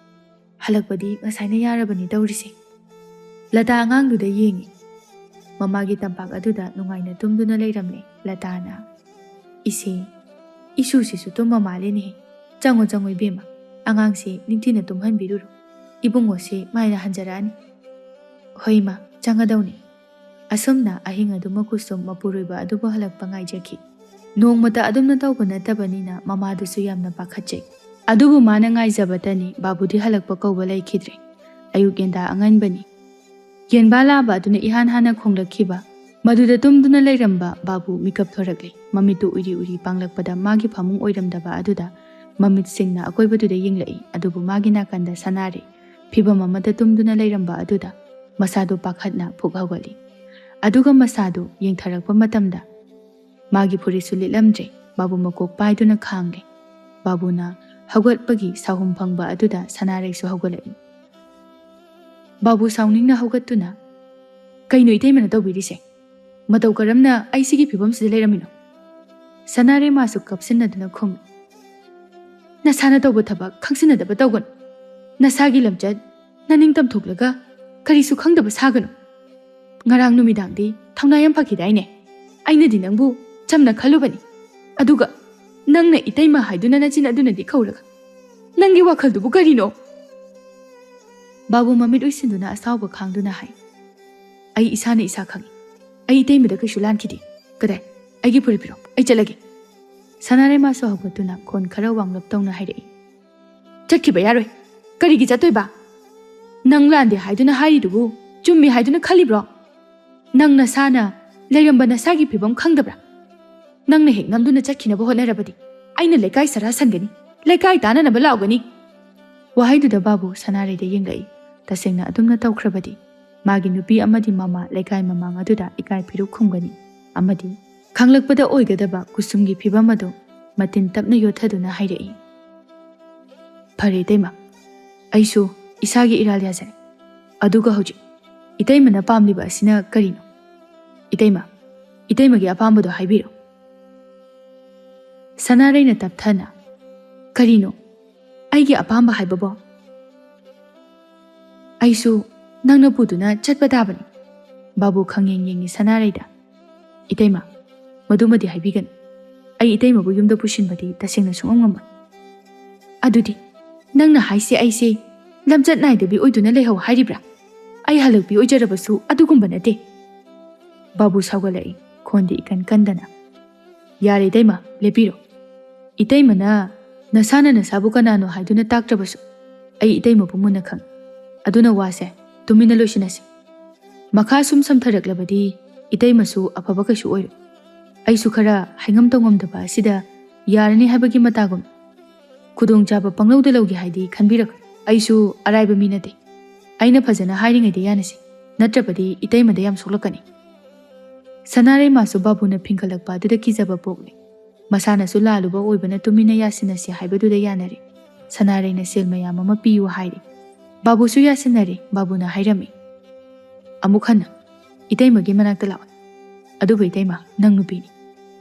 ꯍꯜꯂꯛꯄꯗꯤ ꯉꯁꯥꯏꯅ ꯌꯥꯔꯕꯅꯤ ꯇꯧꯔꯤꯁꯦ ꯂꯇꯥ ꯑꯉꯥꯡꯗꯨꯗ ꯌꯦꯡꯉꯤ ꯃꯃꯥꯒꯤ ꯇꯝꯄꯥꯛ ꯑꯗꯨꯗ ꯅꯨꯡꯉꯥꯏꯅ ꯇꯨꯝꯗꯨꯅ ꯂꯩꯔꯝꯂꯦ ꯂꯇꯥꯅ ꯏꯁꯦ ꯏꯁꯨꯁꯤꯁꯨ ꯇꯨꯝꯕ ꯃꯥꯜꯂꯦꯅꯦ ꯆꯪꯉꯣ ꯏꯕꯦꯝꯃ ꯑꯉꯥꯡꯁꯦ ꯅꯤꯡꯊꯤꯅ ꯇꯨꯝꯍꯟꯕꯤꯔꯨꯔꯣ ꯏꯕꯨꯡꯉꯣꯁꯦ ꯃꯥꯏꯅ ꯍꯟꯖꯔꯛꯑꯅꯤ ꯍꯣꯏ ꯃꯥ ꯆꯪꯒꯗꯧꯅꯤ ꯑꯁꯨꯝꯅ ꯑꯍꯤꯡ ꯑꯗꯨꯃ ꯀꯨꯁꯨꯝ ꯃꯄꯨꯔꯣꯏꯕ ꯑꯗꯨꯕꯨ ꯍꯜꯂꯛꯄ ꯉꯥꯏꯖꯈꯤ ꯅꯣꯡꯃꯇ ꯑꯗꯨꯝꯅ ꯇꯧꯕ ꯅꯠꯇꯕꯅꯤꯅ ꯃꯃꯥꯗꯨꯁꯨ ꯌꯥꯝꯅ ꯄꯥꯈꯠꯆꯩ ꯑꯗꯨꯕꯨ ꯃꯥꯅ ꯉꯥꯏꯖꯕꯇꯅꯤ ꯕꯥꯕꯨꯗꯤ ꯍꯜꯂꯛꯄ ꯀꯧꯕ ꯂꯩꯈꯤꯗ꯭ꯔꯦ ꯑꯌꯨꯛ ꯌꯦꯟꯗꯥ ꯑꯉꯟꯕꯅꯤ ꯌꯦꯟꯕꯥ ꯂꯥꯕ ꯑꯗꯨꯅ ꯏꯍꯥꯟ ꯍꯥꯟꯅ ꯈꯣꯡꯂꯛꯈꯤꯕ ꯃꯗꯨꯗ ꯇꯨꯝꯗꯨꯅ ꯂꯩꯔꯝꯕ ꯕꯥꯕꯨ ꯃꯤꯀꯞ ꯊꯣꯔꯛꯂꯦ ꯃꯃꯤꯠꯇꯨ ꯎꯏꯔꯤ ꯄꯥꯡꯂꯛꯄꯗ ꯃꯥꯒꯤ ꯐꯃꯨꯡ ꯑꯣꯏꯔꯝꯗꯕ ꯑꯗꯨꯗ ꯃꯃꯤꯠꯁꯤꯡꯅ ꯑꯀꯣꯏꯕꯗꯨꯗ ꯌꯦꯡꯂꯛꯏ ꯑꯗꯨꯕꯨ ꯃꯥꯒꯤ ꯅꯥꯀꯟꯗ ꯁꯅꯥꯔꯩ ꯐꯤꯕꯝ ꯑꯃꯗ ꯇꯨꯝꯗꯨꯅ ꯂꯩꯔꯝꯕ ꯑꯗꯨꯗ ꯃꯁꯥꯗꯨ ꯄꯥꯈꯠꯅ ꯐꯨꯛ ꯍꯧꯒꯠꯂꯤ ꯑꯗꯨꯒ ꯃꯁꯥꯗꯨ ꯌꯦꯡꯊꯔꯛꯄ ꯃꯇꯝꯗ ꯃꯥꯒꯤ ꯐꯨꯔꯤꯠꯁꯨ ꯂꯤꯠꯂꯝꯗ꯭ꯔꯦ ꯕꯥꯕꯨ ꯃꯀꯣꯛ ꯄꯥꯏꯗꯨꯅ ꯈꯥꯡꯂꯦ ꯕꯥꯕꯨꯅ ꯍꯧꯒꯠꯄꯒꯤ ꯁꯥꯍꯨꯝ ꯐꯪꯕ ꯑꯗꯨꯗ ꯁꯅꯥꯔꯩꯁꯨ ꯍꯧꯒꯠꯂꯛꯏ ꯕꯥꯕꯨ ꯁꯥꯎꯅꯤꯡꯅ ꯍꯧꯒꯠꯇꯨꯅ ꯀꯩꯅꯣ ꯏꯇꯩꯃꯅ ꯇꯧꯕꯤꯔꯤꯁꯦ ꯃꯇꯧ ꯀꯔꯝꯅ ꯑꯩ ꯁꯤꯒꯤ ꯐꯤꯕꯝꯁꯤꯗ ꯂꯩꯔꯝꯃꯤꯅꯣ ꯁꯅꯥꯔꯩ ꯃꯥꯁꯨ ꯀꯞꯁꯤꯟꯅꯗꯨꯅ ꯈꯨꯝꯃꯤ ꯅꯁꯥꯅ ꯇꯧꯕ ꯊꯕꯛ ꯈꯪꯁꯤꯟꯅꯗꯕ ꯇꯧꯒꯅꯨ ꯅꯁꯥꯒꯤ ꯂꯝꯆꯠ ꯅꯅꯤꯡꯇꯝ ꯊꯣꯛꯂꯒ ꯀꯔꯤꯁꯨ ꯈꯪꯗꯕ ꯁꯥꯒꯅꯨ ꯉꯔꯥꯡ ꯅꯨꯃꯤꯗꯥꯡꯗꯤ ꯊꯧꯅꯥ ꯌꯥꯝ ꯐꯈꯤꯗꯥꯏꯅꯦ ꯑꯩꯅꯗꯤ ꯅꯪꯕꯨ ꯆꯝꯅ ꯈꯜꯂꯨꯕꯅꯤ ꯑꯗꯨꯒ ꯅꯪꯅ ꯏꯇꯩꯃ ꯍꯥꯏꯗꯨꯅ ꯅꯆꯤꯟ ꯑꯗꯨꯅꯗꯤ ꯀꯧꯔꯒ ꯅꯪꯒꯤ ꯋꯥꯈꯜꯗꯨꯕꯨ ꯀꯔꯤꯅꯣ ꯕꯥꯕꯨ ꯃꯃꯤꯠ ꯎꯏꯁꯤꯟꯗꯨꯅ ꯑꯁꯥꯎꯕ ꯈꯥꯡꯗꯨꯅ ꯍꯥꯏ ꯑꯩ ꯏꯁꯥꯅ ꯏꯁꯥ ꯈꯪꯏ ꯑꯩ ꯏꯇꯩꯃꯗ ꯀꯩꯁꯨ ꯂꯥꯟꯈꯤꯗꯦ ꯀꯗꯥꯏ ꯑꯩꯒꯤ ꯐꯨꯔꯤꯠ ꯄꯤꯔꯣ ꯑꯩ ꯆꯠꯂꯒꯦ ꯁꯅꯥꯔꯩ ꯃꯥꯁꯨ ꯍꯧꯒꯠꯇꯨꯅ ꯈꯣꯟ ꯈꯔ ꯋꯥꯡꯂꯞ ꯇꯧꯅ ꯍꯥꯏꯔꯛꯏ ꯆꯠꯈꯤꯕ ꯌꯥꯔꯣꯏ ꯀꯔꯤꯒꯤ ꯆꯠꯇꯣꯏꯕ ꯅꯪ ꯂꯥꯟꯗꯦ ꯍꯥꯏꯗꯨꯅ ꯍꯥꯏꯔꯤꯗꯨꯕꯨ ꯆꯨꯝꯃꯤ ꯍꯥꯏꯗꯨꯅ ꯈꯜꯂꯤꯕ꯭ꯔꯣ ꯅꯪ ꯅꯁꯥꯅ ꯂꯩꯔꯝꯕ ꯅꯁꯥꯒꯤ ꯐꯤꯕꯝ ꯈꯪꯗꯕ꯭ꯔꯥ ꯅꯪꯅ ꯍꯦꯛ ꯅꯝꯗꯨꯅ ꯆꯠꯈꯤꯅꯕ ꯍꯣꯠꯅꯔꯕꯗꯤ ꯑꯩꯅ ꯂꯩꯀꯥꯏ ꯁꯔꯥ ꯁꯟꯒꯅꯤ ꯂꯩꯀꯥꯏ ꯇꯥꯅꯅꯕ ꯂꯥꯎꯒꯅꯤ ꯋꯥꯍꯩꯗꯨꯗ ꯕꯥꯕꯨ ꯁꯅꯥꯔꯩꯗ ꯌꯦꯡꯂꯛꯏ ꯇꯁꯦꯡꯅ ꯑꯗꯨꯝꯅ ꯇꯧꯈ꯭ꯔꯕꯗꯤ ꯃꯥꯒꯤ ꯅꯨꯄꯤ ꯑꯃꯗꯤ ꯃꯃꯥ ꯂꯩꯀꯥꯏ ꯃꯃꯥꯡ ꯑꯗꯨꯗ ꯏꯀꯥꯏ ꯐꯤꯔꯨꯛ ꯈꯨꯝꯒꯅꯤ ꯑꯃꯗꯤ ꯈꯪꯂꯛꯄꯗ ꯑꯣꯏꯒꯗꯕ ꯀꯨꯁꯨꯝꯒꯤ ꯐꯤꯕꯝ ꯑꯗꯨ ꯃꯇꯤꯟ ꯇꯞꯅ ꯌꯣꯠꯊꯗꯨꯅ ꯍꯥꯏꯔꯛꯏ ꯐꯔꯦ ꯏꯇꯩꯃ ꯑꯩꯁꯨ ꯏꯁꯥꯒꯤ ꯏꯔꯥꯜ ꯌꯥꯖꯔꯦ ꯑꯗꯨꯒ ꯍꯧꯖꯤꯛ ꯏꯇꯩꯃꯅ ꯄꯥꯝꯂꯤꯕ ꯑꯁꯤꯅ ꯀꯔꯤꯅꯣ ꯏꯇꯩꯃꯒꯤ ꯑꯄꯥꯝꯕꯗꯣ ꯍꯥꯏꯕꯤꯔꯣ ꯁꯅꯥꯔꯩꯅ ꯇꯞꯊꯅ ꯀꯔꯤꯅꯣ ꯑꯩꯒꯤ ꯑꯄꯥꯝꯕ ꯍꯥꯏꯕꯕꯣ ꯑꯩꯁꯨ ꯅꯪꯅ ꯄꯨꯗꯨꯅ ꯆꯠꯄ ꯇꯥꯕꯅꯤ ꯕꯥꯕꯨ ꯈꯪꯌꯦꯡ ꯌꯦꯡꯉꯤ ꯁꯅꯥꯔꯩꯗ ꯏꯇꯩꯃ ꯃꯗꯨꯃꯗꯤ ꯍꯥꯏꯕꯤꯒꯅꯨ ꯑꯩ ꯏꯇꯩꯃꯕꯨ ꯌꯨꯝꯗ ꯄꯨꯁꯤꯟꯕꯗꯤ ꯇꯁꯦꯡꯅ ꯁꯨꯡꯉꯝ ꯉꯝꯃꯣꯏ ꯑꯗꯨꯗꯤ ꯅꯪꯅ ꯍꯥꯏꯁꯦ ꯑꯩꯁꯦ ꯂꯝꯆꯠ ꯅꯥꯏꯗꯕꯤ ꯑꯣꯏꯗꯨꯅ ꯂꯩꯍꯧ ꯍꯥꯏꯔꯤꯕ꯭ꯔꯥ ꯑꯩ ꯍꯜꯂꯛꯄꯤ ꯑꯣꯏꯖꯔꯕꯁꯨ ꯑꯗꯨꯒꯨꯝꯕ ꯅꯠꯇꯦ ꯕꯥꯕꯨ ꯁꯥꯎꯒꯠꯂꯛꯏ ꯈꯣꯟꯗꯤ ꯏꯀꯟ ꯀꯟꯗꯅ ꯌꯥꯔꯦ ꯏꯇꯩꯃ ꯂꯦꯞꯄꯤꯔꯣ ꯏꯇꯩꯃꯅ ꯅꯁꯥꯅ ꯅꯁꯥꯕꯨ ꯀꯅꯥꯅꯣ ꯍꯥꯏꯗꯨꯅ ꯇꯥꯛꯇ꯭ꯔꯕꯁꯨ ꯑꯩ ꯏꯇꯩꯃꯕꯨ ꯃꯨꯟꯅ ꯈꯪꯏ ꯑꯗꯨꯅ ꯋꯥꯁꯦ ꯇꯨꯃꯤꯟꯅ ꯂꯣꯏꯁꯤꯟꯅꯁꯤ ꯃꯈꯥ ꯁꯨꯝ ꯁꯝꯊꯔꯛꯂꯕꯗꯤ ꯏꯇꯩꯃꯁꯨ ꯑꯐꯕ ꯀꯩꯁꯨ ꯑꯣꯏꯔꯣꯏ ꯑꯩꯁꯨ ꯈꯔ ꯍꯥꯏꯉꯝ ꯇꯧꯉꯝꯗꯕ ꯑꯁꯤꯗ ꯌꯥꯔꯅꯤ ꯍꯥꯏꯕꯒꯤ ꯃꯇꯥꯒꯨꯝ ꯈꯨꯗꯣꯡꯆꯥꯕ ꯄꯪꯂꯧꯗ ꯂꯧꯒꯦ ꯍꯥꯏꯗꯤ ꯈꯟꯕꯤꯔꯛꯀꯅꯨ ꯑꯩꯁꯨ ꯑꯔꯥꯏꯕ ꯃꯤ ꯅꯠꯇꯦ ꯑꯩꯅ ꯐꯖꯅ ꯍꯥꯏꯔꯤꯉꯩꯗ ꯌꯥꯅꯁꯤ ꯅꯠꯇ꯭ꯔꯕꯗꯤ ꯏꯇꯩꯃꯗ ꯌꯥꯝ ꯁꯣꯛꯂꯛꯀꯅꯤ ꯁꯅꯥꯔꯩ ꯃꯥꯁꯨ ꯕꯥꯕꯨꯅ ꯐꯤꯡꯀꯠꯂꯛꯄ ꯑꯗꯨꯗ ꯀꯤꯖꯕ ꯄꯣꯛꯂꯦ ꯃꯁꯥꯅꯁꯨ ꯂꯥꯜꯂꯨꯕ ꯑꯣꯏꯕꯅ ꯇꯨꯃꯤꯟꯅ ꯌꯥꯁꯤꯟꯅꯁꯤ ꯍꯥꯏꯕꯗꯨꯗ ꯌꯥꯅꯔꯦ ꯁꯅꯥꯔꯩꯅ ꯁꯦꯜ ꯃꯌꯥꯝ ꯑꯃ ꯄꯤꯌꯨ ꯍꯥꯏꯔꯦ ꯕꯥꯕꯨꯁꯨ ꯌꯥꯁꯤꯟꯅꯔꯦ ꯕꯥꯕꯨꯅ ꯍꯥꯏꯔꯝꯃꯤ Amuk hana Itaimagi manakta lawa Adubu itaima nang nupini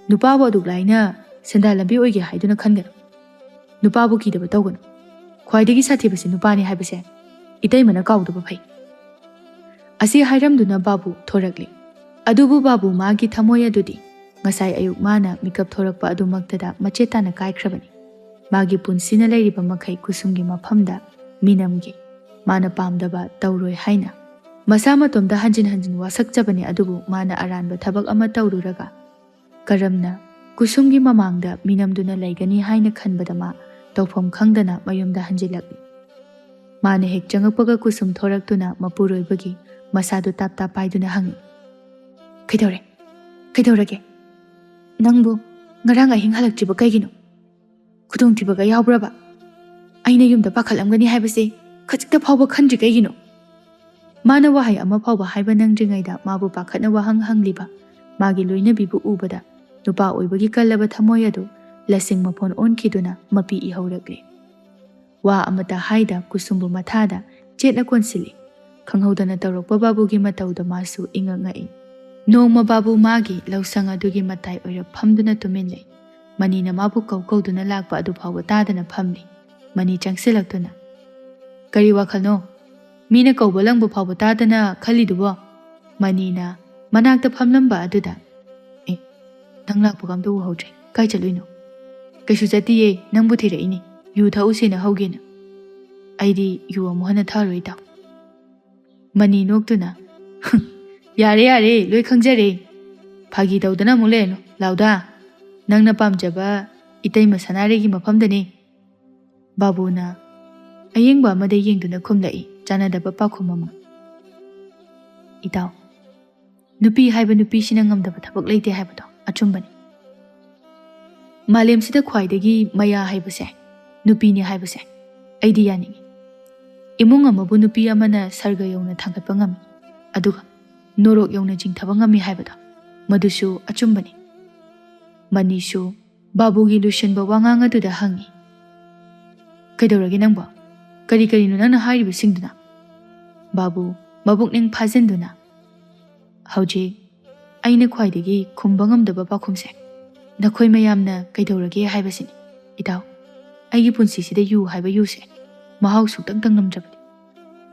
Nupabu aduk laina senda lambi oige haiduna khangano Nupabu kidaba tawgano Khwaidagi sathibasi nupani haibase Itaimana kaudaba phai Asi hairamduna babu thorakli Adubu babu magi thamoy adudi ngasai ayuk mana mikap thorakpa adumaktada machetana kaikhrabani Magi punsina leiriba makhai kusumgi mafamda minamgi mana pamdaba tawroi haina Masa matomda hanjin wasakjabani adubu mana aranba thabak ama tawruraga karamna kusumgi mamangda minamduna laigani haina khanbadama tawfam khangdana mayumda hanjilakli Mana hek changakpaga kusum thoraktuna mapuroibagi masadu tapta paiduna hangi Kaidorage Nangbu ngarang ahing halakjiba kaigino Kudung tibaga yawbraba Aina yumda pakhalamgani haibase khajikta phawba khandri kaigino Mana wahai ama phawba haiba nangdringaida mabu pakhatna wahang hangliba magi loinabibu ubada nupa oibagi kallaba thamoy adu lasing mapon onkiduna mapi ihaurakle Wa amata haida kusumbu mathada chetna konsili khanghaudana tawrakpa babugi matawda masu ingangai Nongma babu magi lausang adugi matai oira phamduna tuminlei Manina mabu kauduna lakpa adu phawba tadana phamli Mani changsilaktuna Kari wakhalno Mina kaubalangbu phawba tadana khalidubo Manina manakta phamlamba aduda Nang lakpa kamda uhaudre kai chaluino Kaishu jatiye nangbu thiraini yu thausena haugena Aidi yu amuhana tharoi taw Mani noktuna Yare loi khangjare Phagi tawdana muleno lauda Nangna pamjaba itaima sanaregi mafamdani Babuna ayengba amada yengduna khumlai chanadaba pakhumama Itaw Nupi haiba nupi sina ngamdaba thabak leite haibado achumbani Malem sida khwaidagi maya haibase nupi ni haibase aidi yani Imung amabu nupi amana sarga yongna thangkatpa ngami aduga norok yongna jingthaba ngami haibado madusu achumbani Manishu babugi lushanba wangang aduda hangi Kaidorage nangba kari no nangna hairiba singduna Babu mabukning phajenduna Hauji aina khwaidagi khumba ngamdaba pakhumse Nakhoi mayamna kaidorage haibasini Itaw aigi punsisida yu haiba yuse mahau suktang tang namjabadi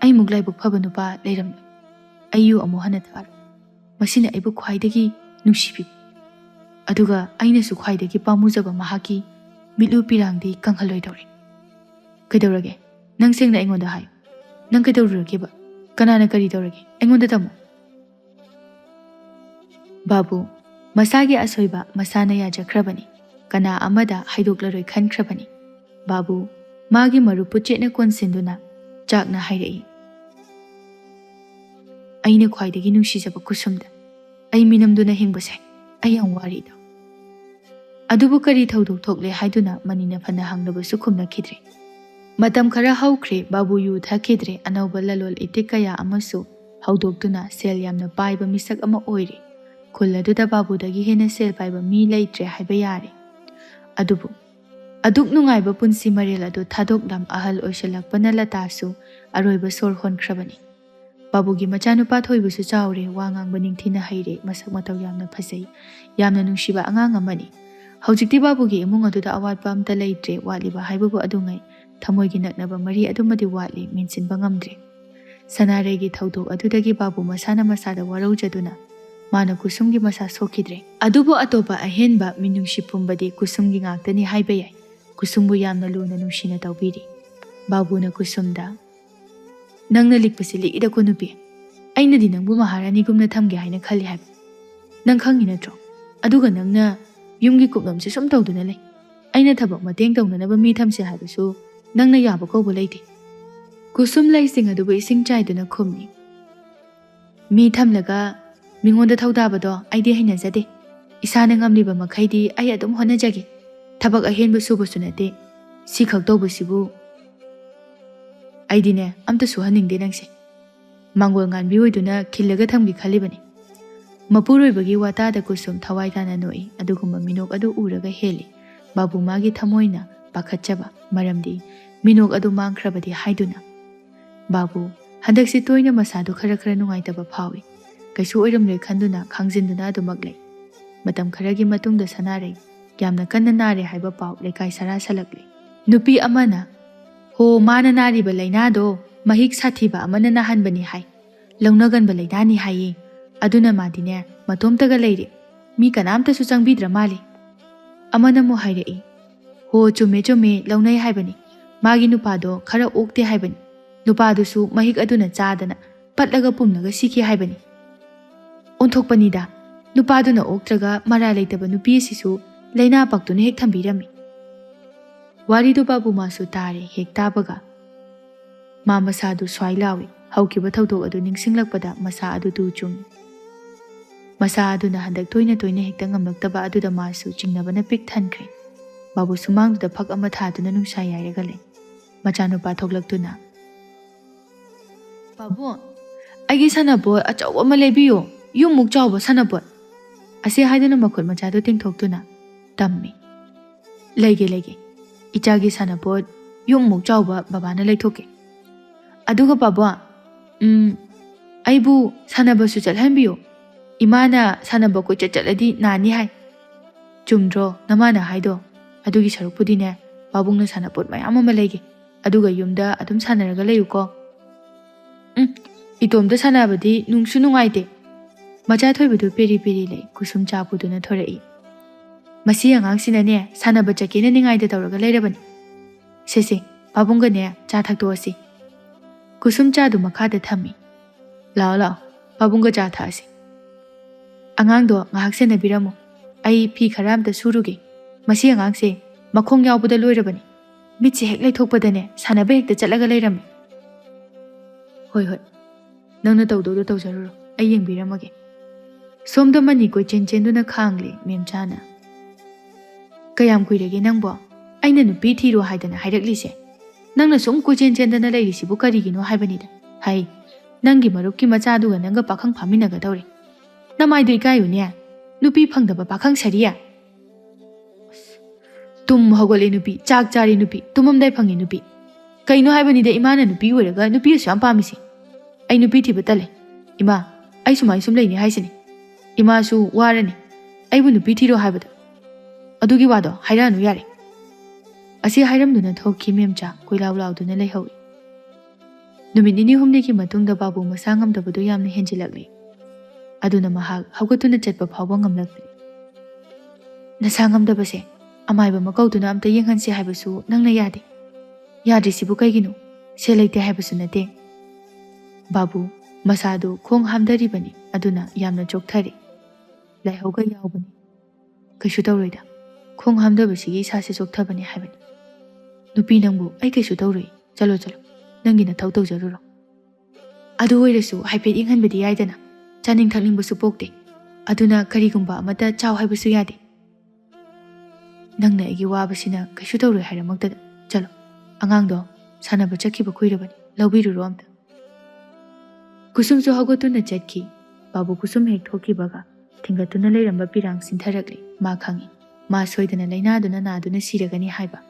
Ai muklaibuk phaba nupa leiramna Ayu amu hana thar Masina aibu khwaidagi nungsibi Aduga aina su khwaidagi pamujaba mahaki mitlu pirangdi kanghaloi dawri Kaidorage nang sengna aingonda hayo Nang kaidorage ba kanana kari dawrage aingonda tamo Babu Masagi asoiba masana yajakrabani kana amada haidoklaroi khankrabani Babu magi marupu chetna konsinduna chakna hairai Aina khwaidagi nungsijaba kusumda Ai minamduna hingbase ai ang wari daw Adubu kari thaudok thokle haiduna manina phana hanglaba sukhumna khidre Matam khara haukre babu yu thakidre anauba lalol itikaya amasu haudokduna sel yamna paiba misak ama oire Kulladuda babudagi hena sel paiba mi leitre haiba yare Adubu Aduk nungaiba punsi maril adu thadoklam ahal oisalakpana latasu aroiba sor honkrabani Babugi machanupa thoibusu chawre wangang baning thina haire masak mataw yamna phasai yamna nungshiba angang amani Haujikti babugi imung aduda awatpa amta leitre waliba haibabu adungai thamoigi naknaba mari adumadi watli minsinba ngamdre Sanaregi thaudok adudagi babu masana masada waraujaduna Mana kusumgi masa sokidre Adubu atopa ahenba minungshi pumbadi kusumgi ngaktani haiba yai Kusumbu yamna luna nungshina tawbiri Babuna kusumda Nangna likpasi liida kunupi Aina di nangbu maharani gumna thamge haina khali haib Nang khangi natro Aduga nangna yumgi kuplamsi sum tawduna lay Aina thabak mateng tawnanaba mi thamse haibasu Nangna yaba kaubu laite Kusum laising adubu ising chaiduna khumni Mi thamlaga Mingonda thawdabado aidi haina zade Isana ngamliba makhaidi ai adum honajage Thabak ahenba subasu nate Si khak tawbasibu Aidine amta suhaningde nangse Mangol nganbi oiduna khillaga thamgi khalibani Mapuroibagi watada kusum thawaidana noi adugumba minok adu uraga heli Babu magi thamoina pakhatchaba maramdi minok adu mangkhrabadi haiduna Babu Handakse toina masadu khara nungaitaba phawi. Kaisu oiramloi khanduna khangjinduna adumak lei. Matam kharagi matungda sanarei yamna kanna nare haiba pau lekai sara salakle. Nupi amana ho mana nari ba laina do mahik sathiba amana nahanbani hai. Launagan ba laidani hai. Aduna madine matomtaga leire. Mi kanamta su changbidra mali. Amana mo hairei. Ho chume launai haibani. Magi nupado khara okte haibani. Nupado su mahik aduna chadana patlaga pumnaga sikhi haibani. Onthokpanida nupaduna oktraga mara leitaba nupi sisu laina paktuna hek thambirami. Warido babu masu tare hek tabaga. Ma masadu swai lawi haukiba thawdok adu ningsinglakpada masa adu tu chung. Masa aduna handak toina hekta ngamlaktaba aduda masu chingnabana pik thankre. Babu sumangduda phak ama thaduna nungsa yairaga le. Machanupa thoklaktuna. Babu, aigi sanabot achaw ama lebiyo. Yung muk chawba sanabot. Ase haiduna makhut machado tingthoktuna. Tammi. Lege. Ichagi sanabot yung muk chawba babana leithoke. Aduga babu, aibu sanaba su chalhanbiyo. Imana sanaba ko chaladi nani hai. Chumdro namana haido. Adugi sarupudine babungna sanabot mayam ama lege. Aduga yumda adum sanaraga layuko. Itomda sanabadi nungsu nungaite. Macha thoibadu peri le kusum chapuduna thorei. Masi angangsina sanaba chakena ningaida tawraga leirabani. Sese babunga ne cha thaktoasi. Kusum cha du makhada thammi. Lao babunga cha thasi. Angangdo ngahak se nabiramo. Ai phi kharamta suruge. Masi angangse makhong yawbuda loirabani. Mitse hek leithokpadane sanaba hekta chatlaga leirami. Hoi. Nangna tawdo tawjaruro. Ai yengbiramage. Somda mani ko chenduna khangli memchana. Kayam kuirege nangbo aina nupi thiro haidana hairakli nangna sum ko chendana leirisi bu karigino haibanida. Hai nangi marupki machaduga nanga pakhang phaminaga dawri. Namaidu ikayu ne nupi phangdaba pakhang sariya. Tum hogole nupi chak chari nupi tumamdai phangi nupi. Kaino haibanida imana nupi oiraga nupi asu yam pamisi. Ai nupi thiba tale. Ima ai sumai sum leini haisini. Imasu warani. Aibu nupi thiro haibada. Adugi wado hairanu yare. Asi hairamduna thoki memcha koilaw-lauduna leihawi. Numit nini humnigi matungda babu masa ngamdabadu yamna henjilakli. Aduna mahak hawgatuna chatpa phawba ngamlakli. Nasa ngamdabase amaiba makauduna amta yenghanse haibasu nangna yade. Yadrisibu kaigino se leite haibasu nate. Babu masadu khong hamdaribani aduna yamna chokthari. Laihauga yawbani. Kaishu tawroida. Khong hamdabasigi isase chokthabani haibani. Nupi nangbu ai kaishu tawroi. Chalo. Nangina thau tawjaruro. Adu oirasu haipet inghanbadi yaidana. Chaning thakningbasu pokte. Aduna karigumba amata chaw haibasu yade. Nangna igi wabasina kaishu tawroi hairamagdada. Chalo. Angangdo sanaba chakkiba kuirabani. Laubiruro amta. Kusumsu hawgatuna chatki. Babu kusum hek thokibaga. Thingatuna leiramba pirang sintharakli. Ma khangi. Ma soidana lainaduna naduna siragani haiba.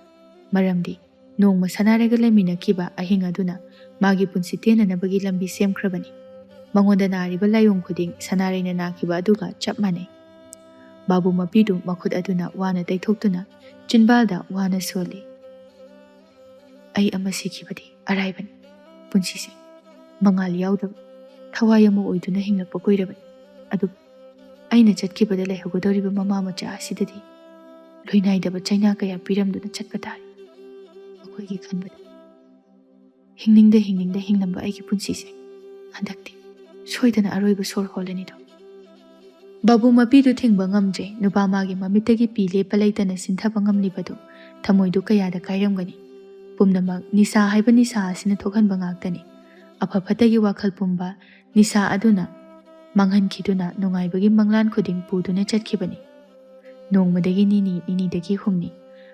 Maramdi nongma sanaraga lemina-kiba ahing aduna magi punsi tenanabagi lambi semkhrabani. Mangonda nariba layong khuding sanaraina nakiba aduga chap manai. Babu mapidu makhut aduna wana taithoktuna chinbalda wana soli. Ai ama sikibadi araibani. Punsisi mangal yaudaba thawai ama oiduna hinglakpa koirabani. Adu aina chatkibada laihogodoriba mama macha asidadi loinaidaba chaina kaya piramduna chatpa tari. Akoigi khanbada hingningda hinglamba aigi punsise handakti soidana aroiba sor holanido. Babu mapidu thingba ngamje nupa magi mamittagi pi lepa leitana sinthaba ngamlibadu thamoidu kayada kairamgani. Pumnamak nisa haiba nisa asina thokhanba ngaktani. Apaphatagi wakhal pumba nisa aduna manghankiduna nungaibagi manglan khuding puduna chatkibani. Nongmadagi nini-dagi humni.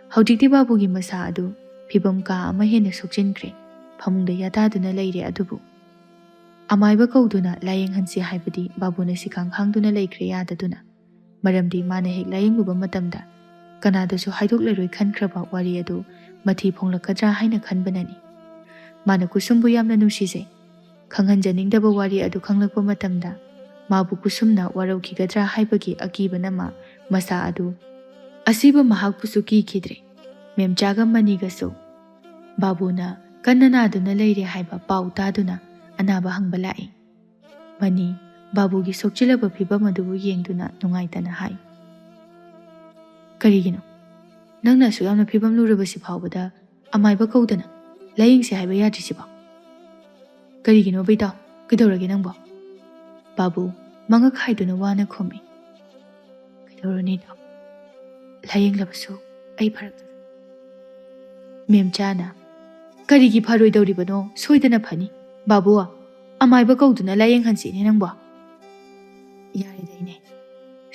Haujikti babugi masa adu phibam ka ama hena sokjinkre. Phamungda yataduna leire adubu. Amaiba kauduna layenghansi haibadi babuna sikang khangduna leikre yadaduna. Maramdi mana hek layengluba matamda kanadasu haidokleroi khankraba wari adu mathi phonglakadra haina khanbanani. Mana kusumbu yamna nungsise. ꯈꯪꯍꯟꯖꯅꯤꯡꯗꯕ ꯋꯥꯔꯤ ꯑꯗꯨ ꯈꯪꯂꯛꯄ ꯃꯇꯝꯗ ꯃꯥꯕꯨ ꯀꯨꯁꯨꯝꯅ ꯋꯥꯔꯧꯈꯤꯒꯗ꯭ꯔꯥ ꯍꯥꯏꯕꯒꯤ ꯑꯀꯤꯕꯅ ꯃꯁꯥ ꯑꯗꯨ ꯑꯁꯤꯕ ꯃꯍꯥꯛꯄꯨꯁꯨ ꯀꯤꯈꯤꯗ꯭ꯔꯦ꯫ ꯃꯦꯝꯆꯥꯒ ꯃꯅꯤꯒꯁꯨ ꯕꯥꯕꯨꯅ ꯀꯟꯅ ꯅꯥꯗꯨꯅ ꯂꯩꯔꯦ ꯍꯥꯏꯕ ꯄꯥꯎ ꯇꯥꯗꯨꯅ ꯑꯅꯥꯕ ꯍꯪꯕ ꯂꯥꯛꯏ꯫ ꯃꯅꯤ ꯕꯥꯕꯨꯒꯤ ꯁꯣꯛꯆꯤꯜꯂꯕ ꯐꯤꯕꯝ ꯑꯗꯨꯕꯨ ꯌꯦꯡꯗꯨꯅ ꯅꯨꯡꯉꯥꯏꯇꯅ ꯍꯥꯏ, "ꯀꯔꯤꯒꯤꯅꯣ ꯅꯪꯅ ꯑꯁꯨꯛ ꯌꯥꯝꯅ ꯐꯤꯕꯝ ꯂꯨꯔꯕꯁꯤ ꯐꯥꯎꯕꯗ ꯑꯃꯥꯏꯕ ꯀꯧꯗꯅ ꯂꯥꯌꯦꯡꯁꯦ ꯍꯥꯏꯕ ꯌꯥꯗ꯭ꯔꯤꯁꯤꯕꯣ? ꯀꯔꯤꯒꯤꯅꯣ ꯕꯩꯇꯥꯎ, ꯀꯩꯗꯧꯔꯒꯦ ꯅꯪꯕꯣ?" ꯕꯥꯕꯨ ꯃꯉꯛ ꯍꯥꯏꯗꯨꯅ ꯋꯥꯅ ꯈꯨꯝꯃꯤ, "ꯀꯩꯗꯧꯔꯨꯅꯤ ꯏꯇꯥꯎ, ꯂꯥꯌꯦꯡꯂꯕꯁꯨ ꯑꯩ ꯐꯔꯛꯇꯔꯦ." ꯃꯦꯝꯆꯥꯅ, "ꯀꯔꯤꯒꯤ ꯐꯔꯣꯏꯗꯧꯔꯤꯕꯅꯣ? ꯁꯣꯏꯗꯅ ꯐꯅꯤ꯫ ꯕꯥꯕꯨ, ꯑꯃꯥꯏꯕ ꯀꯧꯗꯨꯅ ꯂꯥꯌꯦꯡꯍꯟꯁꯤꯅꯦ ꯅꯪꯕꯣ." "ꯌꯥꯔꯦꯗꯩꯅꯦ,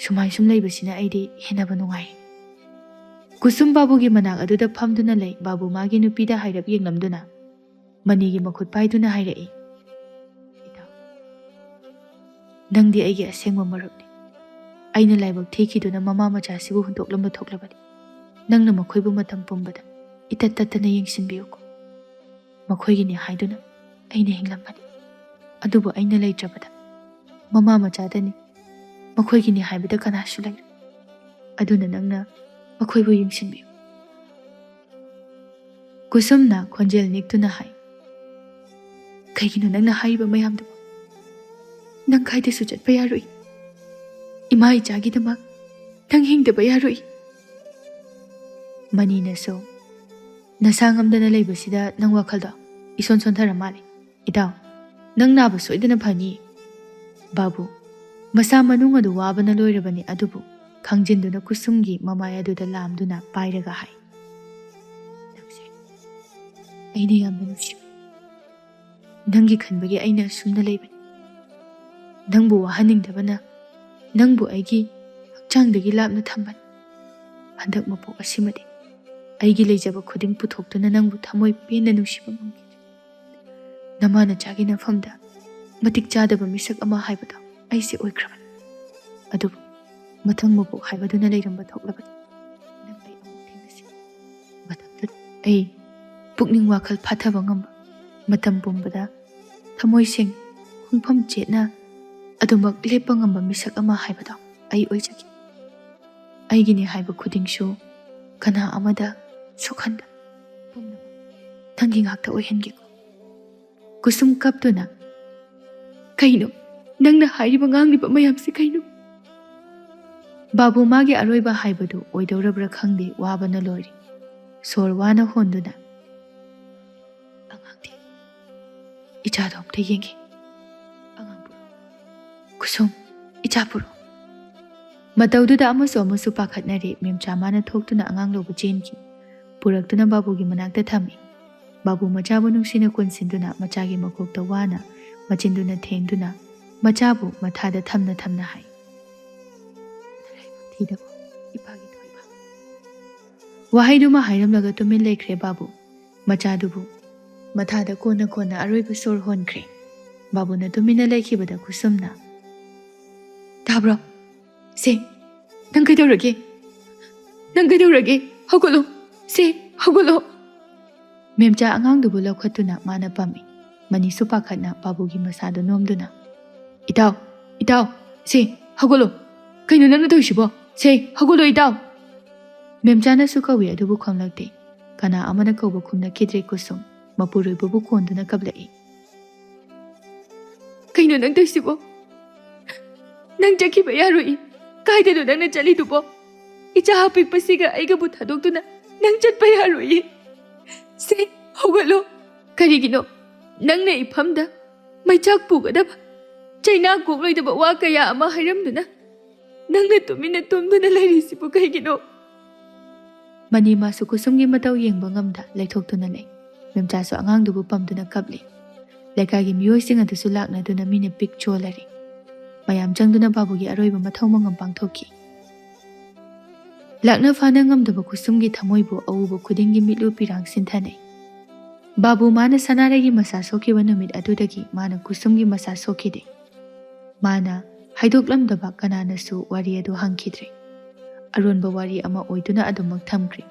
ꯁꯨꯝ ꯂꯩꯕꯁꯤꯅ ꯑꯩꯗꯤ ꯍꯦꯟꯅꯕ ꯅꯨꯡꯉꯥꯏꯔꯦ." ꯀꯨꯁꯨꯝ ꯕꯥꯕꯨꯒꯤ ꯃꯅꯥꯛ ꯑꯗꯨꯗ ꯐꯝꯗꯨꯅ ꯂꯩ꯫ ꯕꯥꯕꯨ ꯃꯥꯒꯤ ꯅꯨꯄꯤꯗ ꯍꯥꯏꯔꯞ ꯌꯦꯡꯂꯝꯗꯨꯅ ꯃꯅꯤꯒꯤ ꯃꯈꯨꯠ ꯄꯥꯏꯗꯨꯅ ꯍꯥꯏꯔꯛꯏ, "ꯏꯇꯥꯎ, ꯅꯪꯗꯤ ꯑꯩꯒꯤ ꯑꯁꯦꯡꯕ ꯃꯔꯨꯞꯅꯤ꯫ ꯑꯩꯅ ꯂꯥꯏꯕꯛ ꯊꯤꯈꯤꯗꯨꯅ ꯃꯃꯥ ꯃꯆꯥꯁꯤꯕꯨ ꯍꯨꯟꯇꯣꯛꯂꯝꯕ ꯊꯣꯛꯂꯕꯗꯤ ꯅꯪꯅ ꯃꯈꯣꯏꯕꯨ ꯃꯇꯝ ꯄꯨꯝꯕꯗ ꯏꯇꯠ ꯇꯠꯇꯅ ꯌꯦꯡꯁꯤꯟꯕꯤꯌꯨꯀꯣ꯫ ꯃꯈꯣꯏꯒꯤꯅꯤ ꯍꯥꯏꯗꯨꯅ ꯑꯩꯅ ꯍꯤꯡꯂꯝꯕꯅꯤ, ꯑꯗꯨꯕꯨ ꯑꯩꯅ ꯂꯩꯇ꯭ꯔꯕꯗ ꯃꯃꯥ ꯃꯆꯥꯗꯅꯤ, ꯃꯈꯣꯏꯒꯤꯅꯤ ꯍꯥꯏꯕꯗ ꯀꯅꯥꯁꯨ ꯂꯩꯔꯣꯏ꯫ ꯑꯗꯨꯅ ꯅꯪꯅ ꯃꯈꯣꯏꯕꯨ ꯌꯦꯡꯁꯤꯟꯕꯤꯌꯨ." ꯀꯨꯁꯨꯝꯅ ꯈꯣꯟꯖꯦꯜ ꯅꯤꯛꯇꯨꯅ ꯍꯥꯏ, "ꯀꯩꯒꯤꯅꯣ ꯅꯪꯅ ꯍꯥꯏꯔꯤꯕ ꯃꯌꯥꯝꯗꯨꯕꯨ? ꯅꯪ ꯀꯥꯏꯗꯁꯨ ꯆꯠꯄ ꯌꯥꯔꯣꯏ꯫ ꯏꯃꯥ ꯏꯆꯥꯒꯤꯗꯃꯛ ꯅꯪ ꯍꯤꯡꯗꯕ ꯌꯥꯔꯣꯏ." ꯃꯅꯤꯅꯁꯨ, "ꯅꯁꯥ ꯉꯝꯗꯅ ꯂꯩꯕꯁꯤꯗ ꯅꯪ ꯋꯥꯈꯜꯗꯣ ꯏꯁꯣꯟ ꯁꯣꯟꯊꯔ ꯃꯥꯜꯂꯦ꯫ ꯏꯇꯥꯎ, ꯅꯪ ꯅꯥꯕ ꯁꯣꯏꯗꯅ ꯐꯅꯤ." ꯕꯥꯕꯨ ꯃꯁꯥ ꯃꯅꯨꯡ ꯑꯗꯨ ꯋꯥꯕꯅ ꯂꯣꯏꯔꯕꯅꯤ, ꯑꯗꯨꯕꯨ ꯈꯪꯖꯤꯟꯗꯨꯅ ꯀꯨꯁꯨꯝꯒꯤ ꯃꯃꯥꯏ ꯑꯗꯨꯗ ꯂꯥꯝꯗꯨꯅ ꯄꯥꯏꯔꯒ ꯍꯥꯏ, "ꯅꯪꯁꯦ ꯑꯩꯅ ꯌꯥꯝꯅ ꯅꯨꯡꯁꯤꯕꯅꯤ꯫ ꯅꯪꯒꯤ ꯈꯟꯕꯒꯤ ꯑꯩꯅ ꯑꯁꯨꯝꯅ ꯂꯩꯕꯅꯤ꯫ ꯅꯪꯕꯨ ꯋꯥꯍꯟꯅꯤꯡꯗꯕꯅ ꯅꯪꯕꯨ ꯑꯩꯒꯤ ꯍꯛꯆꯥꯡꯗꯒꯤ ꯂꯥꯞꯅ ꯊꯝꯕꯅꯤ꯫ ꯍꯟꯗꯛ ꯃꯄꯣꯛ ꯑꯁꯤꯃꯗꯤ ꯑꯩꯒꯤ ꯂꯩꯖꯕ ꯈꯨꯗꯤꯡ ꯄꯨꯊꯣꯛꯇꯨꯅ ꯅꯪꯕꯨ ꯊꯃꯣꯏ ꯄꯦꯟꯅ ꯅꯨꯡꯁꯤꯕ ꯉꯝꯈꯤꯗ꯭ꯔꯦ꯫ ꯅꯃꯥ ꯅꯆꯥꯒꯤ ꯅꯐꯝꯗ ꯃꯇꯤꯛ ꯆꯥꯗꯕ ꯃꯤꯁꯛ ꯑꯃ ꯍꯥꯏꯕꯗꯣ ꯑꯩꯁꯦ ꯑꯣꯏꯈ꯭ꯔꯕꯅꯤ꯫ ꯑꯗꯨꯕꯨ ꯃꯊꯪ ꯃꯄꯣꯛ ꯍꯥꯏꯕꯗꯨꯅ ꯂꯩꯔꯝꯕ ꯊꯣꯛꯂꯕꯗꯤ ꯅꯪ ꯑꯩ ꯑꯃꯨꯛ ꯊꯦꯡꯅꯁꯤ꯫ ꯃꯇꯝꯗꯨꯗ ꯑꯩ ꯄꯨꯛꯅꯤꯡ ꯋꯥꯈꯜ ꯐꯥꯊꯕ ꯉꯝꯕ, ꯃꯇꯝ ꯄꯨꯝꯕꯗ ꯊꯃꯣꯏꯁꯤꯡ ꯈꯣꯡꯐꯝ ꯆꯦꯠꯅ ꯑꯗꯨꯃꯛ ꯂꯦꯞꯄ ꯉꯝꯕ ꯃꯤꯁꯛ ꯑꯃ ꯍꯥꯏꯕꯗꯣ ꯑꯩ ꯑꯣꯏꯖꯒꯦ꯫ ꯑꯩꯒꯤꯅꯤ ꯍꯥꯏꯕ ꯈꯨꯗꯤꯡꯁꯨ ꯀꯅꯥ ꯑꯃꯗ ꯁꯣꯛꯍꯟꯗ ꯄꯨꯝꯅꯃꯛ ꯅꯪꯒꯤ ꯉꯥꯛꯇ ꯑꯣꯏꯍꯟꯒꯦꯀꯣ." ꯀꯨꯁꯨꯝ ꯀꯞꯇꯨꯅ, "ꯀꯩꯅꯣ ꯅꯪꯅ ꯍꯥꯏꯔꯤꯕ ꯉꯥꯡꯂꯤꯕ ꯃꯌꯥꯝꯁꯤ ꯀꯩꯅꯣ?" ꯕꯥꯕꯨ ꯃꯥꯒꯤ ꯑꯔꯣꯏꯕ ꯍꯥꯏꯕꯗꯨ ꯑꯣꯏꯗꯧꯔꯕ꯭ꯔꯥ ꯈꯪꯗꯦ, ꯋꯥꯕꯅ ꯂꯣꯏꯔꯦ꯫ ꯁꯣꯔ ꯋꯥꯅ ꯍꯣꯟꯗꯨꯅ, "ꯑꯉꯥꯡꯗꯤ ꯏꯆꯥꯗꯣ ꯑꯝꯇ ꯌꯦꯡꯒꯦ꯫ ꯑꯉꯥꯡ ꯄꯨꯔꯣ, ꯀꯨꯁꯨꯝ, ꯏꯆꯥ ꯄꯨꯔꯣ." ꯃꯇꯧꯗꯨꯗ ꯑꯃꯁꯨ ꯄꯥꯈꯠꯅꯔꯦ꯫ ꯃꯦꯝꯆꯥ ꯃꯥꯅ ꯊꯣꯛꯇꯨꯅ ꯑꯉꯥꯡ ꯂꯧꯕ ꯆꯦꯟꯈꯤ꯫ ꯄꯨꯔꯛꯇꯨꯅ ꯕꯥꯕꯨꯒꯤ ꯃꯅꯥꯛꯇ ꯊꯝꯃꯤ꯫ ꯕꯥꯕꯨ ꯃꯆꯥꯕꯨ ꯅꯨꯡꯁꯤꯅ ꯀꯣꯟꯁꯤꯟꯗꯨꯅ ꯃꯆꯥꯒꯤ ꯃꯀꯣꯛꯇ ꯋꯥꯅ ꯃꯆꯤꯟꯗꯨꯅ ꯊꯦꯡꯗꯨꯅ ꯃꯆꯥꯕꯨ ꯃꯊꯥꯗ ꯊꯝꯅ ꯍꯥꯏ, "ꯅꯔꯥꯏꯕꯛ ꯊꯤꯗꯀꯣ ꯏꯄꯥꯒꯤ ꯊꯣꯏꯕ." ꯋꯥꯍꯩꯗꯨꯃ ꯍꯥꯏꯔꯝꯂꯒ ꯇꯨꯃꯤꯟ ꯂꯩꯈ꯭ꯔꯦ ꯕꯥꯕꯨ꯫ ꯃꯆꯥꯗꯨꯕꯨ ꯃꯊꯥꯗ ꯀꯣꯟꯅ ꯑꯔꯣꯏꯕ ꯁꯣꯔ ꯍꯣꯟꯈ꯭ꯔꯦ꯫ ꯕꯥꯕꯨꯅ ꯇꯨꯃꯤꯟꯅ ꯂꯩꯈꯤꯕꯗ ꯀꯨꯁꯨꯝꯅ, "ꯇꯥꯕ꯭ꯔꯣ? ꯁꯦ, ꯅꯪ ꯀꯩꯗꯧꯔꯒꯦ? ꯅꯪ ꯀꯩꯗꯧꯔꯒꯦ? ꯍꯧꯒꯠꯂꯣ! ꯁꯦ, ꯍꯧꯒꯠꯂꯣ!" ꯃꯦꯝꯆꯥ ꯑꯉꯥꯡꯗꯨꯕꯨ ꯂꯧꯈꯠꯇꯨꯅ ꯃꯥꯅ ꯄꯝꯃꯤ꯫ ꯃꯅꯤꯁꯨ ꯄꯥꯈꯠꯅ ꯕꯥꯕꯨꯒꯤ ꯃꯁꯥꯗ ꯅꯣꯝꯗꯨꯅ, "ꯏꯇꯥꯎ, ꯏꯇꯥꯎ, ꯁꯦ, ꯍꯧꯒꯠꯂꯣ! ꯀꯩꯅꯣ ꯅꯪꯅ ꯇꯧꯔꯤꯁꯤꯕꯣ? ꯁꯦ, ꯍꯧꯒꯠꯂꯣ ꯏꯇꯥꯎ!" ꯃꯦꯝꯆꯥꯅꯁꯨ ꯀꯧꯏ, ꯑꯗꯨꯕꯨ ꯈꯪꯂꯛꯇꯦ꯫ ꯀꯅꯥ ꯑꯃꯅ ꯀꯧꯕ ꯈꯨꯝꯅꯈꯤꯗ꯭ꯔꯦ꯫ ꯀꯨꯁꯨꯝ ꯃꯄꯨꯔꯣꯏꯕꯕꯨ ꯀꯣꯟꯗꯨꯅ ꯀꯞꯂꯛꯏ, "ꯀꯩꯅꯣ ꯅꯪ ꯇꯧꯔꯤꯁꯤꯕꯣ? ꯅꯪ ꯆꯠꯈꯤꯕ ꯌꯥꯔꯣꯏ꯫ ꯀꯥꯏꯗꯅꯣ ꯅꯪꯅ ꯆꯠꯂꯤꯗꯨꯕꯣ? ꯏꯆꯥ ꯑꯄꯤꯛꯄꯁꯤꯒ ꯑꯩꯒꯕꯨ ꯊꯥꯗꯣꯛꯇꯨꯅ ꯅꯪ ꯆꯠꯄ ꯌꯥꯔꯣꯏ꯫ ꯁꯦ, ꯍꯧꯒꯠꯂꯣ! ꯀꯔꯤꯒꯤꯅꯣ ꯅꯪꯅ ꯏꯐꯝꯗ ꯃꯩꯆꯥꯛ ꯄꯨꯒꯗꯕ ꯆꯩꯅꯥ ꯀꯣꯛꯂꯣꯏꯗꯕ ꯋꯥ ꯀꯌꯥ ꯑꯃ ꯍꯥꯏꯔꯝꯗꯨꯅ ꯅꯪꯅ ꯇꯨꯃꯤꯟꯅ ꯇꯨꯝꯗꯨꯅ ꯂꯩꯔꯤꯁꯤꯕꯨ ꯀꯩꯒꯤꯅꯣ?" ꯃꯅꯤ ꯃꯥꯁꯨ ꯀꯨꯁꯨꯝꯒꯤ ꯃꯇꯧ ꯌꯦꯡꯕ ꯉꯝꯗ ꯂꯩꯊꯣꯛꯇꯨꯅ ꯂꯩ꯫ ꯃꯦꯝꯆꯥꯁꯨ ꯑꯉꯥꯡꯗꯨꯕꯨ ꯄꯝꯗꯨꯅ ꯀꯞꯂꯤ꯫ ꯂꯩꯀꯥꯏꯒꯤ ꯃꯤꯑꯣꯏꯁꯤꯡ ꯑꯗꯨꯁꯨ ꯂꯥꯛꯅꯗꯨꯅ ꯃꯤꯅ ꯄꯤꯛ ꯆꯣꯜꯂꯔꯦ꯫ ꯃꯌꯥꯝ ꯆꯪꯗꯨꯅ ꯕꯥꯕꯨꯒꯤ ꯑꯔꯣꯏꯕ ꯃꯊꯧ ꯃꯉꯝ ꯄꯥꯡꯊꯣꯛꯈꯤ꯫ ꯂꯥꯛꯅ ꯐꯥꯅ ꯉꯝꯗꯕ ꯀꯨꯁꯨꯝꯒꯤ ꯊꯃꯣꯏꯕꯨ ꯑꯎꯕ ꯈꯨꯗꯤꯡꯒꯤ ꯃꯤꯠꯂꯨ ꯄꯤꯔꯥꯡ ꯁꯤꯟꯊꯅꯩ꯫ ꯕꯥꯕꯨ ꯃꯥꯅ ꯁꯅꯥꯔꯩꯒꯤ ꯃꯁꯥ ꯁꯣꯛꯈꯤꯕ ꯅꯨꯃꯤꯠ ꯑꯗꯨꯗꯒꯤ ꯃꯥꯅ ꯀꯨꯁꯨꯝꯒꯤ ꯃꯁꯥ ꯁꯣꯛꯈꯤꯗꯦ꯫ ꯃꯥꯅ ꯍꯥꯏꯗꯣꯛꯂꯝꯗꯕ ꯀꯅꯥꯅꯁꯨ ꯋꯥꯔꯤ ꯑꯗꯨ ꯍꯪꯈꯤꯗ꯭ꯔꯦ꯫ ꯑꯔꯣꯟꯕ ꯋꯥꯔꯤ ꯑꯃ ꯑꯣꯏꯗꯨꯅ ꯑꯗꯨꯃꯛ ꯊꯝꯈ꯭ꯔꯦ꯫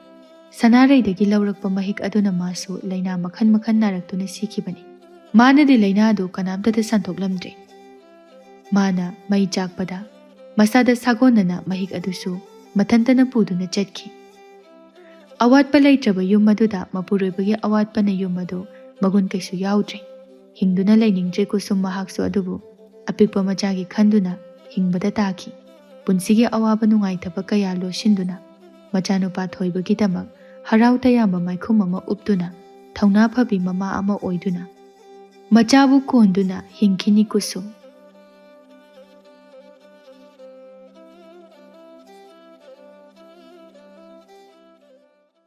ꯁꯅꯥꯔꯩꯗꯒꯤ ꯂꯧꯔꯛꯄ ꯃꯍꯤꯛ ꯑꯗꯨꯅ ꯃꯥꯁꯨ ꯂꯩꯅꯥ ꯃꯈꯜ ꯅꯥꯔꯛꯇꯨꯅ ꯁꯤꯈꯤꯕꯅꯤ꯫ ꯃꯥꯅꯗꯤ ꯂꯩꯅꯥꯗꯨ ꯀꯅꯥꯝꯇꯗ ꯁꯟꯗꯣꯛꯂꯝꯗ꯭ꯔꯦ꯫ ꯃꯥꯅ ꯃꯩ ꯆꯥꯛꯄꯗ ꯃꯁꯥꯗ ꯁꯥꯒꯣꯟꯅꯅ ꯃꯍꯤꯛ ꯑꯗꯨꯁꯨ ꯃꯊꯟꯇꯅ ꯄꯨꯗꯨꯅ ꯆꯠꯈꯤ꯫ ꯑꯋꯥꯠꯄ ꯂꯩꯇ꯭ꯔꯕ ꯌꯨꯝ ꯑꯗꯨꯗ ꯃꯄꯨꯔꯣꯏꯕꯒꯤ ꯑꯋꯥꯠꯄꯅ ꯌꯨꯝ ꯑꯗꯨ ꯃꯒꯨꯟ ꯀꯩꯁꯨ ꯌꯥꯎꯗ꯭ꯔꯦ꯫ ꯍꯤꯡꯗꯨꯅ ꯂꯩꯅꯤꯡꯗ꯭ꯔꯦ ꯀꯨꯁꯨꯝ ꯃꯍꯥꯛꯁꯨ ꯑꯗꯨꯕꯨ ꯑꯄꯤꯛꯄ ꯃꯆꯥꯒꯤ ꯈꯟꯗꯨꯅ ꯍꯤꯡꯕꯗ ꯇꯥꯈꯤ꯫ ꯄꯨꯟꯁꯤꯒꯤ ꯑꯋꯥꯕ ꯅꯨꯡꯉꯥꯏꯇꯕ ꯀꯌꯥ ꯂꯣꯠꯁꯤꯟꯗꯨꯅ ꯃꯆꯥꯅꯨꯄꯥ ꯊꯣꯏꯕꯒꯤꯗꯃꯛ ꯍꯔꯥꯎ ꯇꯌꯥꯝꯕ ꯃꯥꯏꯈꯨꯝ ꯑꯃ ꯎꯞꯇꯨꯅ ꯊꯧꯅꯥ ꯐꯕꯤ ꯃꯃꯥ ꯑꯃ ꯑꯣꯏꯗꯨꯅ ꯃꯆꯥꯕꯨ ꯀꯣꯟꯗꯨꯅ ꯍꯤꯡꯈꯤꯅꯤ ꯀꯨꯁꯨꯝ꯫